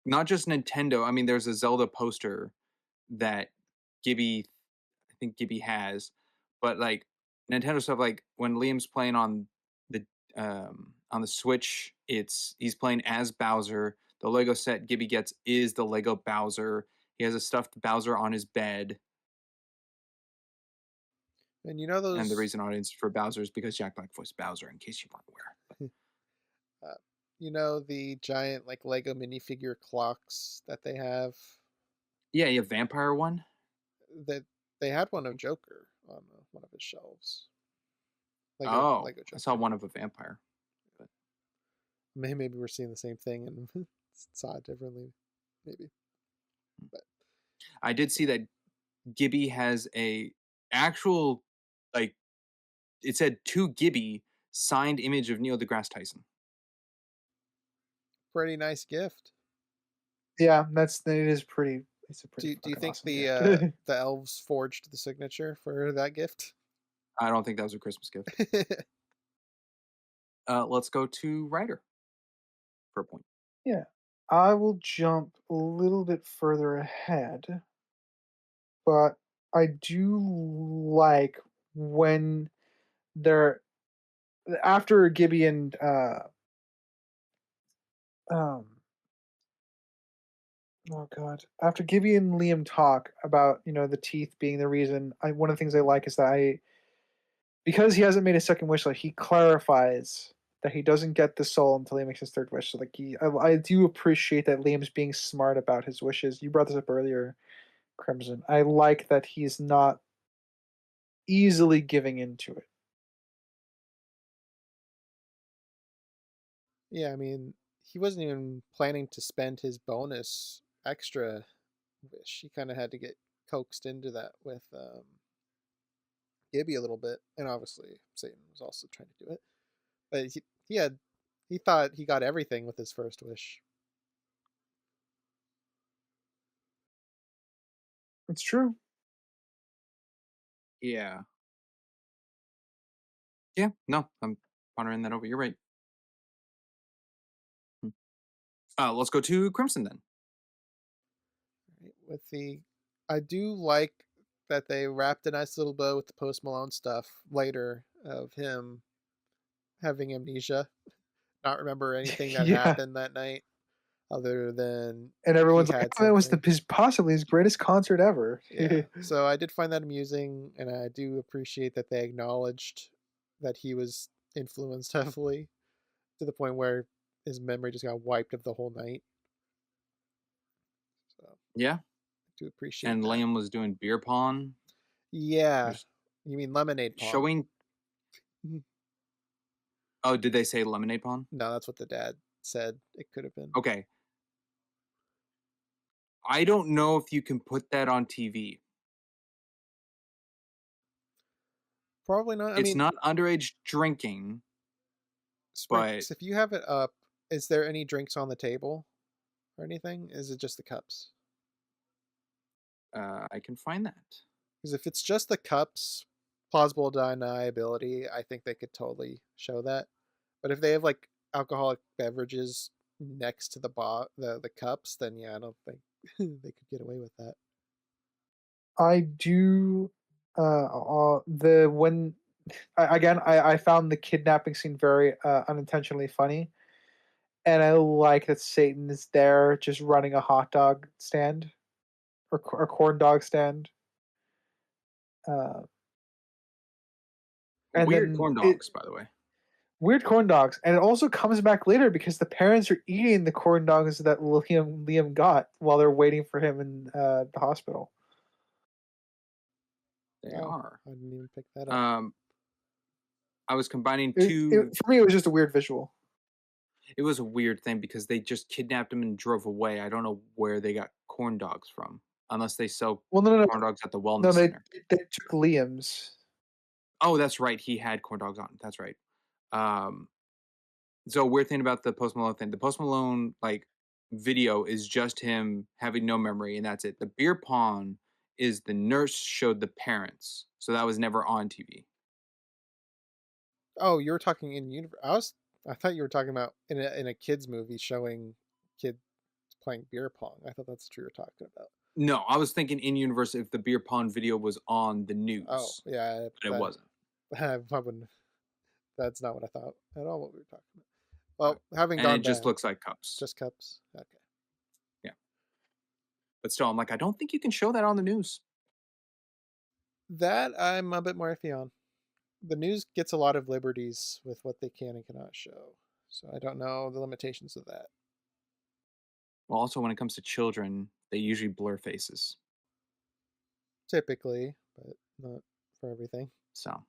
not just Nintendo. I mean, there's a Zelda poster that Gibby, I think Gibby has, but like Nintendo stuff, like when Liam's playing on the Switch, he's playing as Bowser. The Lego set Gibby gets is the Lego Bowser. He has a stuffed Bowser on his bed, And you know and the those, reason audience for Bowser is because Jack Black voiced Bowser. In case you weren't aware, you know the giant like Lego minifigure clocks that they have. yeah, you have Vampire one. That they had one of Joker on one of his shelves. Oh, Lego I saw Joker. one of a vampire. But Maybe we're seeing the same thing and saw it differently. Maybe. But I did see that Gibby has a actual, like, it said to Gibby signed image of Neil deGrasse Tyson. pretty nice gift. Yeah, it is pretty. It's a pretty. Do you fucking think awesome the gift. the elves forged the signature for that gift? I don't think that was a Christmas gift. Let's go to Ryder for a point. Yeah, I will jump a little bit further ahead, but I do like when they're after Gibby and um oh god, after Gibby and Liam talk about the teeth being the reason. One of the things I like is that because he hasn't made a second wish, like he clarifies that he doesn't get the soul until he makes his third wish. So like I do appreciate that Liam's being smart about his wishes. You brought this up earlier, Crimson. I like that he's not easily giving into it. Yeah, I mean, he wasn't even planning to spend his bonus extra wish. He kind of had to get coaxed into that with Gibby a little bit, and obviously Satan was also trying to do it. But he thought he got everything with his first wish. It's true. Yeah. Yeah, no, I'm pondering that over. You're right. Let's go to Crimson then. Right? I do like that they wrapped a nice little bow with the Post Malone stuff later of him having amnesia, not remember anything that Yeah, happened that night, other than and he everyone's like, had "Oh, that was something. possibly his greatest concert ever." Yeah, so I did find that amusing, and I do appreciate that they acknowledged that he was influenced heavily to the point where his memory just got wiped of the whole night. Yeah. To appreciate And that. Liam was doing beer pong. Yeah. Just You mean lemonade pong? showing. Oh, did they say lemonade pong? No, that's what the dad said it could have been. Okay. I don't know if you can put that on TV. Probably not. I It's mean, not underage drinking, but Sprinks, if you have it up, is there any drinks on the table or anything? Is it just the cups? I can find that. Because if it's just the cups, plausible deniability, I think they could totally show that. But if they have like alcoholic beverages next to the cups, then yeah, I don't think they could get away with that. I do. I found the kidnapping scene very unintentionally funny, and I like that Satan is there just running a hot dog stand or a corn dog stand. Uh, and Weird then corn dogs, by the way. weird corn dogs, and it also comes back later because the parents are eating the corn dogs that Liam got while they're waiting for him in the hospital. They Oh, are. I didn't even pick that up. I was combining two. For me, it was just a weird visual. It was a weird thing because they just kidnapped him and drove away. I don't know where they got corn dogs from, unless they sell Well, no, corn dogs at the wellness no, center. they took Liam's. Oh, that's right. He had corn dogs on. That's right. So weird thing about the Post Malone thing. The Post Malone video is just him having no memory, and that's it. The beer pong is the nurse showed the parents, so that was never on TV. Oh, you were talking in universe. I thought you were talking about in a kids movie showing kids playing beer pong. I thought that's what you were talking about. No, I was thinking in universe if the beer pong video was on the news. Oh, yeah, but it wasn't. I wouldn't. That's not what I thought at all. What we were talking about. Well, having And gone it just back, looks like cups. just cups. Okay. Yeah. But still, I'm like, I don't think you can show that on the news. That I'm a bit more iffy on. The news gets a lot of liberties with what they can and cannot show, so I don't know the limitations of that. Well, also when it comes to children, they usually blur faces. Typically, but not for everything. So,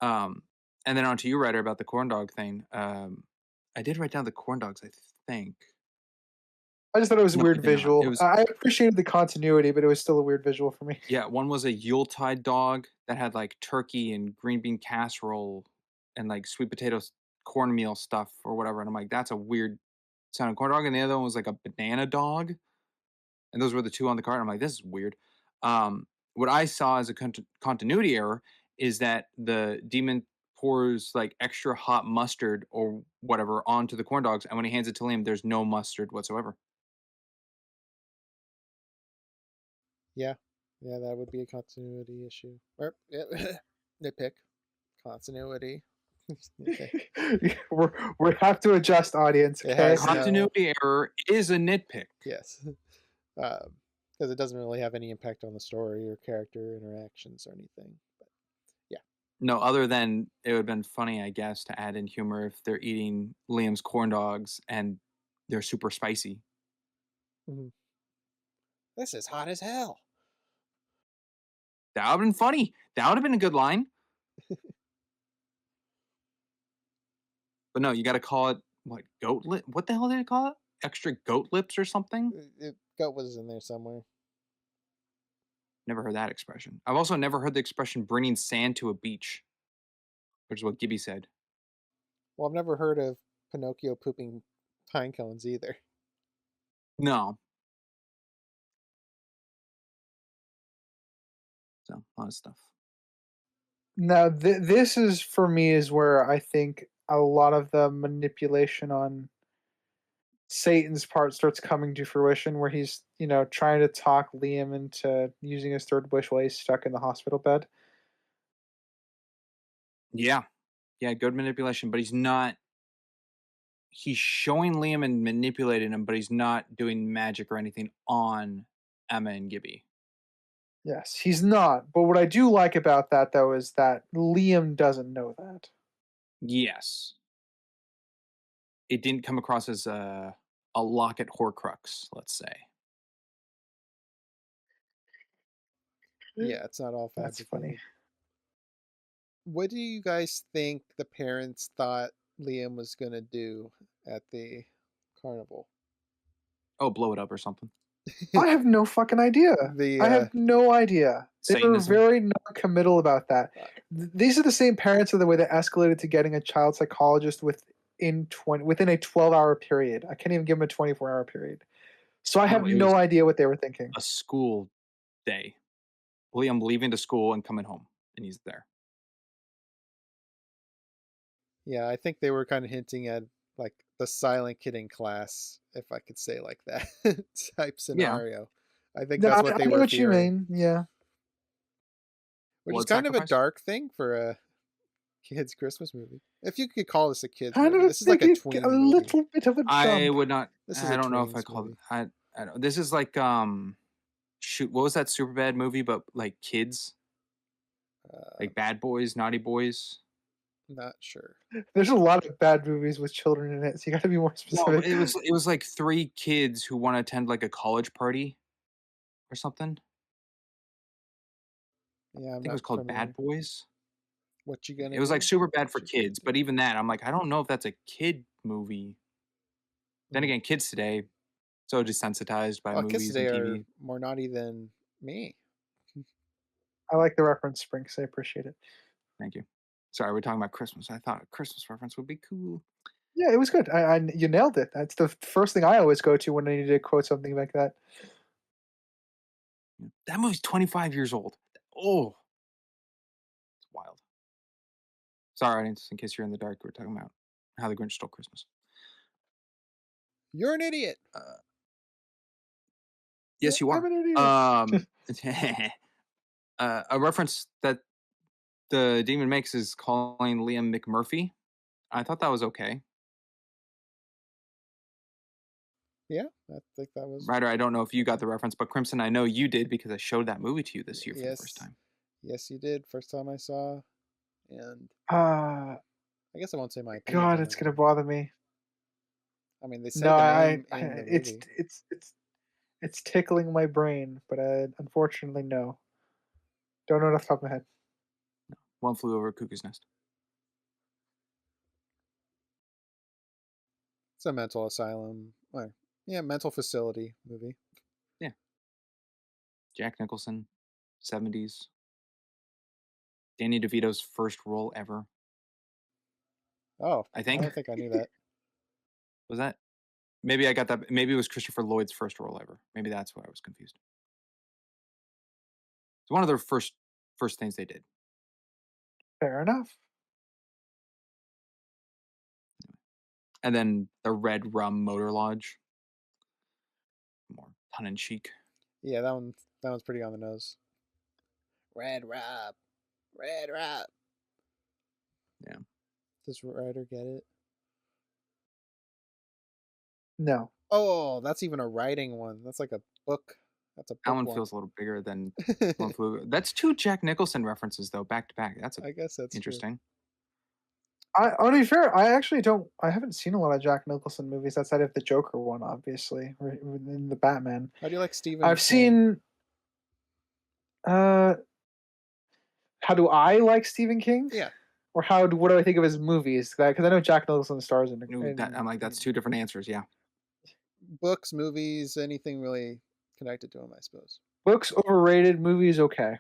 yeah. And then on to you, writer, about the corn dog thing. I did write down the corn dogs, I think. I just thought it was a No, I weird did not. visual. It was I appreciated the continuity, but it was still a weird visual for me. yeah, one was a Yuletide dog that had like turkey and green bean casserole and like sweet potato cornmeal stuff or whatever. And I'm like, that's a weird sounding corn dog. And the other one was like a banana dog. And those were the two on the card. I'm like, this is weird. What I saw as a continuity error is that the demon pours like extra hot mustard or whatever onto the corn dogs, and when he hands it to Liam, there's no mustard whatsoever. Yeah, yeah, that would be a continuity issue. Or yeah, nitpick continuity. We have to adjust, audience. It Okay. has no- Continuity error is a nitpick. Yes, because it doesn't really have any impact on the story or character interactions or anything. But No, other than it would have been funny, I guess, to add in humor if they're eating Liam's corn dogs and they're super spicy. this is hot as hell. That would have been funny. That would have been a good line. But no, you got to call it what, goat lip? What the hell did they call it? Extra goat lips or something? Goat was in there somewhere. Never heard that expression. I've also never heard the expression bringing sand to a beach, which is what Gibby said. Well, I've never heard of Pinocchio pooping pine cones either. No. So, a lot of stuff. Now, this is for me is where I think a lot of the manipulation on Satan's part starts coming to fruition, where he's trying to talk Liam into using his third wish while he's stuck in the hospital bed. Yeah. Yeah, good manipulation, but he's not. He's showing Liam and manipulating him, but he's not doing magic or anything on Emma and Gibby. Yes, he's not. But what I do like about that, though, is that Liam doesn't know that. Yes. It didn't come across as a Locket Horcrux, let's say. Yeah, it's not all That's fabricated. funny. What do you guys think the parents thought Liam was gonna do at the carnival? Oh, blow it up or something. I have no fucking idea. The I have no idea. They were Satanism. very non-committal about that. These are the same parents of the way that escalated to getting a child psychologist within a 12-hour period. I can't even give them a 24-hour period. So I No, have it no was idea what they were thinking. a school day. Liam leaving to school and coming home, and he's there. Yeah, I think they were kind of hinting at like the silent kid in class, if I could say like that type scenario. I think No, that's I what they know were what you fearing, mean. Yeah. which is Blood kind of a sacrifice? dark thing for a kids' Christmas movie. If you could call this a kids Kind movie, of this is like a maybe tween a movie. little bit of a I jump. would not. This is I a don't know if I tweens call it. movie. I don't. This is like shoot. What was that super bad movie? But like kids, like Bad Boys, Naughty Boys. Not sure. There's a lot of bad movies with children in it, so you got to be more No, specific. it was like 3 kids who want to attend like a college party or something. Yeah, I I'm think it was not called familiar. Bad Boys. What you gonna It was like do? super bad for What you gonna kids, but even that, I'm like, I don't know if that's a kid movie. Then Mm. again, kids today so desensitized by Well, kids movies today and are TV. more naughty than me. I like the reference, Sprinks. I appreciate it. Thank you. Sorry, we're talking about Christmas. I thought a Christmas reference would be cool. Yeah, it was good. You nailed it. That's the first thing I always go to when I need to quote something like that. That movie's 25 years old. Oh, it's wild. Sorry, audience, in case you're in the dark, we're talking about How the Grinch Stole Christmas. You're an idiot. Yes, you I'm are. an idiot. A reference that the demon makes is calling Liam McMurphy. I thought that was okay. Yeah, I think that was Ryder, I don't know if you got the reference, but Crimson, I know you did because I showed that movie to you this year for the yes. first time. Yes, you did. First time I saw, and Ah, I guess I won't say my opinions God, on it's it. gonna bother me. I mean, they say No, the name in the it's movie. it's tickling my brain, but unfortunately, no. Don't know it off the top of my head. One Flew Over Cuckoo's Nest. It's a mental asylum, or yeah, mental facility movie. Yeah. Jack Nicholson, 70s. Danny DeVito's first role ever. Oh, I I think. don't think I knew that. Was that? Maybe I got that. Maybe it was Christopher Lloyd's first role ever. Maybe that's why I was confused. It's one of their first things they did. Fair enough. And then the Red Rum Motor Lodge. More tongue in cheek. Yeah, that one's pretty on the nose. Red Rob. Yeah. Does Ryder get it? No. Oh, that's even a writing one. That's like a book. That's a book That one feels a little bigger than One Flew. That's 2 Jack Nicholson references though, back to back. That's I guess that's interesting. To be fair, I haven't seen a lot of Jack Nicholson movies outside of the Joker one, obviously, or in the Batman. True. How do you like Stephen? I've King? seen. How do I like Stephen King? Yeah. Or what do I think of his movies? Because I know Jack Nicholson stars in. I'm like, that's 2 different answers. Yeah. Books, movies, anything really connected to him, I suppose. Books overrated, movies okay.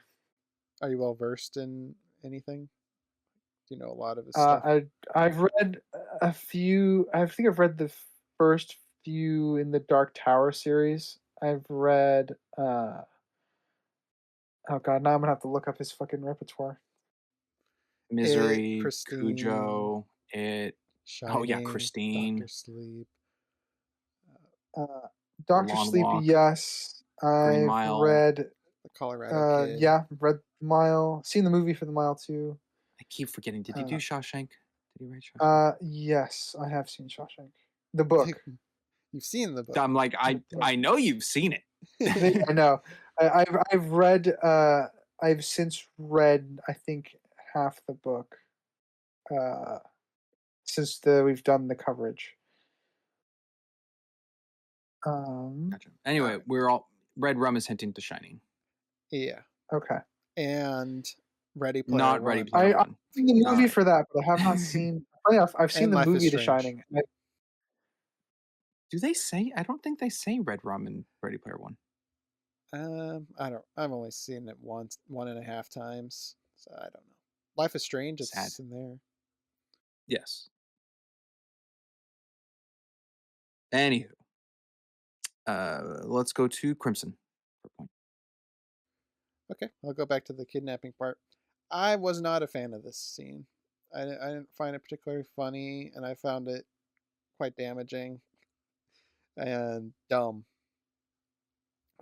Are you well versed in anything? Do you know a lot of his stuff? I've read a few. I think I've read the first few in the Dark Tower series. I've read. Oh God! Now I'm gonna have to look up his fucking repertoire. Misery, Christine, Cujo, It. Shining, Oh yeah, Christine. Doctor Sleep. Doctor Long Sleep. Walk, Yes, Green I've Mile. read. The Colorado Kid. Yeah, read The Mile. Seen the movie for The Mile too. I keep forgetting. Did he do Shawshank? Did he write Shawshank? Yes, I have seen Shawshank. The book. You've seen the book. I'm like, I know you've seen it. I know. I've read. I've since read. I think half the book. Since we've done the coverage. Gotcha. Anyway, we're all Red Rum is hinting to Shining. Yeah. Okay. and Ready Player Not One. Ready Player I've One. seen the movie Alright. for that, but I have not seen. I've seen And the Life is movie The Strange. Shining. Do they say? I don't think they say Red Rum in Ready Player One. I don't. I've only seen it once, 1.5 times, so I don't know. Life is Strange. Sad. It's in there. Yes. Anywho, let's go to Crimson for a point. Okay, I'll go back to the kidnapping part. I was not a fan of this scene. I didn't find it particularly funny, and I found it quite damaging and dumb.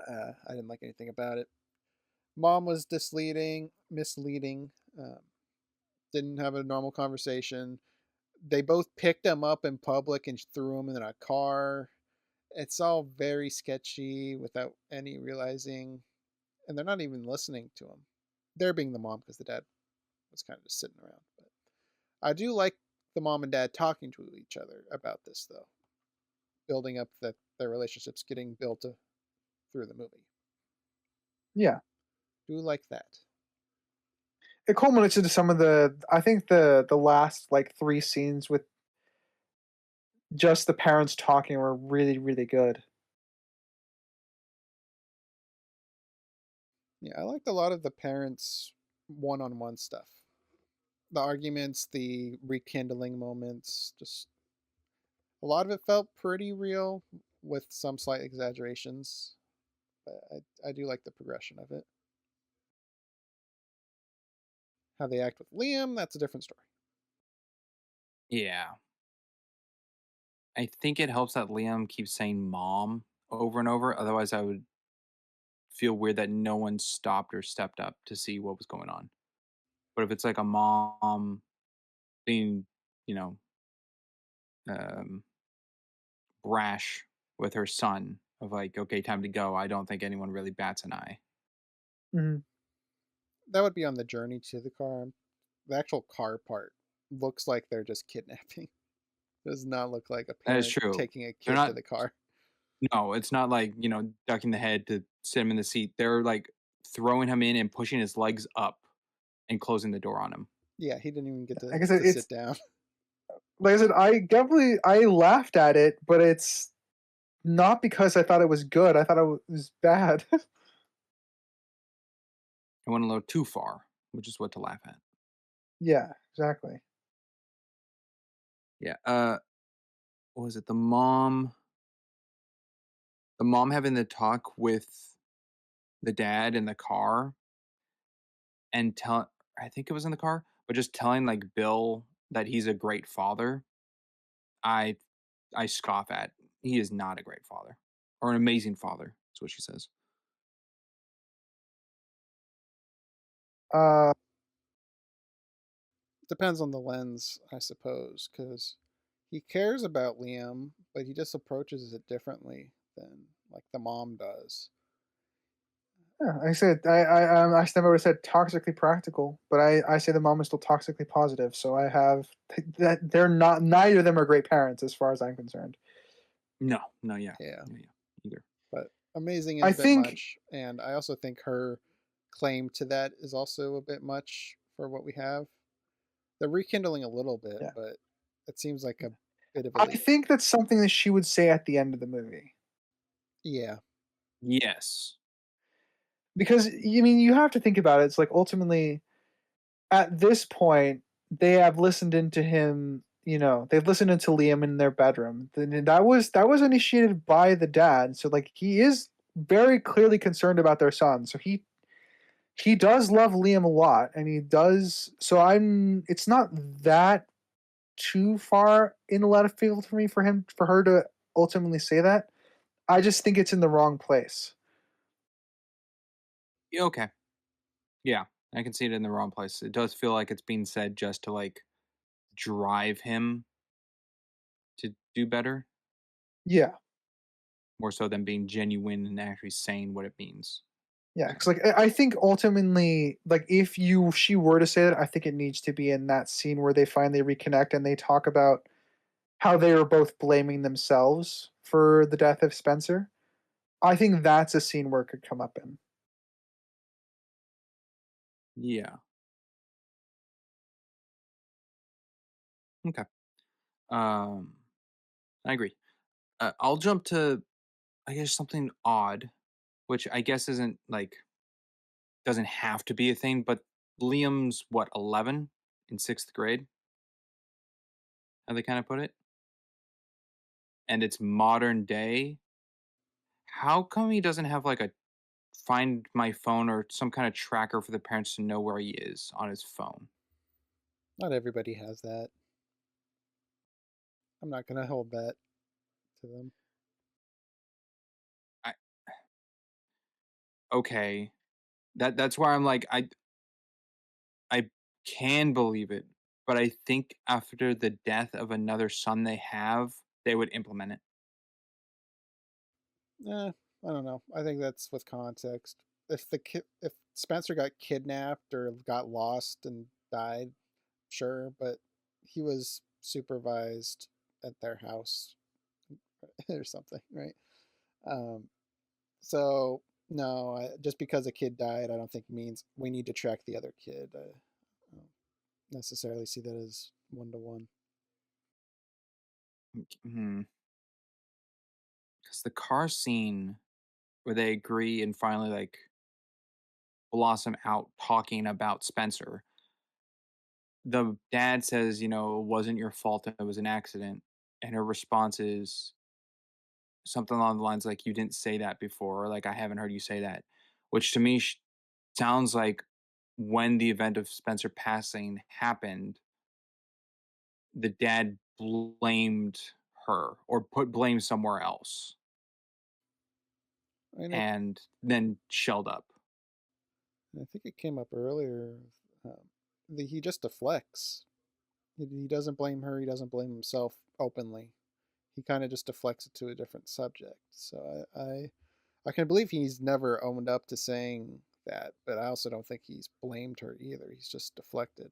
I didn't like anything about it. Mom was misleading. Didn't have a normal conversation. They both picked him up in public and threw him in a car. It's all very sketchy without any realizing, and they're not even listening to him. They're being the mom because the dad was kind of just sitting around. But I do like the mom and dad talking to each other about this, though, building up that their relationships getting built through the movie. Yeah, Do like that. it culminates into some of the. I think the last like 3 scenes with just the parents talking were really really good. Yeah, I liked a lot of the parents' one-on-one stuff. The arguments, the rekindling moments, just a lot of it felt pretty real with some slight exaggerations. But I do like the progression of it. How they act with Liam, that's a different story. Yeah. I think it helps that Liam keeps saying mom over and over. Otherwise, I would feel weird that no one stopped or stepped up to see what was going on. But if it's like a mom being, you know, um, brash with her son of like, okay, time to go, I don't think anyone really bats an eye. Mhm. That would be on the journey to the car. The actual car part looks like they're just kidnapping. Does not look like a That is parent true. taking a They're kid to not, the car. no, it's not like, ducking the head to sit him in the seat. They're like throwing him in and pushing his legs up and closing the door on him. Yeah, he didn't even get Like I said, to sit down. like I said, I laughed at it, but it's not because I thought it was good. I thought it was bad. I went a little too far, which is what to laugh at. Yeah, exactly. Yeah. What was it? The mom having the talk with the dad in the car and I think it was in the car, but just telling like Bill that he's a great father. I I scoff at. He is not a great father or an amazing father. That's what she says. Uh, Depends on the lens, I suppose, because he cares about Liam, but he just approaches it differently than like the mom does. yeah, like I said, I never would have said toxically practical, but I say the mom is still toxically positive. So I have that they're not. Neither of them are great parents, as far as I'm concerned. No, no, yeah, Yeah, no, yeah, either. but amazing is I a bit think much, and I also think her claim to that is also a bit much for what we have. They're rekindling a little bit, yeah, but it seems like a bit of a I leap. think that's something that she would say at the end of the movie. Yeah, Yes. Because you mean you have to think about it. It's like ultimately at this point they have listened into him. They've listened into Liam in their bedroom. Then that was initiated by the dad. So like he is very clearly concerned about their son. So he does love Liam a lot, and he does. So It's not that too far in the left field for me for her to ultimately say that. I just think it's in the wrong place. Yeah, okay. Yeah, I can see it in the wrong place. It does feel like it's being said just to like drive him to do better, Yeah. more so than being genuine and actually saying what it means. Yeah, So, because like I think ultimately, like if she were to say that, I think it needs to be in that scene where they finally reconnect and they talk about how they were both blaming themselves for the death of Spencer. I think that's a scene where it could come up in. Yeah. Okay. Um, I agree. I'll jump to, I guess, something odd, which I guess isn't like doesn't have to be a thing, but Liam's what, 11 in sixth grade? How they kind of put it, and it's modern day. How come he doesn't have like a find my phone or some kind of tracker for the parents to know where he is on his phone? Not everybody has that. I'm not gonna hold that to them. I okay, that's why I'm like I can believe it, but I think after the death of another son they have, they would implement it. Eh, I don't know. I think that's with context. If Spencer got kidnapped or got lost and died, sure, but he was supervised at their house or something, right? Um, so no, just because a kid died, I don't think means we need to track the other kid. I don't necessarily see that as one to one. Because the car scene where they agree and finally like blossom out talking about Spencer, the dad says, it wasn't your fault, it was an accident. And her response is something along the lines like, you didn't say that before, or like, I haven't heard you say that, which to me sounds like when the event of Spencer passing happened, the dad blamed her or put blame somewhere else I mean, and then shelled up. I think it came up earlier. Um, he just deflects. He doesn't blame her. He doesn't blame himself openly. He kind of just deflects it to a different subject. So I can believe he's never owned up to saying that, but I also don't think he's blamed her either. He's just deflected.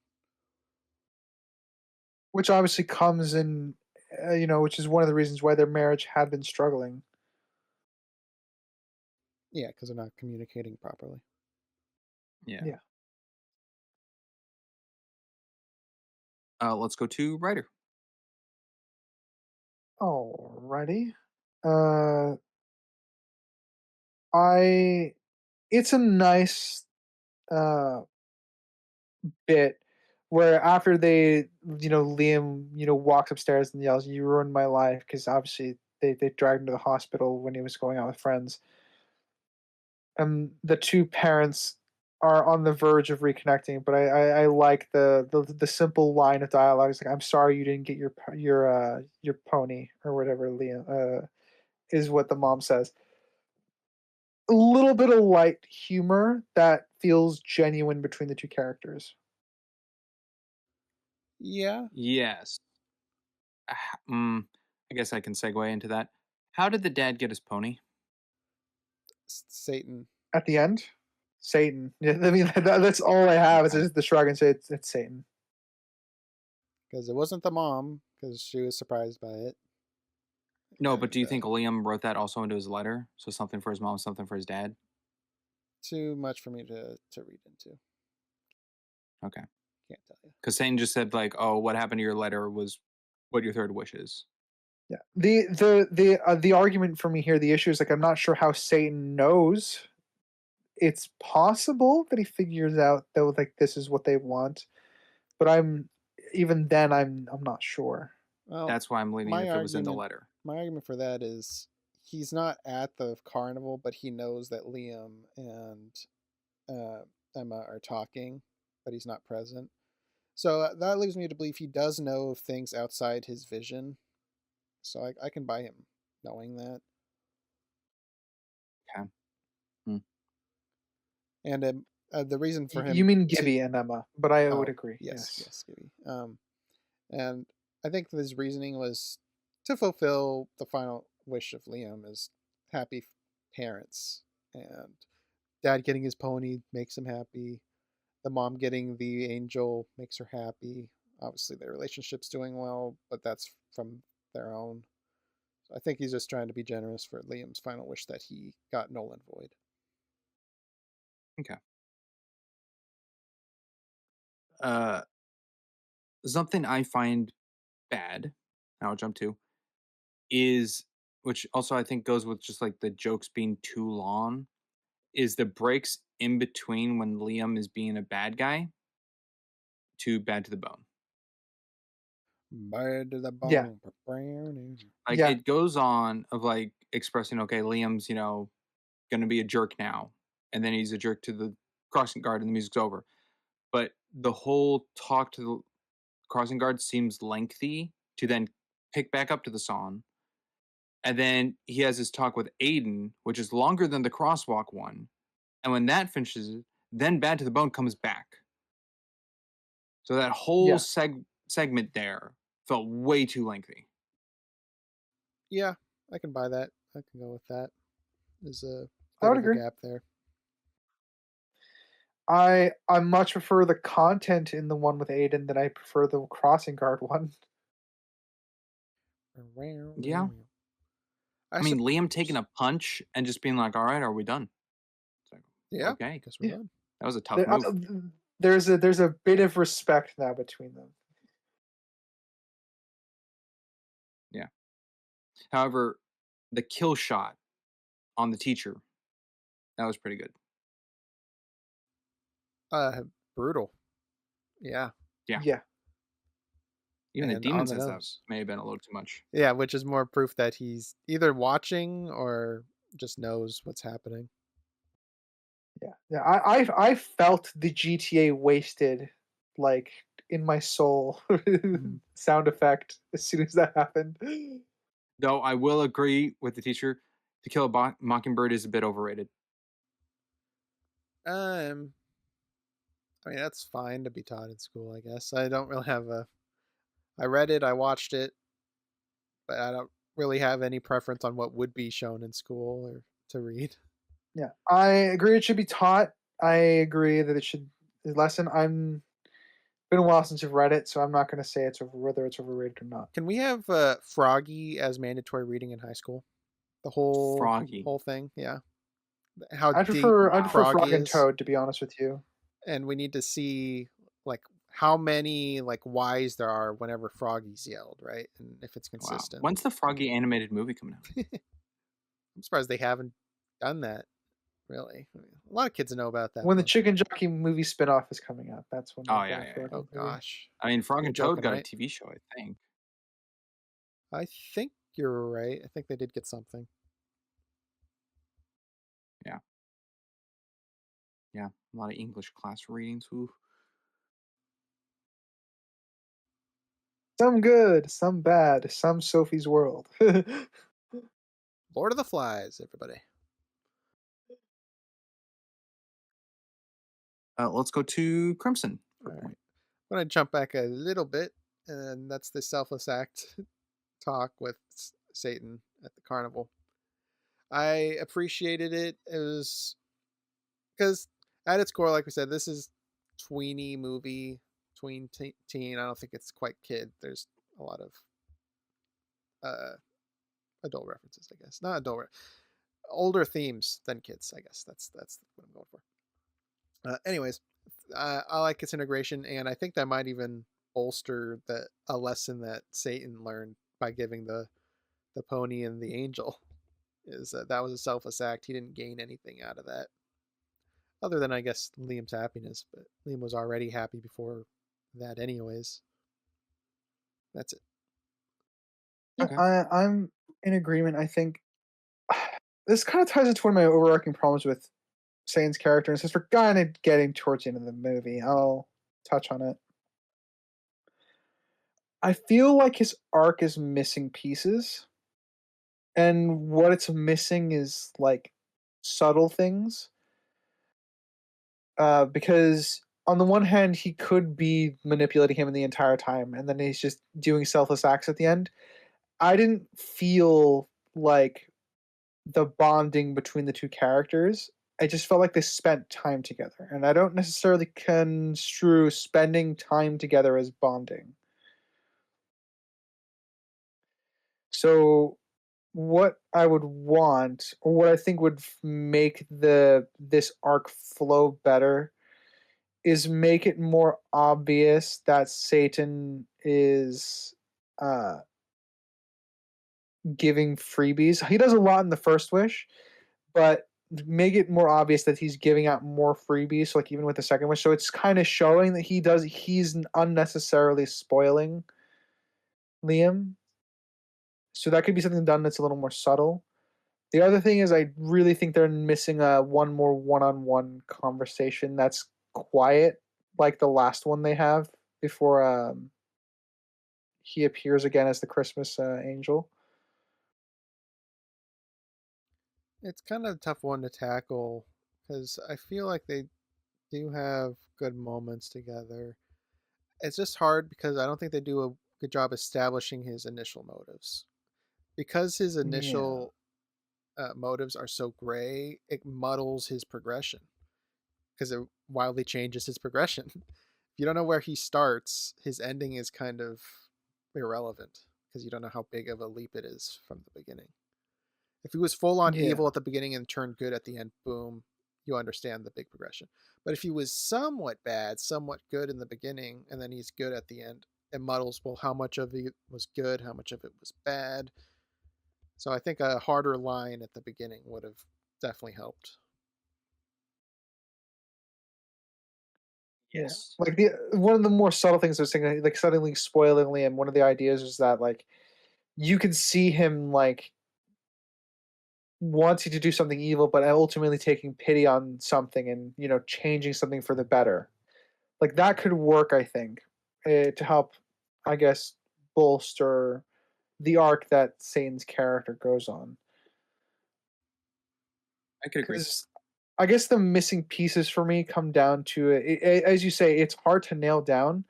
which obviously comes in, which is one of the reasons why their marriage had been struggling. Yeah, because they're not communicating properly. Yeah. Yeah. Let's go to writer. Alrighty. Uh, I. It's a nice uh bit where after they, Liam, walks upstairs and yells, "You ruined my life," because obviously they dragged him to the hospital when he was going out with friends. And the two parents are on the verge of reconnecting, but I like the simple line of dialogue. It's like, "I'm sorry you didn't get your pony," or whatever Liam is what the mom says. A little bit of light humor that feels genuine between the two characters. Yeah, Yes. I guess I can segue into that. How did the dad get his pony? Satan. At the end, Satan. Yeah, I mean, that's all I have is Okay. just the shrug and say it's Satan. Because it wasn't the mom, because she was surprised by it. No, but do And you think Liam wrote that also into his letter? So something for his mom, something for his dad? too much for me to read into. Okay. Can't tell you. Because Satan just said, like, oh, what happened to your letter was what your third wish is. Yeah. The argument for me here, the issue is like I'm not sure how Satan knows. It's possible that he figures out that like this is what they want, but even then I'm not sure. Well, That's why I'm leaning my if it was in the argument letter. my argument for that is he's not at the carnival, but he knows that Liam and Emma are talking, but he's not present. So that leaves me to believe he does know of things outside his vision. So I can buy him knowing that. Okay. Hmm. And the reason for You him mean to Gibby and Emma, but I would oh agree. yes Yes. yes Gibby. And I think his reasoning was to fulfill the final wish of Liam is happy parents, and dad getting his pony makes him happy. The mom getting the angel makes her happy. Obviously, their relationship's doing well, but that's from their own. So I think he's just trying to be generous for Liam's final wish that he got Nolan Void. Okay. Uh, something I find bad, I'll jump to, is, which also I think goes with just like the jokes being too long, is the breaks in between when Liam is being a bad guy too bad to the bone. Bad to the Yeah. bone. Like Yeah. it goes on of like expressing, okay, Liam's, gonna be a jerk now. And then he's a jerk to the crossing guard and the music's over. But the whole talk to the crossing guard seems lengthy to then pick back up to the song. And then he has his talk with Aiden, which is longer than the crosswalk one. And when that finishes, then Bad to the Bone comes back. So that whole Yeah. segment there felt way too lengthy. Yeah, I can buy that. I can go with that. There's a I bit would of a agree. gap there. I much prefer the content in the one with Aiden than I prefer the crossing guard one. Yeah. I mean, Liam taking a punch and just being like, all right, are we done? It's like, Yeah, okay. guess we're Yeah. done. That was a tough move. There's a bit of respect now between them. Yeah. However, the kill shot on the teacher, that was pretty good. Brutal. Yeah. Yeah. Yeah. Even the And demon on the says that nose. may have been a little too much. Yeah, which is more proof that he's either watching or just knows what's happening. Yeah. I felt the GTA wasted, like, in my soul sound effect as soon as that happened. Though I will agree with the teacher, To Kill a Mockingbird is a bit overrated. I mean, that's fine to be taught in school, I guess. I don't really have a. I read it, I watched it, but I don't really have any preference on what would be shown in school or to read. Yeah, I agree it should be taught. I agree that it should lesson. I'm been a while since I've read it, so I'm not going to say whether it's overrated or not. Can we have Froggy as mandatory reading in high school? The whole Froggy. whole thing, yeah. How I'd deep prefer Froggy Frog and is, Toad, to be honest with you. and we need to see like how many like whys there are whenever Froggy's yelled, right? And if it's Wow. consistent. When's the Froggy animated movie coming out? I'm surprised they haven't done that. Really, I mean, a lot of kids know about that. When the though. Chicken Jockey movie spinoff is coming out, that's when. Oh, they'll yeah, go yeah, for yeah. it, Oh I believe. gosh, I mean, Frog You're and Toad joking, got right? a TV show, I think. I think you're right. I think they did get something. Yeah. Yeah. A lot of English class readings. Ooh. Some good, some bad, some Sophie's World. Lord of the Flies, everybody. Let's go to Crimson for All a right. point. I'm gonna jump back a little bit, and that's the selfless act talk with Satan at the carnival. I appreciated it. It was because at its core, like we said, this is tweeny movie, teen. I don't think it's quite kid. There's a lot of adult references, I guess. Not adult, older themes than kids. I guess that's what I'm going for. Anyways, I like its integration, and I think that might even bolster a lesson that Satan learned by giving the pony and the angel. Is that was a selfless act. He didn't gain anything out of that, other than I guess Liam's happiness. But Liam was already happy before that, anyways. That's it. Okay. I'm in agreement. I think this kind of ties into one of my overarching problems with Satan's character, and since we're kind of getting towards the end of the movie, I'll touch on it. I feel like his arc is missing pieces, and what it's missing is like subtle things. Because on the one hand, he could be manipulating him the entire time, and then he's just doing selfless acts at the end. I didn't feel like the bonding between the two characters. I just felt like they spent time together, and I don't necessarily construe spending time together as bonding. So, what I would want, or what I think would make this arc flow better, is make it more obvious that Satan is giving freebies. He does a lot in the first wish, but make it more obvious that he's giving out more freebies. So like even with the second wish, so it's kind of showing that he's unnecessarily spoiling Liam. So that could be something done that's a little more subtle. The other thing is, I really think they're missing one more one-on-one conversation that's quiet, like the last one they have before he appears again as the Christmas angel. It's kind of a tough one to tackle because I feel like they do have good moments together. It's just hard because I don't think they do a good job establishing his initial motives. Because his Yeah, initial motives are so gray, it muddles his progression because it wildly changes his progression. If you don't know where he starts, his ending is kind of irrelevant because you don't know how big of a leap it is from the beginning. If he was full on yeah, evil at the beginning and turned good at the end, boom, you understand the big progression. But if he was somewhat bad, somewhat good in the beginning, and then he's good at the end, it muddles, well, how much of it was good, how much of it was bad. So I think a harder line at the beginning would have definitely helped. yeah. Yes. Like the one of the more subtle things I was saying, like suddenly spoiling Liam. One of the ideas is that like you can see him like wanting to do something evil, but ultimately taking pity on something and changing something for the better. Like that could work, I think, to help, I guess, bolster the arc that Satan's character goes on. I could agree. Because I guess the missing pieces for me come down to as you say, it's hard to nail down,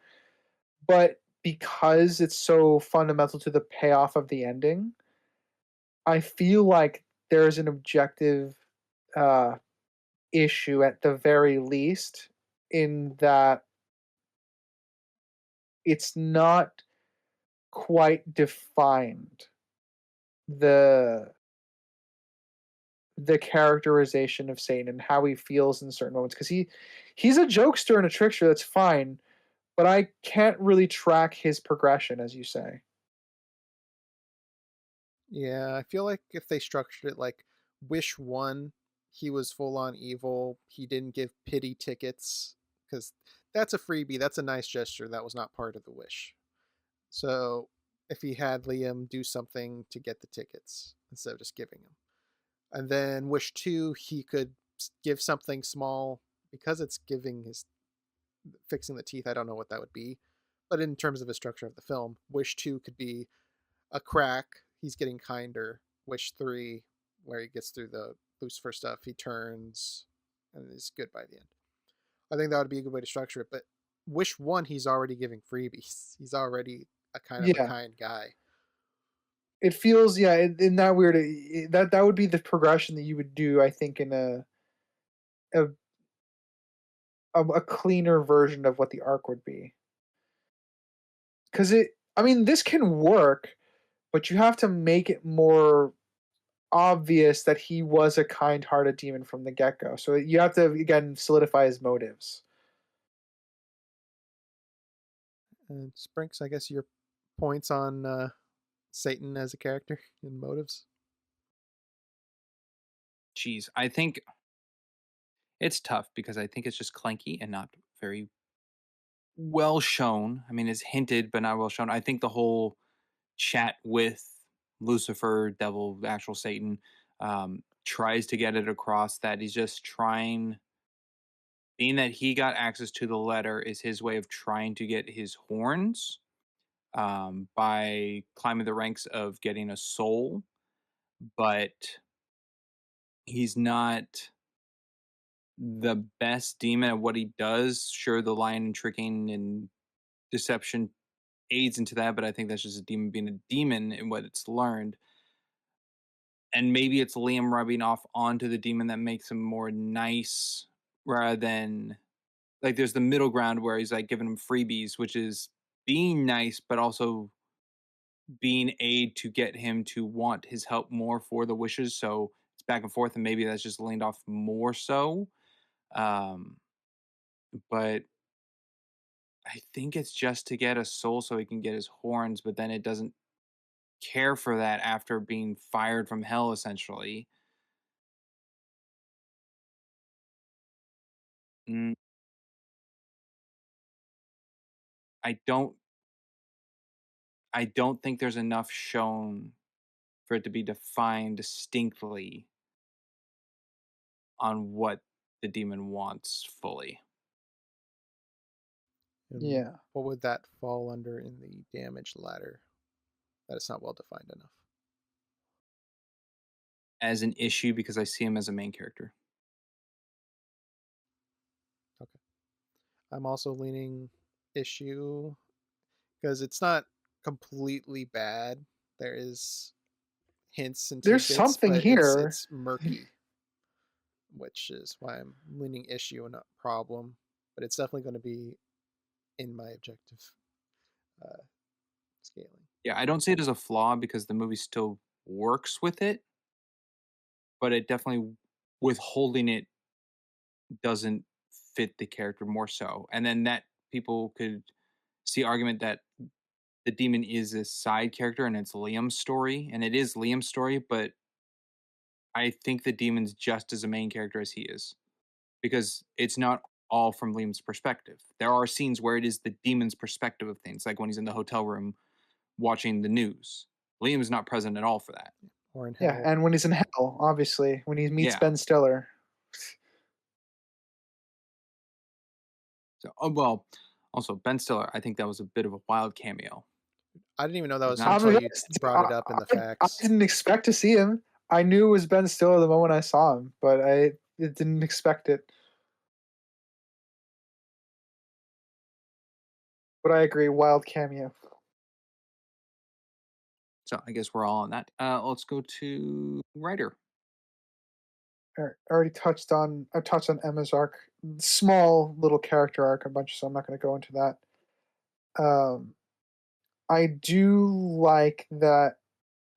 but because it's so fundamental to the payoff of the ending, I feel like there's an objective uh, issue at the very least in that it's not quite defined the characterization of Satan and how he feels in certain moments because he's a jokester and a trickster, that's fine, but I can't really track his progression, as you say. Yeah, I feel like if they structured it like Wish 1, he was full on evil. He didn't give pity tickets because that's a freebie. That's a nice gesture. That was not part of the wish. So if he had Liam do something to get the tickets instead of just giving them. And then Wish 2, he could give something small because it's giving his fixing the teeth. I don't know what that would be. But in terms of the structure of the film, Wish 2 could be a crack, he's getting kinder. Wish 3, where he gets through the Lucifer stuff, he turns and is good by the end. I think that would be a good way to structure it. But Wish 1, he's already giving freebies. He's already a kind of a Yeah, kind guy. it feels, yeah, in that weird, that would be the progression that you would do, I think, in a a cleaner version of what the arc would be. Because I mean, this can work, but you have to make it more obvious that he was a kind-hearted demon from the get-go. So you have to again solidify his motives. And Sprinks, I guess your points on Satan as a character and motives. Geez, I think it's tough because I think it's just clunky and not very well shown. I mean, it's hinted, but not well shown. I think the whole chat with Lucifer, devil, actual Satan, tries to get it across that he's just trying, being that he got access to the letter, is his way of trying to get his horns by climbing the ranks of getting a soul. But he's not the best demon at what he does. Sure, the lying and tricking and deception aids into that, but I think that's just a demon being a demon in what it's learned. And maybe it's Liam rubbing off onto the demon that makes him more nice rather than, like, there's the middle ground where he's like giving him freebies, which is being nice, but also being aid to get him to want his help more for the wishes. So it's back and forth, and maybe that's just leaned off more so. Um, but I think it's just to get a soul so he can get his horns, but then it doesn't care for that after being fired from hell, essentially. Mm, I don't I don't think there's enough shown for it to be defined distinctly on what the demon wants fully. And Yeah. what would that fall under in the damage ladder? That it's not well defined enough. As an issue because I see him as a main character. Okay. I'm also leaning issue because it's not completely bad. There is hints and There's tidbits, something but here. it's murky, which is why I'm leaning issue and not problem. But it's definitely going to be in my objective uh, scaling. Yeah, I don't see it as a flaw because the movie still works with it, but it definitely withholding it doesn't fit the character more so. And then that people could see argument that the demon is a side character and it's Liam's story, and it is Liam's story, but I think the demon's just as a main character as he is because it's not all from Liam's perspective. There are scenes where it is the demon's perspective of things, like when he's in the hotel room watching the news. Liam is not present at all for that. Or in Yeah, hell. and when he's in hell, obviously, when he meets Yeah. Ben Stiller. So, oh well. Also, Ben Stiller, I think that was a bit of a wild cameo. I didn't even know that was Not- until you Honest, brought it up in the I facts. didn't expect to see him. I knew it was Ben Stiller the moment I saw him, but I didn't expect it. But I agree, wild cameo. So I guess we're all on that. Let's go to writer. I already touched on. I touched on Emma's arc, small little character arc, a bunch. So I'm not going to go into that. I do like that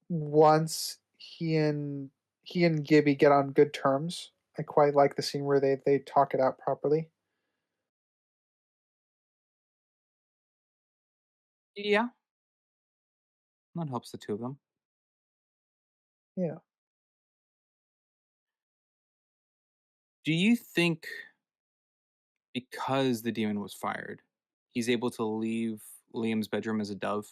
once he and Gibby get on good terms. I quite like the scene where they talk it out properly. Yeah, that helps the two of them. Yeah. Do you think because the demon was fired, he's able to leave Liam's bedroom as a dove?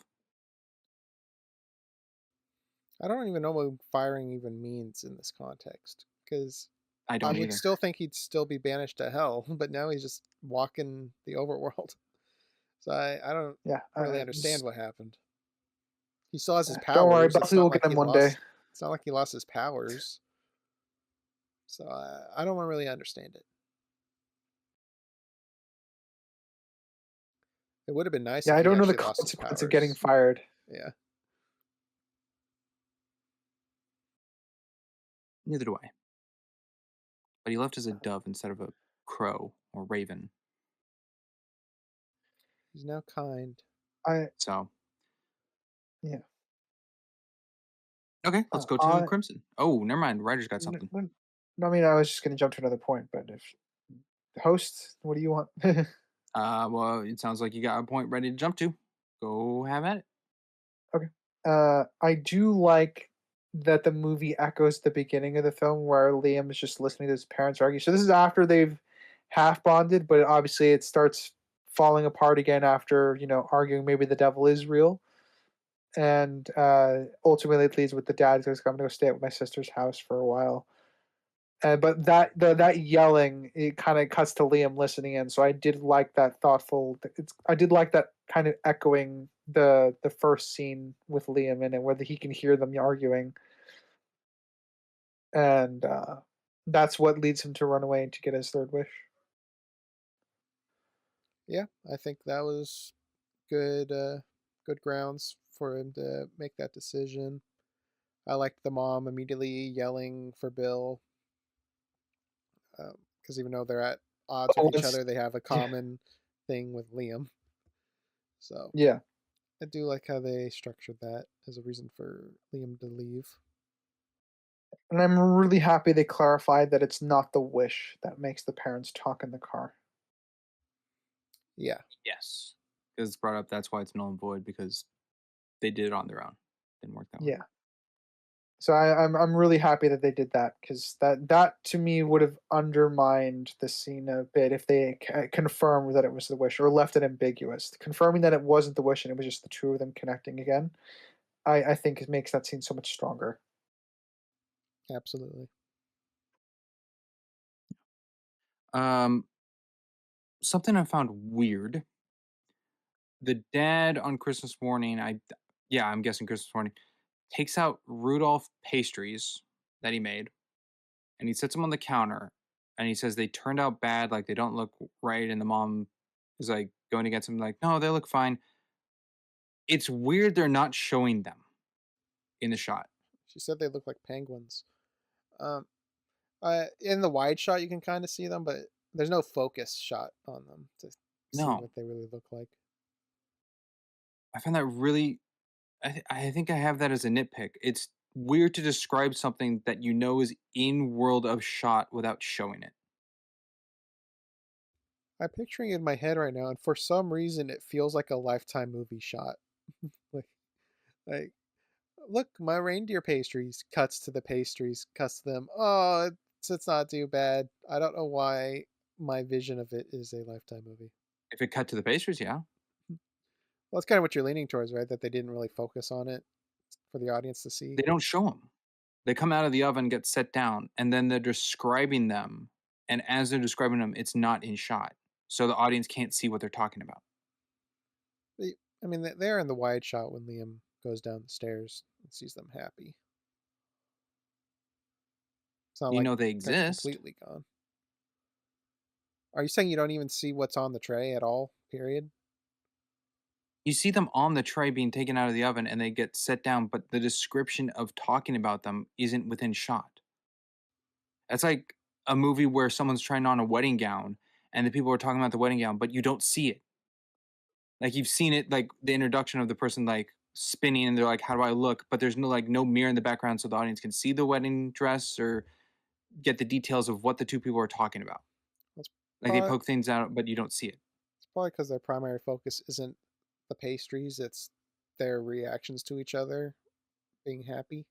I don't even know what firing even means in this context because I I don't would either. still think he'd still be banished to hell, but now he's just walking the overworld. So I don't Yeah. really understand what happened. He still has his powers. Don't worry, It's Buffy not will like get him he one lost. day. It's not like he lost his powers. So I don't really understand it. It would have been nice Yeah, if I he don't know the actually lost his consequence powers. of getting fired. Yeah. Neither do I. But he left as a dove instead of a crow or raven. He's now kind. So Yeah. okay, let's go to Crimson. Oh, never mind. Writer's got something. No, I mean, I was just going to jump to another point, but if the host, what do you want? Well, it sounds like you got a point ready to jump to. Go have at it. Okay. I do like that the movie echoes the beginning of the film where Liam is just listening to his parents argue. So this is after they've half bonded, but obviously it starts falling apart again after, arguing maybe the devil is real. And ultimately it leads with the dad goes, I'm going to go stay at my sister's house for a while. But that yelling, it kind of cuts to Liam listening in. So I did like that thoughtful. I did like that kind of echoing the first scene with Liam in it, where he can hear them arguing, and that's what leads him to run away to get his third wish. Yeah, I think that was good. Good grounds for him to make that decision. I liked the mom immediately yelling for Bill because even though they're at odds with each other, they have a common thing with Liam. So Yeah, I do like how they structured that as a reason for Liam to leave. and I'm really happy they clarified that it's not the wish that makes the parents talk in the car. Yeah. Yes. Because it's brought up, that's why it's null and void, because they did it on their own. Didn't work that way. Yeah. So I'm really happy that they did that, because that to me would have undermined the scene a bit if they confirmed that it was the wish or left it ambiguous. Confirming that it wasn't the wish and it was just the two of them connecting again, I think it makes that scene so much stronger. Absolutely. Something I found weird. The dad on Christmas morning, I'm guessing Christmas morning, takes out Rudolph pastries that he made, and he sets them on the counter, and he says they turned out bad, like they don't look right, and the mom is like going against him, like, no, they look fine. It's weird they're not showing them in the shot. She said they look like penguins. Um, in the wide shot, you can kind of see them, but there's no focus shot on them to see No. what they really look like. I find that really. I think I have that as a nitpick. It's weird to describe something that you know is in world of shot without showing it. I'm picturing it in my head right now, and for some reason, it feels like a Lifetime movie shot. like, like, look, my reindeer pastries. Cuts to the pastries. Cuts to them. Oh, it's not too bad. I don't know why my vision of it is a Lifetime movie. If it cut to the pastries, yeah. Well, that's kind of what you're leaning towards, right? That they didn't really focus on it for the audience to see. They don't show them. They come out of the oven, get set down, and then they're describing them. And as they're describing them, it's not in shot. So the audience can't see what they're talking about. I mean, they're in the wide shot when Liam goes down the stairs and sees them happy. It's not You like know they they're exist. completely gone. Are you saying you don't even see what's on the tray at all, period? You see them on the tray being taken out of the oven and they get set down, but the description of talking about them isn't within shot. That's like a movie where someone's trying on a wedding gown and the people are talking about the wedding gown, but you don't see it. Like you've seen it, like the introduction of the person like spinning and they're like, how do I look? But there's no mirror in the background so the audience can see the wedding dress or get the details of what the two people are talking about. That's Like they probably, poke things out, but you don't see it. it's probably because their primary focus isn't the pastries, it's their reactions to each other being happy.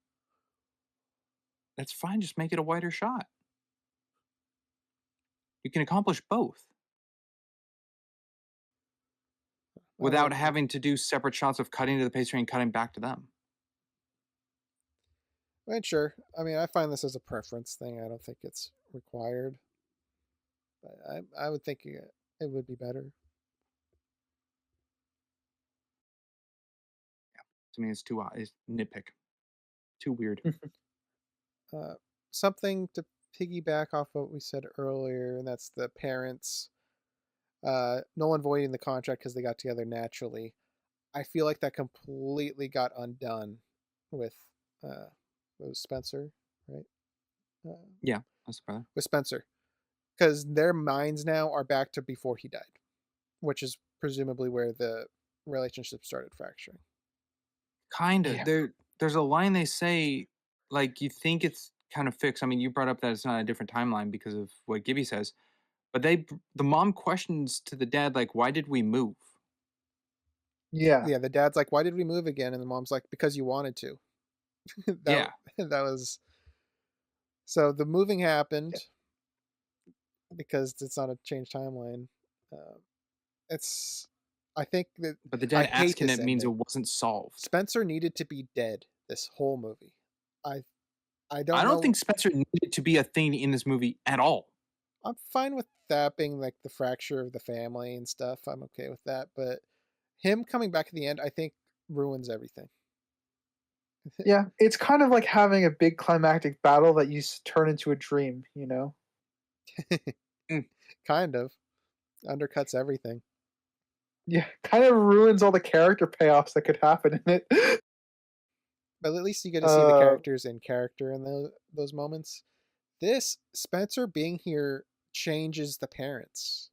That's fine. Just make it a wider shot. You can accomplish both without having to do separate shots of cutting to the pastry and cutting back to them. Right, sure. I mean, I find this as a preference thing. I don't think it's required. But I would think it would be better. To me, it's it's nitpick. Too weird. Something to piggyback off what we said earlier, and that's the parents null and voiding the contract because they got together naturally. I feel like that completely got undone with Spencer, right? Yeah, that's the brother. With Spencer, because their minds now are back to before he died, which is presumably where the relationship started fracturing. Kind of. Yeah. There's a line they say, like you think it's kind of fixed. I mean, you brought up that it's not a different timeline because of what Gibby says, but the mom questions to the dad like, "Why did we move?" Yeah. Yeah. The dad's like, "Why did we move again?" And the mom's like, "Because you wanted to." Yeah. That was. So the moving happened because it's not a changed timeline. I think that. But the dad asking it means it wasn't solved. Spencer needed to be dead this whole movie. I don't think Spencer needed to be a thing in this movie at all. I'm fine with that being like the fracture of the family and stuff. I'm okay with that. But him coming back at the end, I think ruins everything. Yeah, it's kind of like having a big climactic battle that you turn into a dream, you know? Kind of. Undercuts everything. Yeah, kind of ruins all the character payoffs that could happen in it. But at least you get to see the characters in character in those moments. This Spencer being here changes the parents.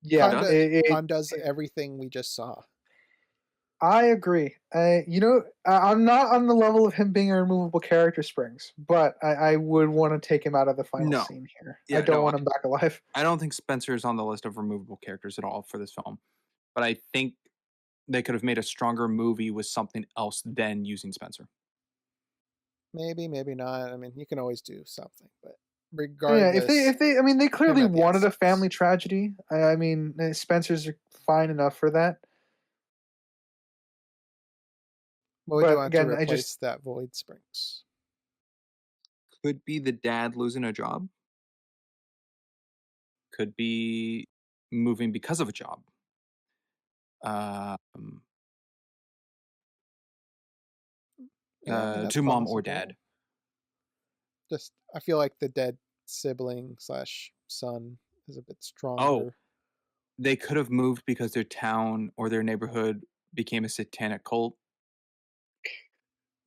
Yeah, undoes everything we just saw. I agree. I'm not on the level of him being a removable character, Springs, but I would want to take him out of the final No. scene here. I Yeah, don't no, want him back alive. I don't think Spencer is on the list of removable characters at all for this film. But I think they could have made a stronger movie with something else than using Spencer. Maybe, maybe not. I mean, you can always do something, but Yeah, regardless, I mean, they clearly at the wanted a essence. family tragedy. I mean, Spencer's fine enough for that. What would you But want to again, replace that void, Springs? Could be the dad losing a job. Could be moving because of a job. Yeah, I mean, that's To mom or possible. dad. Just, I feel like the dead sibling slash son is a bit Oh, stronger. they could have moved because their town or their neighborhood became a satanic cult.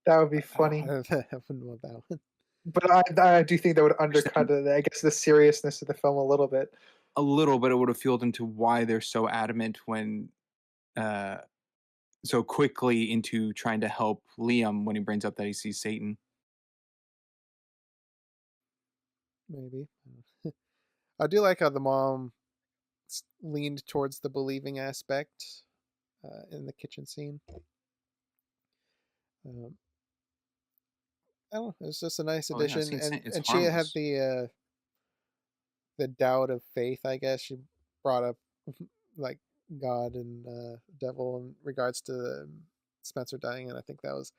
that would be funny. I wouldn't want that one. But I do think that would undercut, I guess, the seriousness of the film a little bit. A little, but it would have fueled into why they're so adamant when so quickly into trying to help Liam when he brings up that he sees Satan. Maybe. I do like how the mom leaned towards the believing aspect in the kitchen scene. I don't know. It's just a nice Oh, yeah, addition, it's and she had harmless. the doubt of faith. I guess she brought up like God and devil in regards to Spencer dying, and I think that was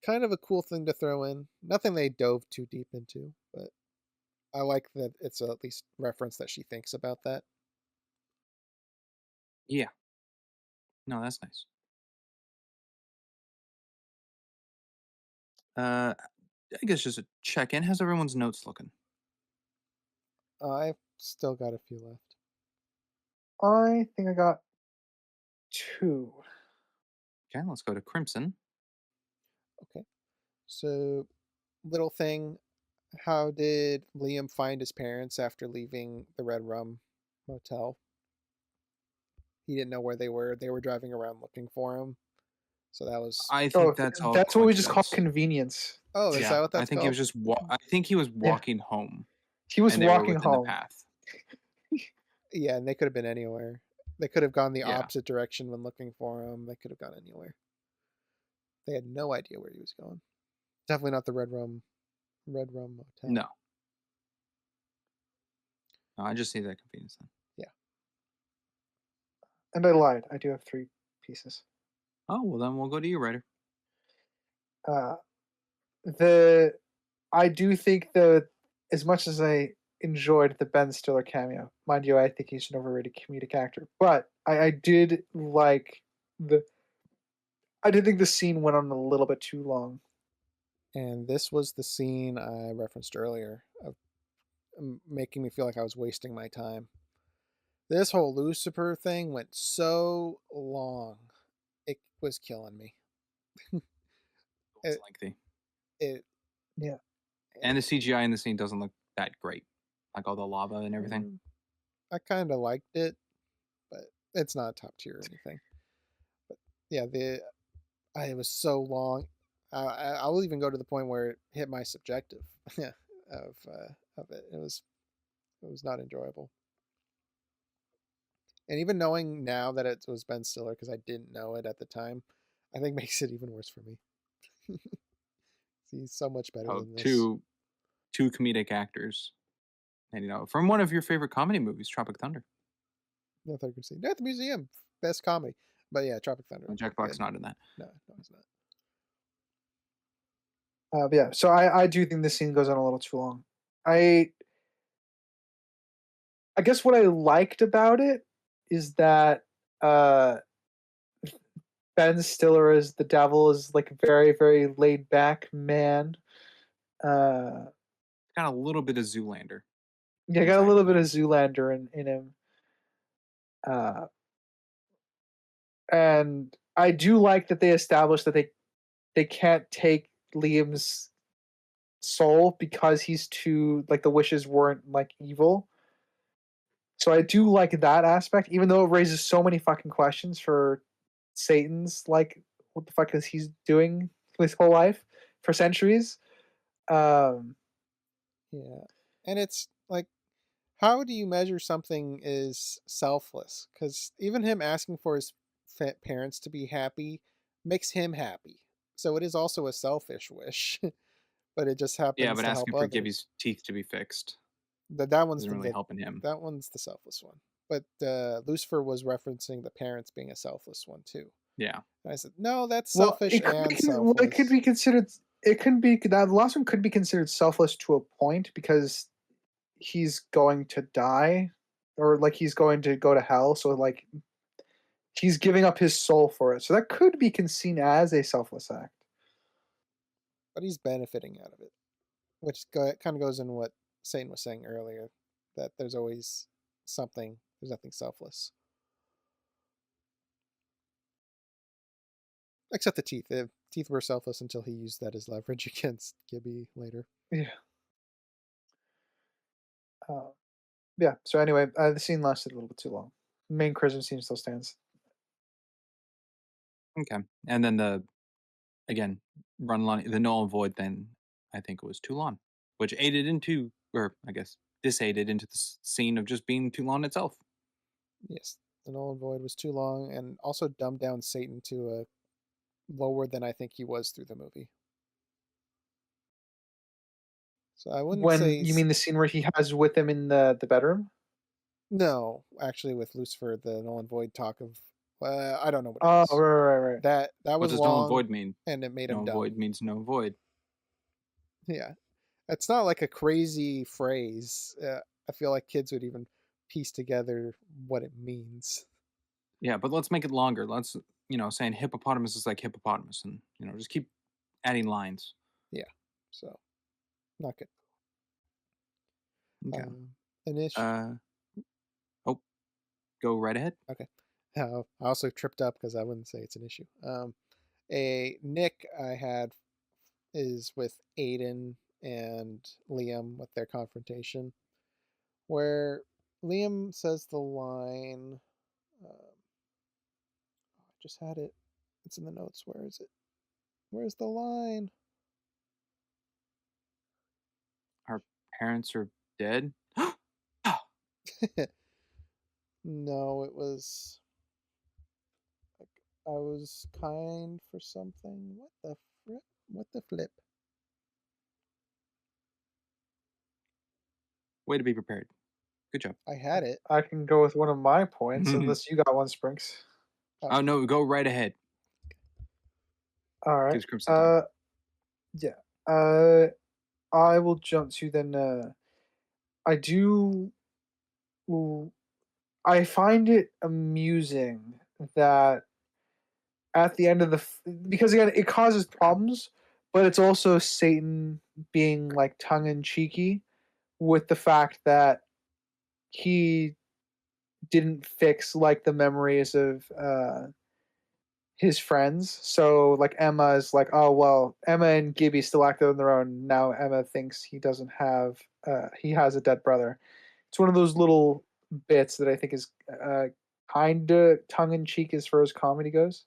kind of a cool thing to throw in. Nothing they dove too deep into, but I like that it's at least reference that she thinks about that. Yeah. No, that's nice. I guess just a check in. How's everyone's notes looking? I've still got a few left. I think I got 2. Okay, let's go to Crimson. Okay. So, little thing, how did Liam find his parents after leaving the Red Rum Motel? He didn't know where they were. They were driving around looking for him. So that was. I think that's all. That's what we just call coincidence. convenience. Oh, is that what that's I think called? he was just. I think he was walking home. He was and they were walking within home. the path. Yeah, and they could have been anywhere. They could have gone the Yeah. opposite direction when looking for him. They could have gone anywhere. They had no idea where he was going. Definitely not the Red Rum Motel. No. No, I just need that convenience then. Yeah. And I lied. I do have 3 pieces. Oh, well, then we'll go to you, writer. I do think that as much as I enjoyed the Ben Stiller cameo, mind you, I think he's an overrated comedic actor, but I did like I did think the scene went on a little bit too long. And this was the scene I referenced earlier of making me feel like I was wasting my time. This whole Lucifer thing went so long. It was killing me. It's lengthy. Yeah. And the CGI in the scene doesn't look that great. Like all the lava and everything. I kind of liked it, but it's not top tier or anything. But yeah, it was so long. I will even go to the point where it hit my subjective of it. It was not enjoyable. And even knowing now that it was Ben Stiller, because I didn't know it at the time, I think makes it even worse for me. He's so much better than this. Two comedic actors. And from one of your favorite comedy movies, Tropic Thunder. No, I thought you were saying Death Museum, best comedy. But yeah, Tropic Thunder. Jack Black's not in that. No, he's not. But yeah, so I do think this scene goes on a little too long. I guess what I liked about it is that Ben Stiller as the devil is like a very, very laid back man. Got a little bit of Zoolander. Yeah, got a little bit of Zoolander in him. And I do like that they established that they can't take Liam's soul because he's too, like, the wishes weren't like evil. So I do like that aspect, even though it raises so many fucking questions for Satan's like, what the fuck is he doing his whole life for centuries? Um, Yeah. And it's like, how do you measure something is selfless? Because even him asking for his parents to be happy makes him happy. So it is also a selfish wish, but it just Yeah, happens but to help asking for others. Gibby's teeth to be fixed That one's isn't really helping him. that one's the selfless one. But Lucifer was referencing the parents being a selfless one too. Yeah. And I said, no, that's well, selfish it could and be, selfless. well, it could be considered. It can be that the last one could be considered selfless to a point because he's going to die, or like he's going to go to hell. So like he's giving up his soul for it. So that could be seen as a selfless act. But he's benefiting out of it, which kind of goes in what Satan was saying earlier, that there's always something. There's nothing selfless, except the teeth. The teeth were selfless until he used that as leverage against Gibby later. Yeah. Yeah. So anyway, the scene lasted a little bit too long. Main Christmas scene still stands. Okay. And then the null and void, then I think it was too long, which aided into, or I guess disaided into the scene of just being too long itself. Yes, the null and void was too long, and also dumbed down Satan to a lower than I think he was through the movie. So I wouldn't say. When you mean the scene where he has with him in the bedroom? No, actually, with Lucifer, the null and void talk of I don't know what it Oh, is. right. That What was does long, null and void mean? and it made Null him and dumb. void means no void. Yeah, it's not like a crazy phrase. I feel like kids would even piece together what it means. Yeah, but let's make it longer. Let's, saying hippopotamus is like hippopotamus, and just keep adding lines. Yeah, so not good. Okay. An issue. Go right ahead. Okay. I also tripped up because I wouldn't say it's an issue. A Nick I had is with Aiden and Liam with their confrontation, where Liam says the line. I just had it. It's in the notes. Where is it? Where's the line? Our parents are dead. No, it was. Like, I was kind for something. What the flip? What the flip? Way to be prepared. Good job. I had it. I can go with one of my points unless you got one, Sprinks. Oh no, go right ahead. All right. Gives Crimson time. Yeah. I will jump to then. I do. I find it amusing that at the end of because again it causes problems, but it's also Satan being like tongue in cheeky with the fact that he didn't fix like the memories of his friends. So like Emma is like, oh well, Emma and Gibby still acted on their own. Now Emma thinks he doesn't have he has a dead brother. It's one of those little bits that I think is kind of tongue in cheek as far as comedy goes.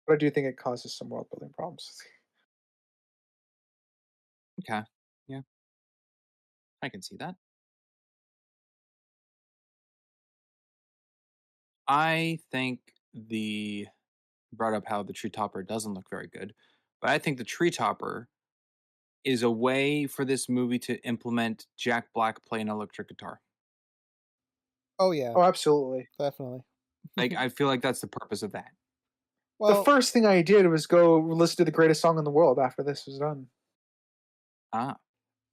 But I do think it causes some world building problems. Okay. Yeah. I can see that. I think brought up how the tree topper doesn't look very good, but I think the tree topper is a way for this movie to implement Jack Black playing electric guitar. Oh yeah. Oh, absolutely. Definitely. Like I feel like that's the purpose of that. Well, the first thing I did was go listen to the greatest song in the world after this was done. Ah.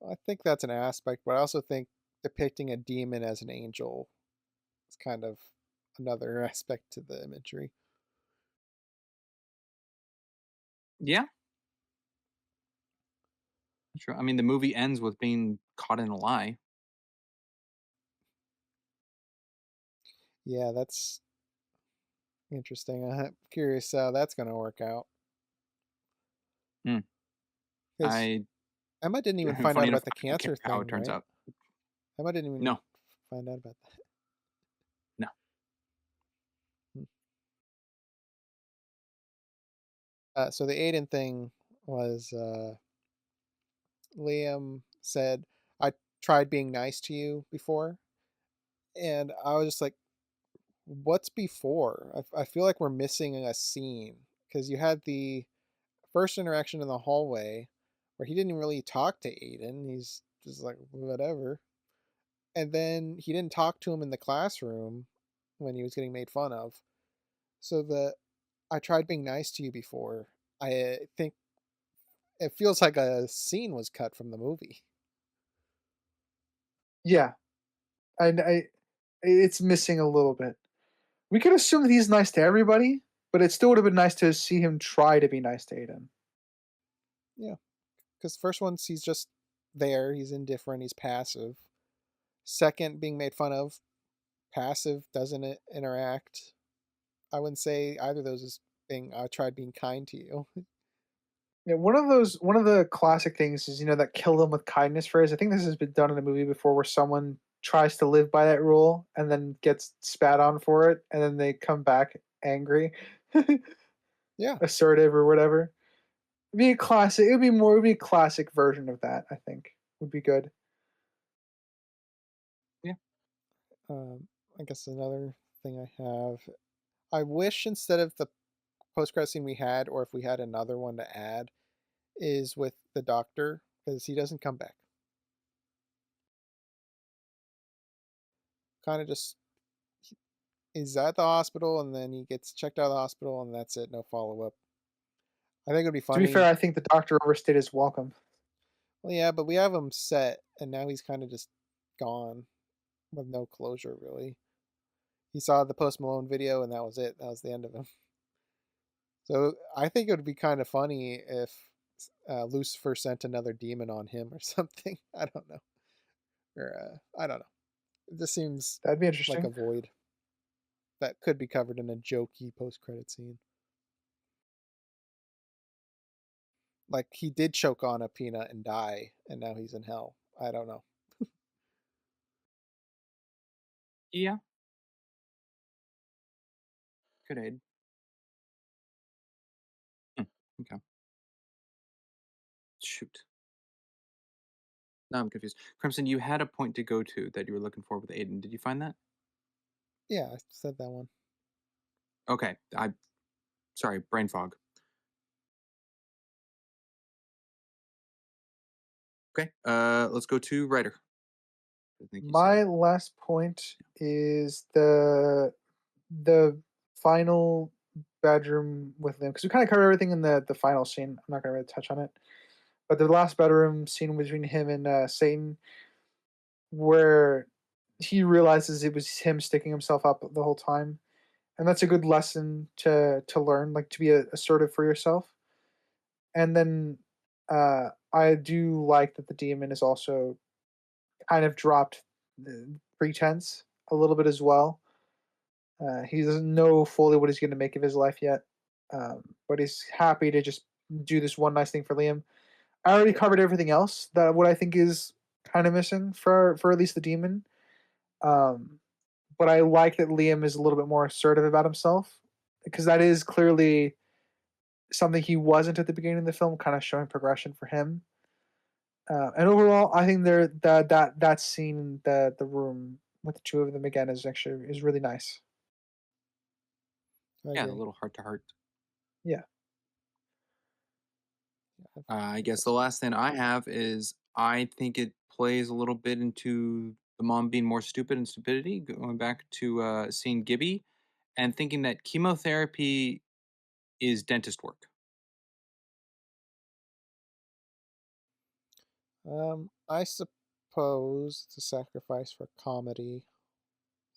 I think that's an aspect, but I also think depicting a demon as an angel is kind of another aspect to the imagery. Yeah. True. I mean, the movie ends with being caught in a lie. Yeah, that's interesting. I'm curious how that's going to work out. Emma didn't even find out about the cancer thing. How it turns out. Emma didn't even find out about that. No. So the Aiden thing was Liam said, "I tried being nice to you before," and I was just like, "What's before?" I feel like we're missing a scene because you had the first interaction in the hallway where he didn't really talk to Aiden. He's just like whatever, and then he didn't talk to him in the classroom when he was getting made fun of. So the I tried being nice to you before. I think it feels like a scene was cut from the movie. Yeah, and it's missing a little bit. We could assume that he's nice to everybody, but it still would have been nice to see him try to be nice to Aiden. Yeah, because first one he's just there, he's indifferent, he's passive. Second, being made fun of, passive, doesn't interact. I wouldn't say either of those is being. I tried being kind to you. Yeah, one of the classic things is that kill them with kindness phrase. I think this has been done in a movie before where someone tries to live by that rule and then gets spat on for it, and then they come back angry, Yeah, assertive or whatever. It'd be a classic. It'd be a classic version of that. I think would be good. Yeah. I guess another thing I have. I wish instead of the post credit scene we had, or if we had another one to add, is with the doctor because he doesn't come back. Kind of just he's at the hospital and then he gets checked out of the hospital and that's it. No follow up. I think it'd be To be fair, funny. I think the doctor overstayed his welcome. Well, yeah, but we have him set and now he's kind of just gone with no closure really. He saw the Post Malone video and that was it. That was the end of him. So I think it would be kind of funny if Lucifer sent another demon on him or something. I don't know. Or I don't know. It just seems That'd be like a interesting. void that could be covered in a jokey post-credit scene. Like he did choke on a peanut and die, and now he's in hell. I don't know. Yeah. Could aid. Hmm, okay. Shoot. Now I'm confused. Crimson, you had a point to go to that you were looking for with Aiden. Did you find that? Yeah, I said that one. Okay. Sorry, brain fog. Okay. Let's go to writer. I think you said. My last point is the final bedroom with them because we kind of covered everything in the final scene. I'm not gonna really touch on it, but the last bedroom scene between him and Satan, where he realizes it was him sticking himself up the whole time, and that's a good lesson to learn, like to be assertive for yourself. And then I do like that the demon is also kind of dropped the pretense a little bit as well. He doesn't know fully what he's going to make of his life yet, but he's happy to just do this one nice thing for Liam. I already covered everything else that what I think is kind of missing for at least the demon. Um, but I like that Liam is a little bit more assertive about himself because that is clearly something he wasn't at the beginning of the film, kind of showing progression for him. And overall, I think that scene in the room with the two of them again is really nice. I Yeah, the agree. little heart to heart. Yeah. Yeah, I think guess that's the good. last thing I have is I think it plays a little bit into the mom being more stupid and stupidity, going back to seeing Gibby and thinking that chemotherapy is dentist work. I suppose it's a sacrifice for comedy.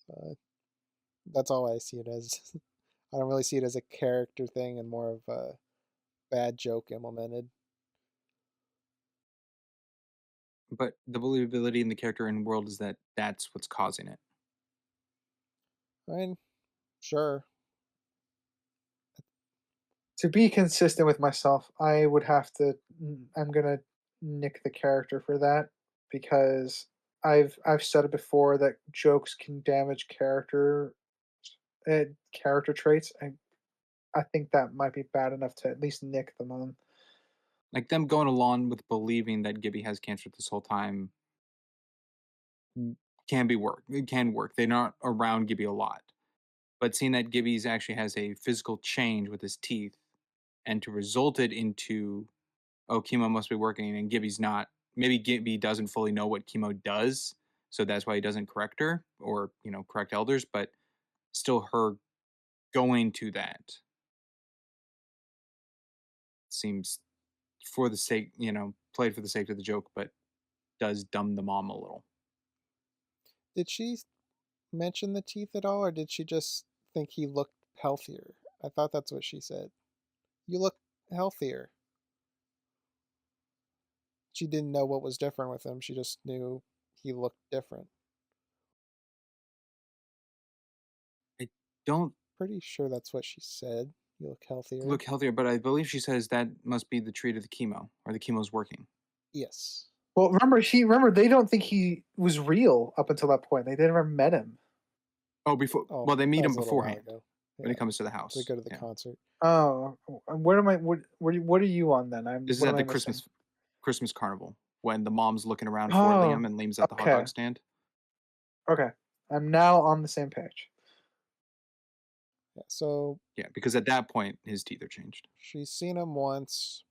Uh, that's all I see it as. I don't really see it as a character thing and more of a bad joke implemented. But the believability in the character and world is that that's what's causing it. I mean, sure. To be consistent with myself, I would have to. I'm gonna nick the character for that because I've said it before that jokes can damage character traits. I think that might be bad enough to at least nick the mom. Like them going along with believing that Gibby has cancer this whole time can be work. It can work. They're not around Gibby a lot. But seeing that Gibby's actually has a physical change with his teeth and to result it into, oh, chemo must be working and Gibby's not. Maybe Gibby doesn't fully know what chemo does, so that's why he doesn't correct her or, correct elders, but still her going to that seems for the sake, played for the sake of the joke, but does dumb the mom a little. Did she mention the teeth at all, or did she just think he looked healthier? I thought that's what she said. You look healthier. She didn't know what was different with him. She just knew he looked different. I don't Pretty sure that's what she said. You look healthier. look healthier, but I believe she says that must be the treat of the chemo, or the chemo's working. Yes. Well, remember they don't think he was real up until that point. They never met him. Oh, before. Oh, Well, they meet that him was a little while beforehand ago. when he comes to the house. They go to the Yeah. concert. Oh, what am I? What are you on then? This is what at am the I missing? Christmas carnival when the mom's looking around for Oh, Liam and Liam's at the hot dog stand. Okay, I'm now on the same page. Yeah, so Yeah, because at that point his teeth are changed. she's seen him once.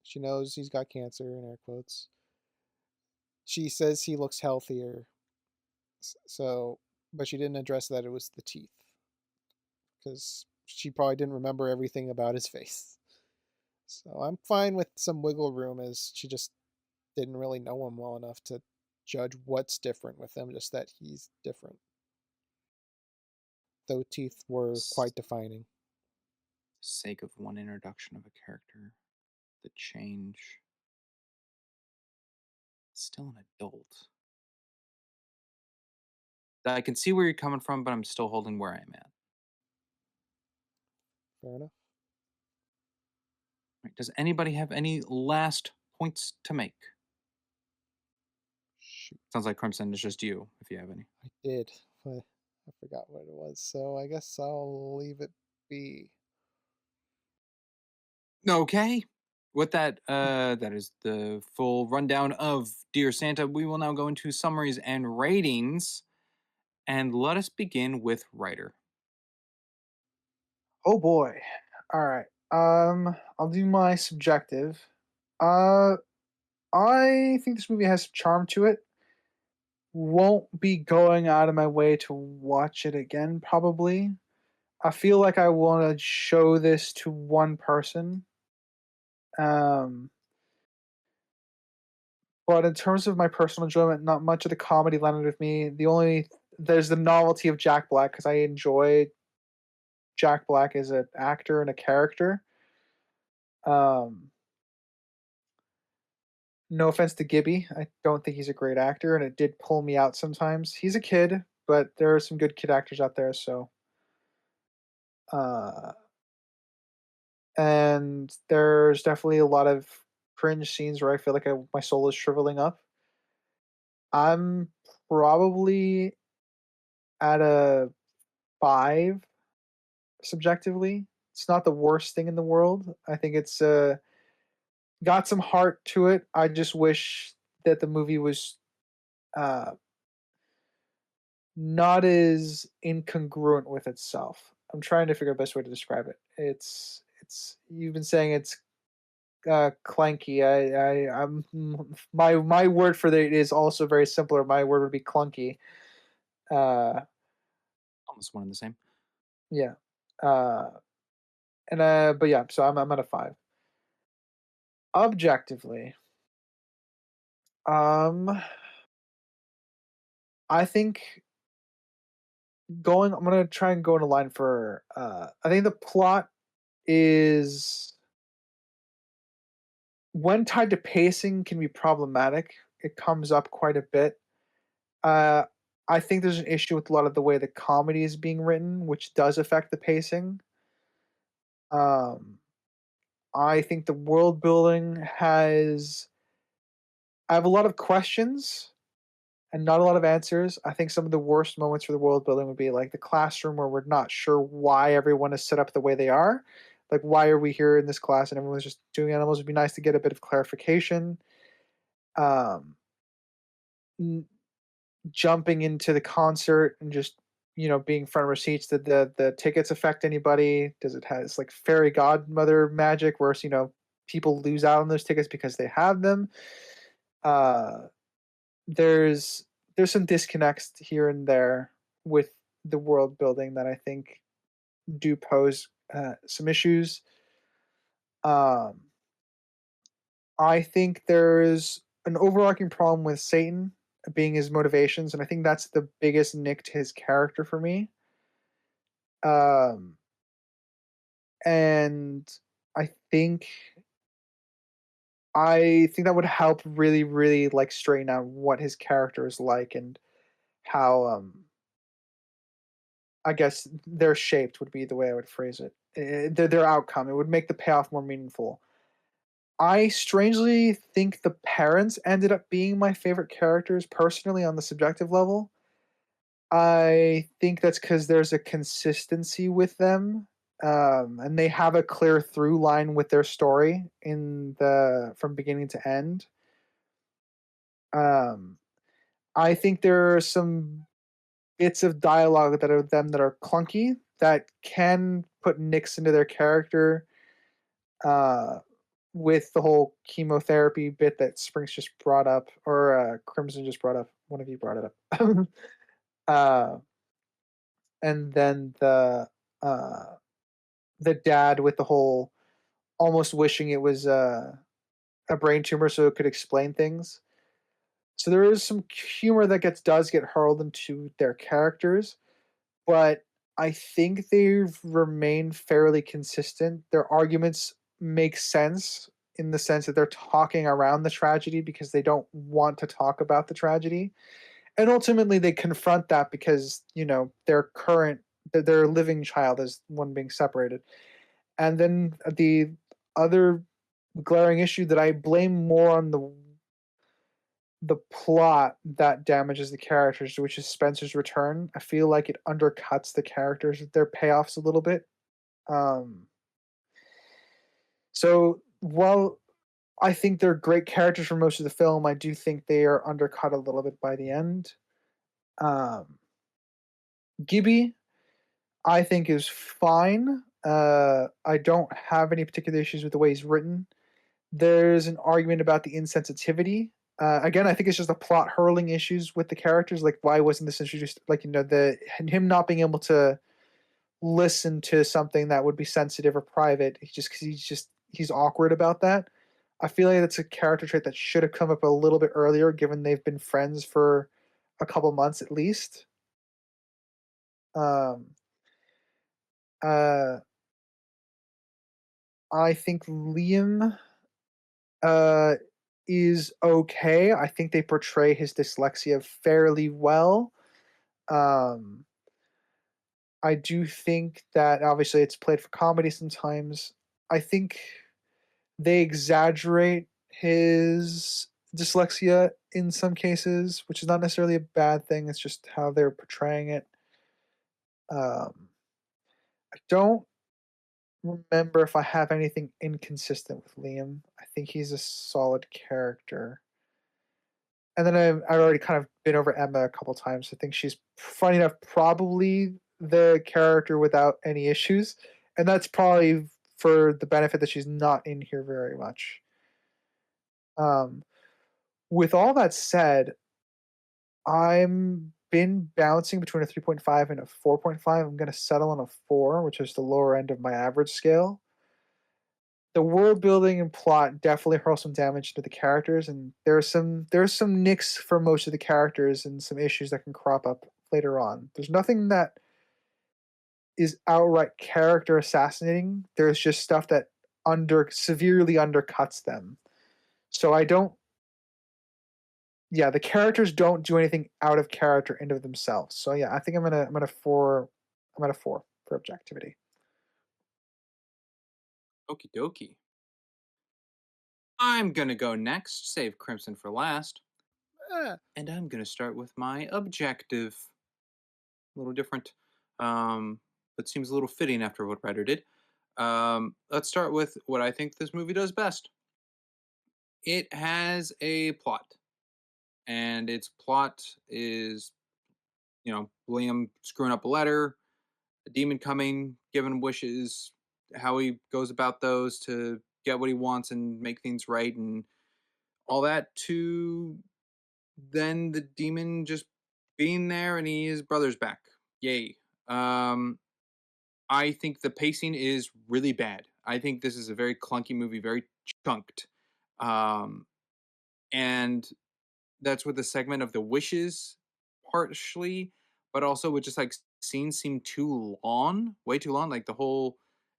She knows he's got cancer, in air quotes. She says he looks healthier. So, but she didn't address that it was the teeth. Because she probably didn't remember everything about his face. So I'm fine with some wiggle room, as she just didn't really know him well enough to judge what's different with him, just that he's different. Though teeth were quite defining. Sake of one introduction of a character, the change. Still an adult. I can see where you're coming from, but I'm still holding where I'm at. Fair enough. Right, does anybody have any last points to make? Shoot. Sounds like Crimson is just you, if you have any. I did, but I forgot what it was, so I guess I'll leave it be. Okay. With that, that is the full rundown of Dear Santa. We will now go into summaries and ratings. And let us begin with writer. Oh boy. All right. I'll do my subjective. I think this movie has some charm to it. Won't be going out of my way to watch it again, probably. I feel like I want to show this to one person. But in terms of my personal enjoyment, not much of the comedy landed with me. There's the novelty of Jack Black because I enjoy Jack Black as an actor and a character. No offense to Gibby, I don't think he's a great actor, and it did pull me out sometimes. He's a kid, but there are some good kid actors out there. So, and there's definitely a lot of cringe scenes where I feel like my soul is shriveling up. I'm probably at a 5 subjectively. It's not the worst thing in the world. I think it's got some heart to it. I just wish that the movie was uh, not as incongruent with itself. I'm trying to figure out the best way to describe it. It's you've been saying it's clanky. I'm my word for it is also very simpler. My word would be clunky. Uh, Almost one and the same. yeah. But yeah, so I'm at a 5. Objectively, I think I'm gonna try and go in a line for I think the plot is when tied to pacing can be problematic. It comes up quite a bit. Uh I think there's an issue with a lot of the way the comedy is being written, which does affect the pacing. Um I think the world building I have a lot of questions and not a lot of answers. I think some of the worst moments for the world building would be like the classroom where we're not sure why everyone is set up the way they are. Like, why are we here in this class and everyone's just doing animals? It'd be nice to get a bit of clarification. Um, n- Jumping into the concert and just being front row seats. Did the tickets affect anybody? Does it has like fairy godmother magic where people lose out on those tickets because they have them? Uh, there's some disconnects here and there with the world building that I think do pose some issues. Um, I think there's an overarching problem with Satan being his motivations, and I think that's the biggest nick to his character for me. Um, and I think that would help really, really like straighten out what his character is like and how I guess they're shaped would be the way I would phrase it. Their outcome. It would make the payoff more meaningful. I strangely think the parents ended up being my favorite characters personally on the subjective level. I think that's because there's a consistency with them, and they have a clear through line with their story from beginning to end. Um, I think there are some bits of dialogue that are clunky that can put nicks into their character. Uh, with the whole chemotherapy bit that Springs just brought up, or Crimson just brought up. One of you brought it up. uh, and then uh, the dad with the whole almost wishing it was a brain tumor so it could explain things. So there is some humor that does get hurled into their characters, but I think they've remained fairly consistent. Their arguments make sense in the sense that they're talking around the tragedy because they don't want to talk about the tragedy. And ultimately they confront that because, their living child is one being separated. And then the other glaring issue that I blame more on the plot that damages the characters, which is Spencer's return. I feel like it undercuts the characters, their payoffs a little bit. Um, so while I think they're great characters for most of the film, I do think they are undercut a little bit by the end. Um, Gibby, I think, is fine. I don't have any particular issues with the way he's written. There's an argument about the insensitivity. Again, I think it's just the plot hurling issues with the characters. Like, why wasn't this introduced? Like, him not being able to listen to something that would be sensitive or private. He's awkward about that. I feel like that's a character trait that should have come up a little bit earlier, given they've been friends for a couple months at least. Um, uh, I think Liam uh, is okay. I think they portray his dyslexia fairly well. Um, I do think that obviously it's played for comedy sometimes. I think they exaggerate his dyslexia in some cases, which is not necessarily a bad thing. It's just how they're portraying it. I don't remember if I have anything inconsistent with Liam. I think he's a solid character. And then I've already kind of been over Emma a couple times. I think she's funny enough, probably the character without any issues, and that's probably for the benefit that she's not in here very much. Um, with all that said, I'm been bouncing between a 3.5 and a 4.5. I'm going to settle on a 4, which is the lower end of my average scale. The world building and plot definitely hurl some damage to the characters, and there's some nicks for most of the characters and some issues that can crop up later on. There's nothing that is outright character assassinating. There's just stuff that severely undercuts them. So I don't. Yeah, the characters don't do anything out of character in of themselves. So yeah, I think I'm gonna 4. I'm at a 4 for objectivity. Okie dokie. I'm gonna go next. Save Crimson for last. And I'm going to start with my objective. A little different, but seems a little fitting after what Ryder did. Let's start with what I think this movie does best. It has a plot, and its plot is, Liam screwing up a letter, a demon coming, giving wishes, how he goes about those to get what he wants and make things right, and all that, to then the demon just being there and his brother's back. Yay. I think the pacing is really bad. I think this is a very clunky movie, very chunked. Um, and that's with the segment of the wishes partially, but also with just like scenes seem too long, way too long. Like the whole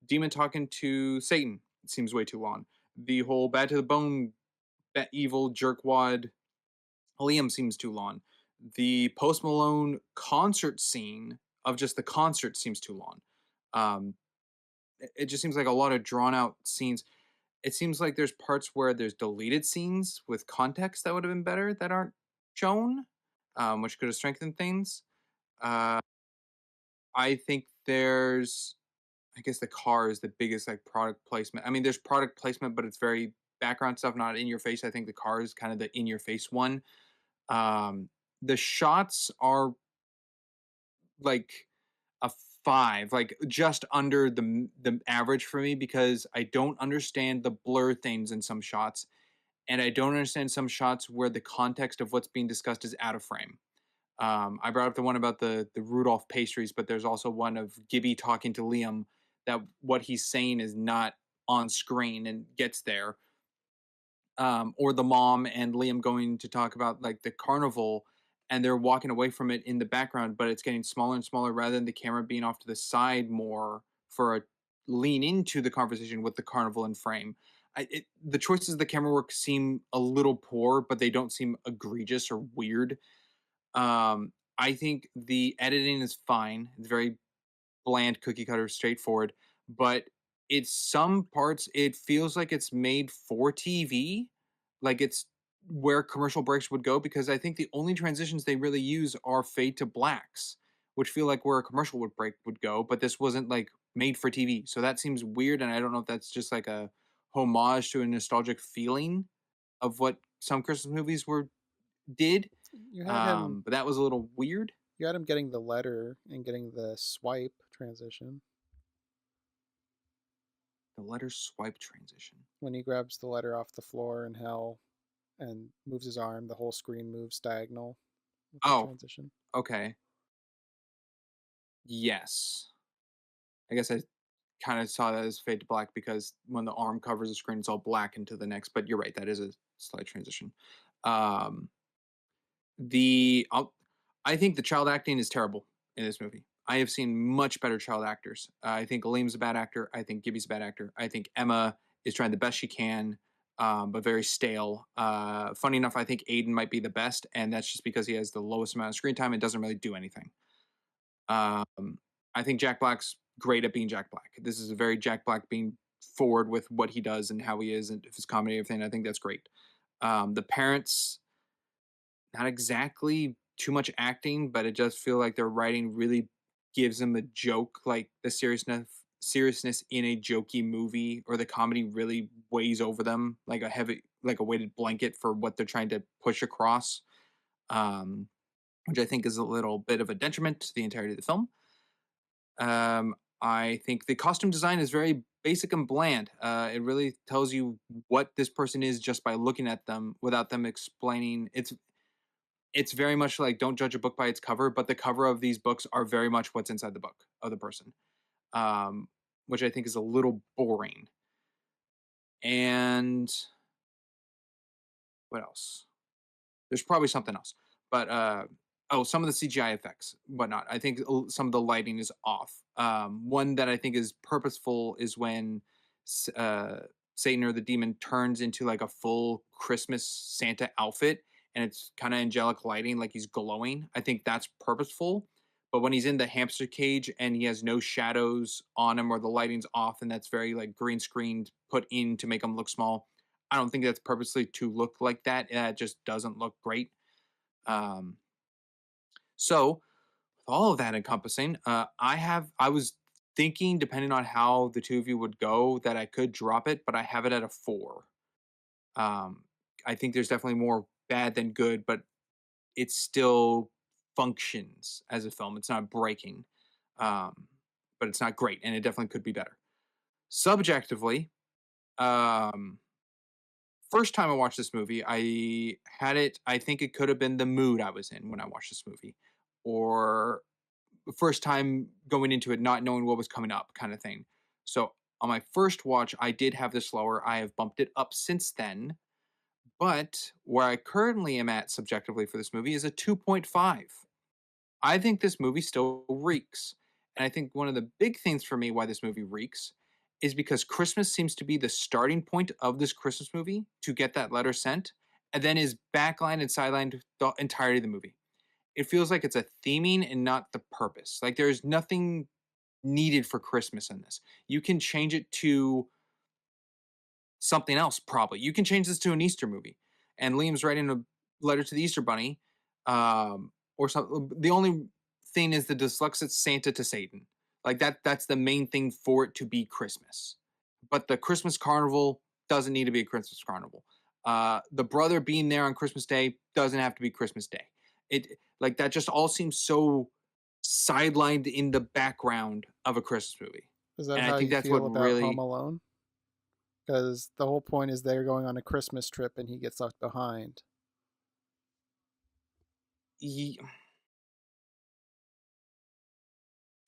demon talking to Satan seems way too long. The whole bad to the bone, evil jerkwad Liam seems too long. The Post Malone concert scene of just the concert seems too long. Um, it just seems like a lot of drawn out scenes. It seems like there's parts where there's deleted scenes with context that would have been better that aren't shown, which could have strengthened things. Uh, I think I guess the car is the biggest like product placement. I mean, there's product placement, but it's very background stuff, not in your face. I think the car is kind of the in your face one. Um, the shots are like a 5, like just under the average for me, because I don't understand the blur things in some shots, and I don't understand some shots where the context of what's being discussed is out of frame. I brought up the one about the Rudolph pastries, but there's also one of Gibby talking to Liam that what he's saying is not on screen and gets there. Or the mom and Liam going to talk about like the carnival, and they're walking away from it in the background, but it's getting smaller and smaller rather than the camera being off to the side more for a lean into the conversation with the carnival in frame. The choices of the camera work seem a little poor, but they don't seem egregious or weird. I think the editing is fine. It's very bland, cookie cutter, straightforward, but it's some parts it feels like it's made for TV, like it's where commercial breaks would go, because I think the only transitions they really use are fade to blacks, which feel like where a commercial would go, but this wasn't like made for TV. So that seems weird, and I don't know if that's just like a homage to a nostalgic feeling of what some Christmas movies were did. You had him. But that was a little weird. You had him getting the letter and getting the swipe transition. The letter swipe transition. When he grabs the letter off the floor in hell and moves his arm, the whole screen moves diagonal with the Oh, transition. okay. Yes. I guess I kind of saw that as fade to black, because when the arm covers the screen, it's all black into the next. But you're right, that is a slight transition. Um, I think the child acting is terrible in this movie. I have seen much better child actors. I think Liam's a bad actor. I think Gibby's a bad actor. I think Emma is trying the best she can, but very stale. Funny enough, I think Aiden might be the best, and that's just because he has the lowest amount of screen time and doesn't really do anything. I think Jack Black's great at being Jack Black. This is a very Jack Black being forward with what he does and how he is and his comedy and everything. I think that's great. The parents, not exactly too much acting, but it does feel like their writing really gives them a joke, like the seriousness in a jokey movie, or the comedy really weighs over them like a weighted blanket for what they're trying to push across, which I think is a little bit of a detriment to the entirety of the film. I think the costume design is very basic and bland. It really tells you what this person is just by looking at them without them explaining. It's very much like don't judge a book by its cover, but the cover of these books are very much what's inside the book of the person, which I think is a little boring. And what else? There's probably something else, but some of the CGI effects, whatnot. I think some of the lighting is off. One that I think is purposeful is when Satan or the demon turns into like a full Christmas Santa outfit, and it's kind of angelic lighting, like he's glowing. I think that's purposeful. But when he's in the hamster cage and he has no shadows on him, or the lighting's off, and that's very like green screened put in to make him look small, I don't think that's purposely to look like that. It just doesn't look great. Um, so, with all of that encompassing, I was thinking, depending on how the two of you would go, that I could drop it, but I have it at a 4. Um, I think there's definitely more bad than good, but it still functions as a film. It's not breaking, um, but it's not great, and it definitely could be better. Subjectively, um, first time I watched this movie, I had it. I think it could have been the mood I was in when I watched this movie, or the first time going into it not knowing what was coming up, kind of thing. So on my first watch, I did have this lower. I have bumped it up since then, but where I currently am at subjectively for this movie is a 2.5. I think this movie still reeks. And I think one of the big things for me why this movie reeks is because Christmas seems to be the starting point of this Christmas movie to get that letter sent, and then is backlined and sidelined the entirety of the movie. It feels like it's a theming and not the purpose. Like there's nothing needed for Christmas in this. You can change it to something else, probably. You can change this to an Easter movie. And Liam's writing a letter to the Easter Bunny, or something. The only thing is the dyslexic Santa to Satan. Like that's the main thing for it to be Christmas. But the Christmas carnival doesn't need to be a Christmas carnival. The brother being there on Christmas Day doesn't have to be Christmas Day. It like that just all seems so sidelined in the background of a Christmas movie. Is that And how I think you that's feel what about really Home Alone? Because the whole point is they're going on a Christmas trip and he gets left behind.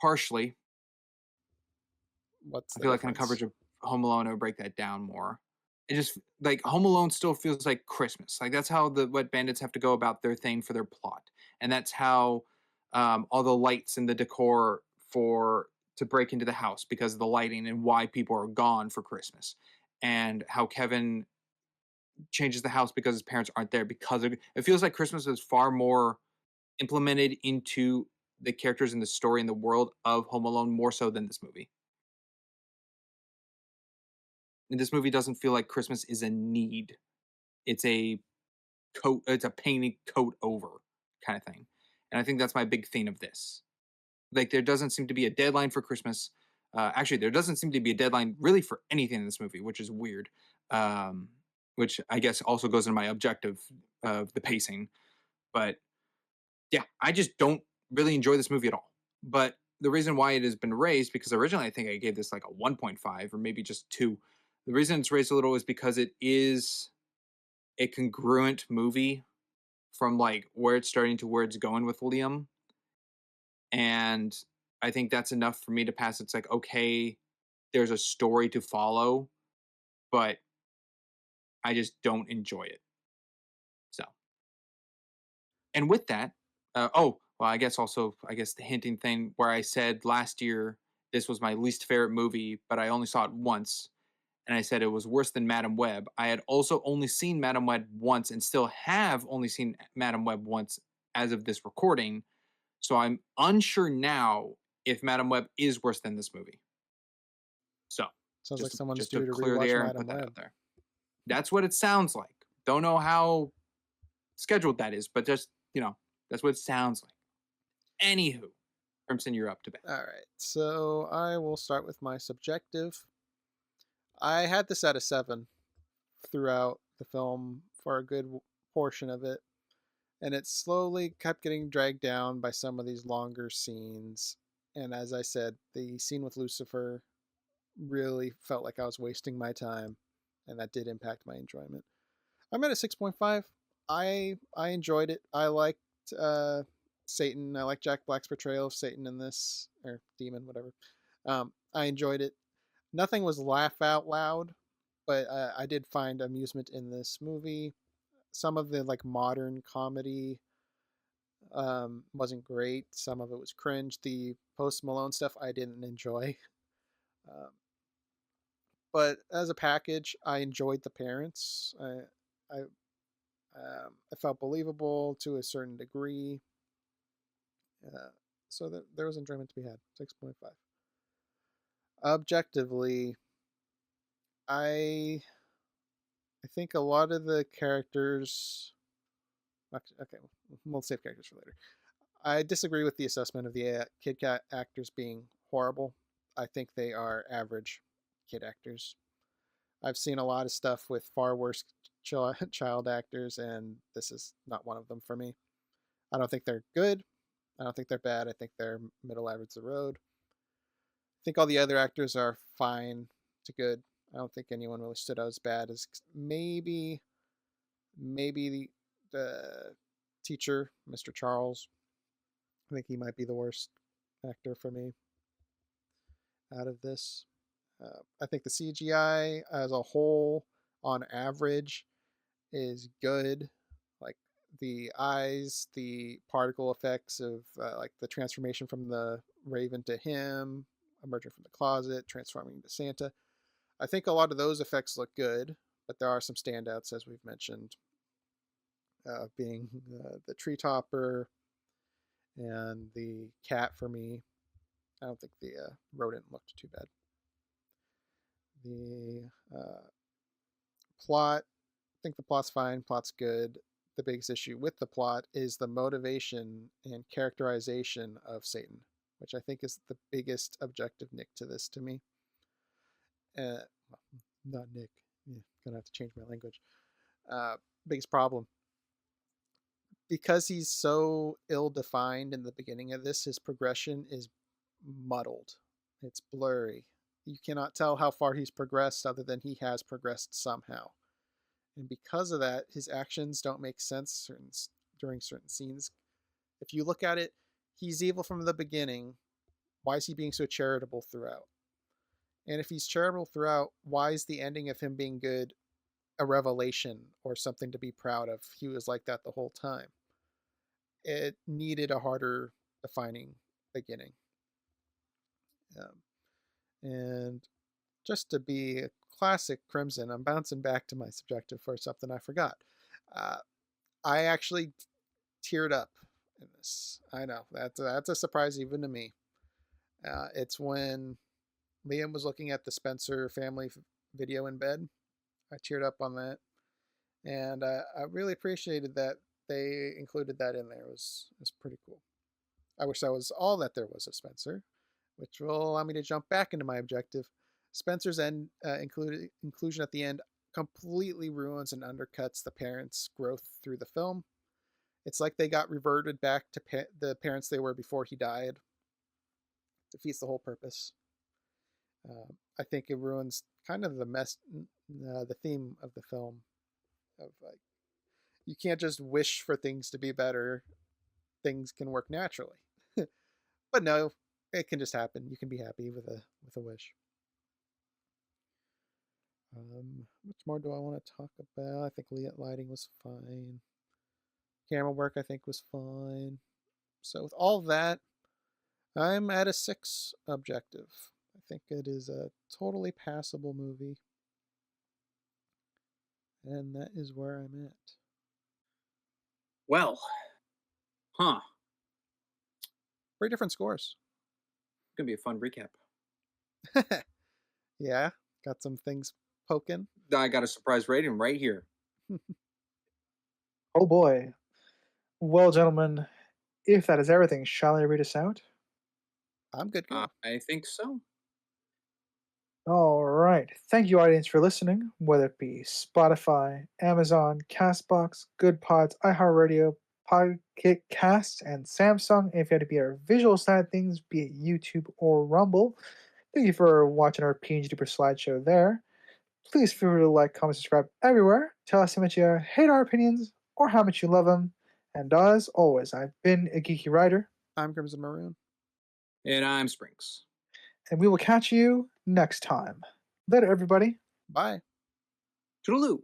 Partially. What's I the feel like in a difference? coverage of Home Alone, I would break that down more. It just like Home Alone still feels like Christmas. Like that's how the Wet Bandits have to go about their thing for their plot, and that's how all the lights and the decor for to break into the house because of the lighting and why people are gone for Christmas, and how Kevin changes the house because his parents aren't there because of it. Feels like Christmas is far more implemented into the characters in the story and the world of Home Alone more so than this movie. And this movie doesn't feel like Christmas is a need. It's a coat, it's a painted coat over kind of thing. And I think that's my big thing of this. Like there doesn't seem to be a deadline for Christmas. Actually, there doesn't seem to be a deadline really for anything in this movie, which is weird. Which I guess also goes into my objective of the pacing. But yeah, I just don't really enjoy this movie at all. But the reason why it has been raised, because originally I think I gave this like a 1.5 or maybe just 2. The reason it's raised a little is because it is a congruent movie from like where it's starting to where it's going with Liam. And I think that's enough for me to pass. It's like, okay, there's a story to follow, but I just don't enjoy it. So, and with that, well, I guess also, I guess the hinting thing where I said last year this was my least favorite movie, but I only saw it once, and I said it was worse than Madam Web. I had also only seen Madam Web once and still have only seen Madam Web once as of this recording. So I'm unsure now if Madam Web is worse than this movie. So Sounds like someone's just due to to clear the rewatch air and Madam put that Web. out there. That's what it sounds like. Don't know how scheduled that is, but just, that's what it sounds like. Anywho, Crimson, you're up to bat. All right, so I will start with my subjective. I had this at a 7 throughout the film for a good portion of it, and it slowly kept getting dragged down by some of these longer scenes. And as I said, the scene with Lucifer really felt like I was wasting my time, and that did impact my enjoyment. I'm at a 6.5. I enjoyed it. I liked Satan. I like Jack Black's portrayal of Satan in this, or demon, whatever. I enjoyed it. Nothing was laugh out loud, but I did find amusement in this movie. Some of the like modern comedy wasn't great. Some of it was cringe. The Post Malone stuff I didn't enjoy. Um, but as a package, I enjoyed the parents. I felt believable to a certain degree. So that there was enjoyment to be had. 6.5. Objectively, I think a lot of the characters Okay, we'll save characters for later. I disagree with the assessment of the kid actors being horrible. I think they are average kid actors. I've seen a lot of stuff with far worse child actors, and this is not one of them for me. I don't think they're good. I don't think they're bad. I think they're middle average of the road. I think all the other actors are fine to good. I don't think anyone really stood out as bad as maybe the teacher, Mr. Charles. I think he might be the worst actor for me out of this. I think the CGI as a whole, on average, is good. Like the eyes, the particle effects of like the transformation from the Raven to him, emerging from the closet, transforming into Santa. I think a lot of those effects look good, but there are some standouts, as we've mentioned, being the tree topper and the cat for me. I don't think the rodent looked too bad. The plot, I think the plot's fine. Plot's good. The biggest issue with the plot is the motivation and characterization of Satan, which I think is the biggest objective nick to this to me. Well, not nick. Yeah, gonna have to change my language. Biggest problem. Because he's so ill-defined in the beginning of this, his progression is muddled. It's blurry. You cannot tell how far he's progressed other than he has progressed somehow. And because of that, his actions don't make sense during certain scenes. If you look at it, he's evil from the beginning. Why is he being so charitable throughout? And if he's charitable throughout, why is the ending of him being good a revelation or something to be proud of? He was like that the whole time. It needed a harder defining beginning. And just to be a classic Crimson, I'm bouncing back to my subjective for something I forgot. I actually teared up in this. I know, that's a surprise even to me. It's when Liam was looking at the Spencer family video in bed. I teared up on that. And I really appreciated that they included that in there. It was pretty cool. I wish that was all that there was of Spencer, which will allow me to jump back into my objective. Spencer's inclusion at the end completely ruins and undercuts the parents' growth through the film. It's like they got reverted back to the parents they were before he died. Defeats the whole purpose. I think it ruins kind of the theme of the film. Of like, you can't just wish for things to be better. Things can work naturally. But no, it can just happen. You can be happy with a wish. Much more do I want to talk about? I think lighting was fine. Camera work, I think, was fine. So with all that, I'm at a 6 objective. I think it is a totally passable movie. And that is where I'm at. Well, huh. Very different scores. Gonna be a fun recap. Yeah, got some things poking. I got a surprise rating right here. Oh boy. Well, gentlemen, if that is everything, shall I read us out? I'm good. I think so. All right. Thank you, audience, for listening, whether it be Spotify, Amazon, Castbox, Good Pods, iHeartRadio, Pocket Casts, and Samsung. If you had to be our visual side of things, be it YouTube or Rumble. Thank you for watching our PNG Duper slideshow there. Please feel free to like, comment, subscribe everywhere. Tell us how much you hate our opinions or how much you love them. And as always, I've been a geeky writer. I'm Crimson Maroon. And I'm Springs. And we will catch you next time. Later, everybody. Bye. Toodaloo.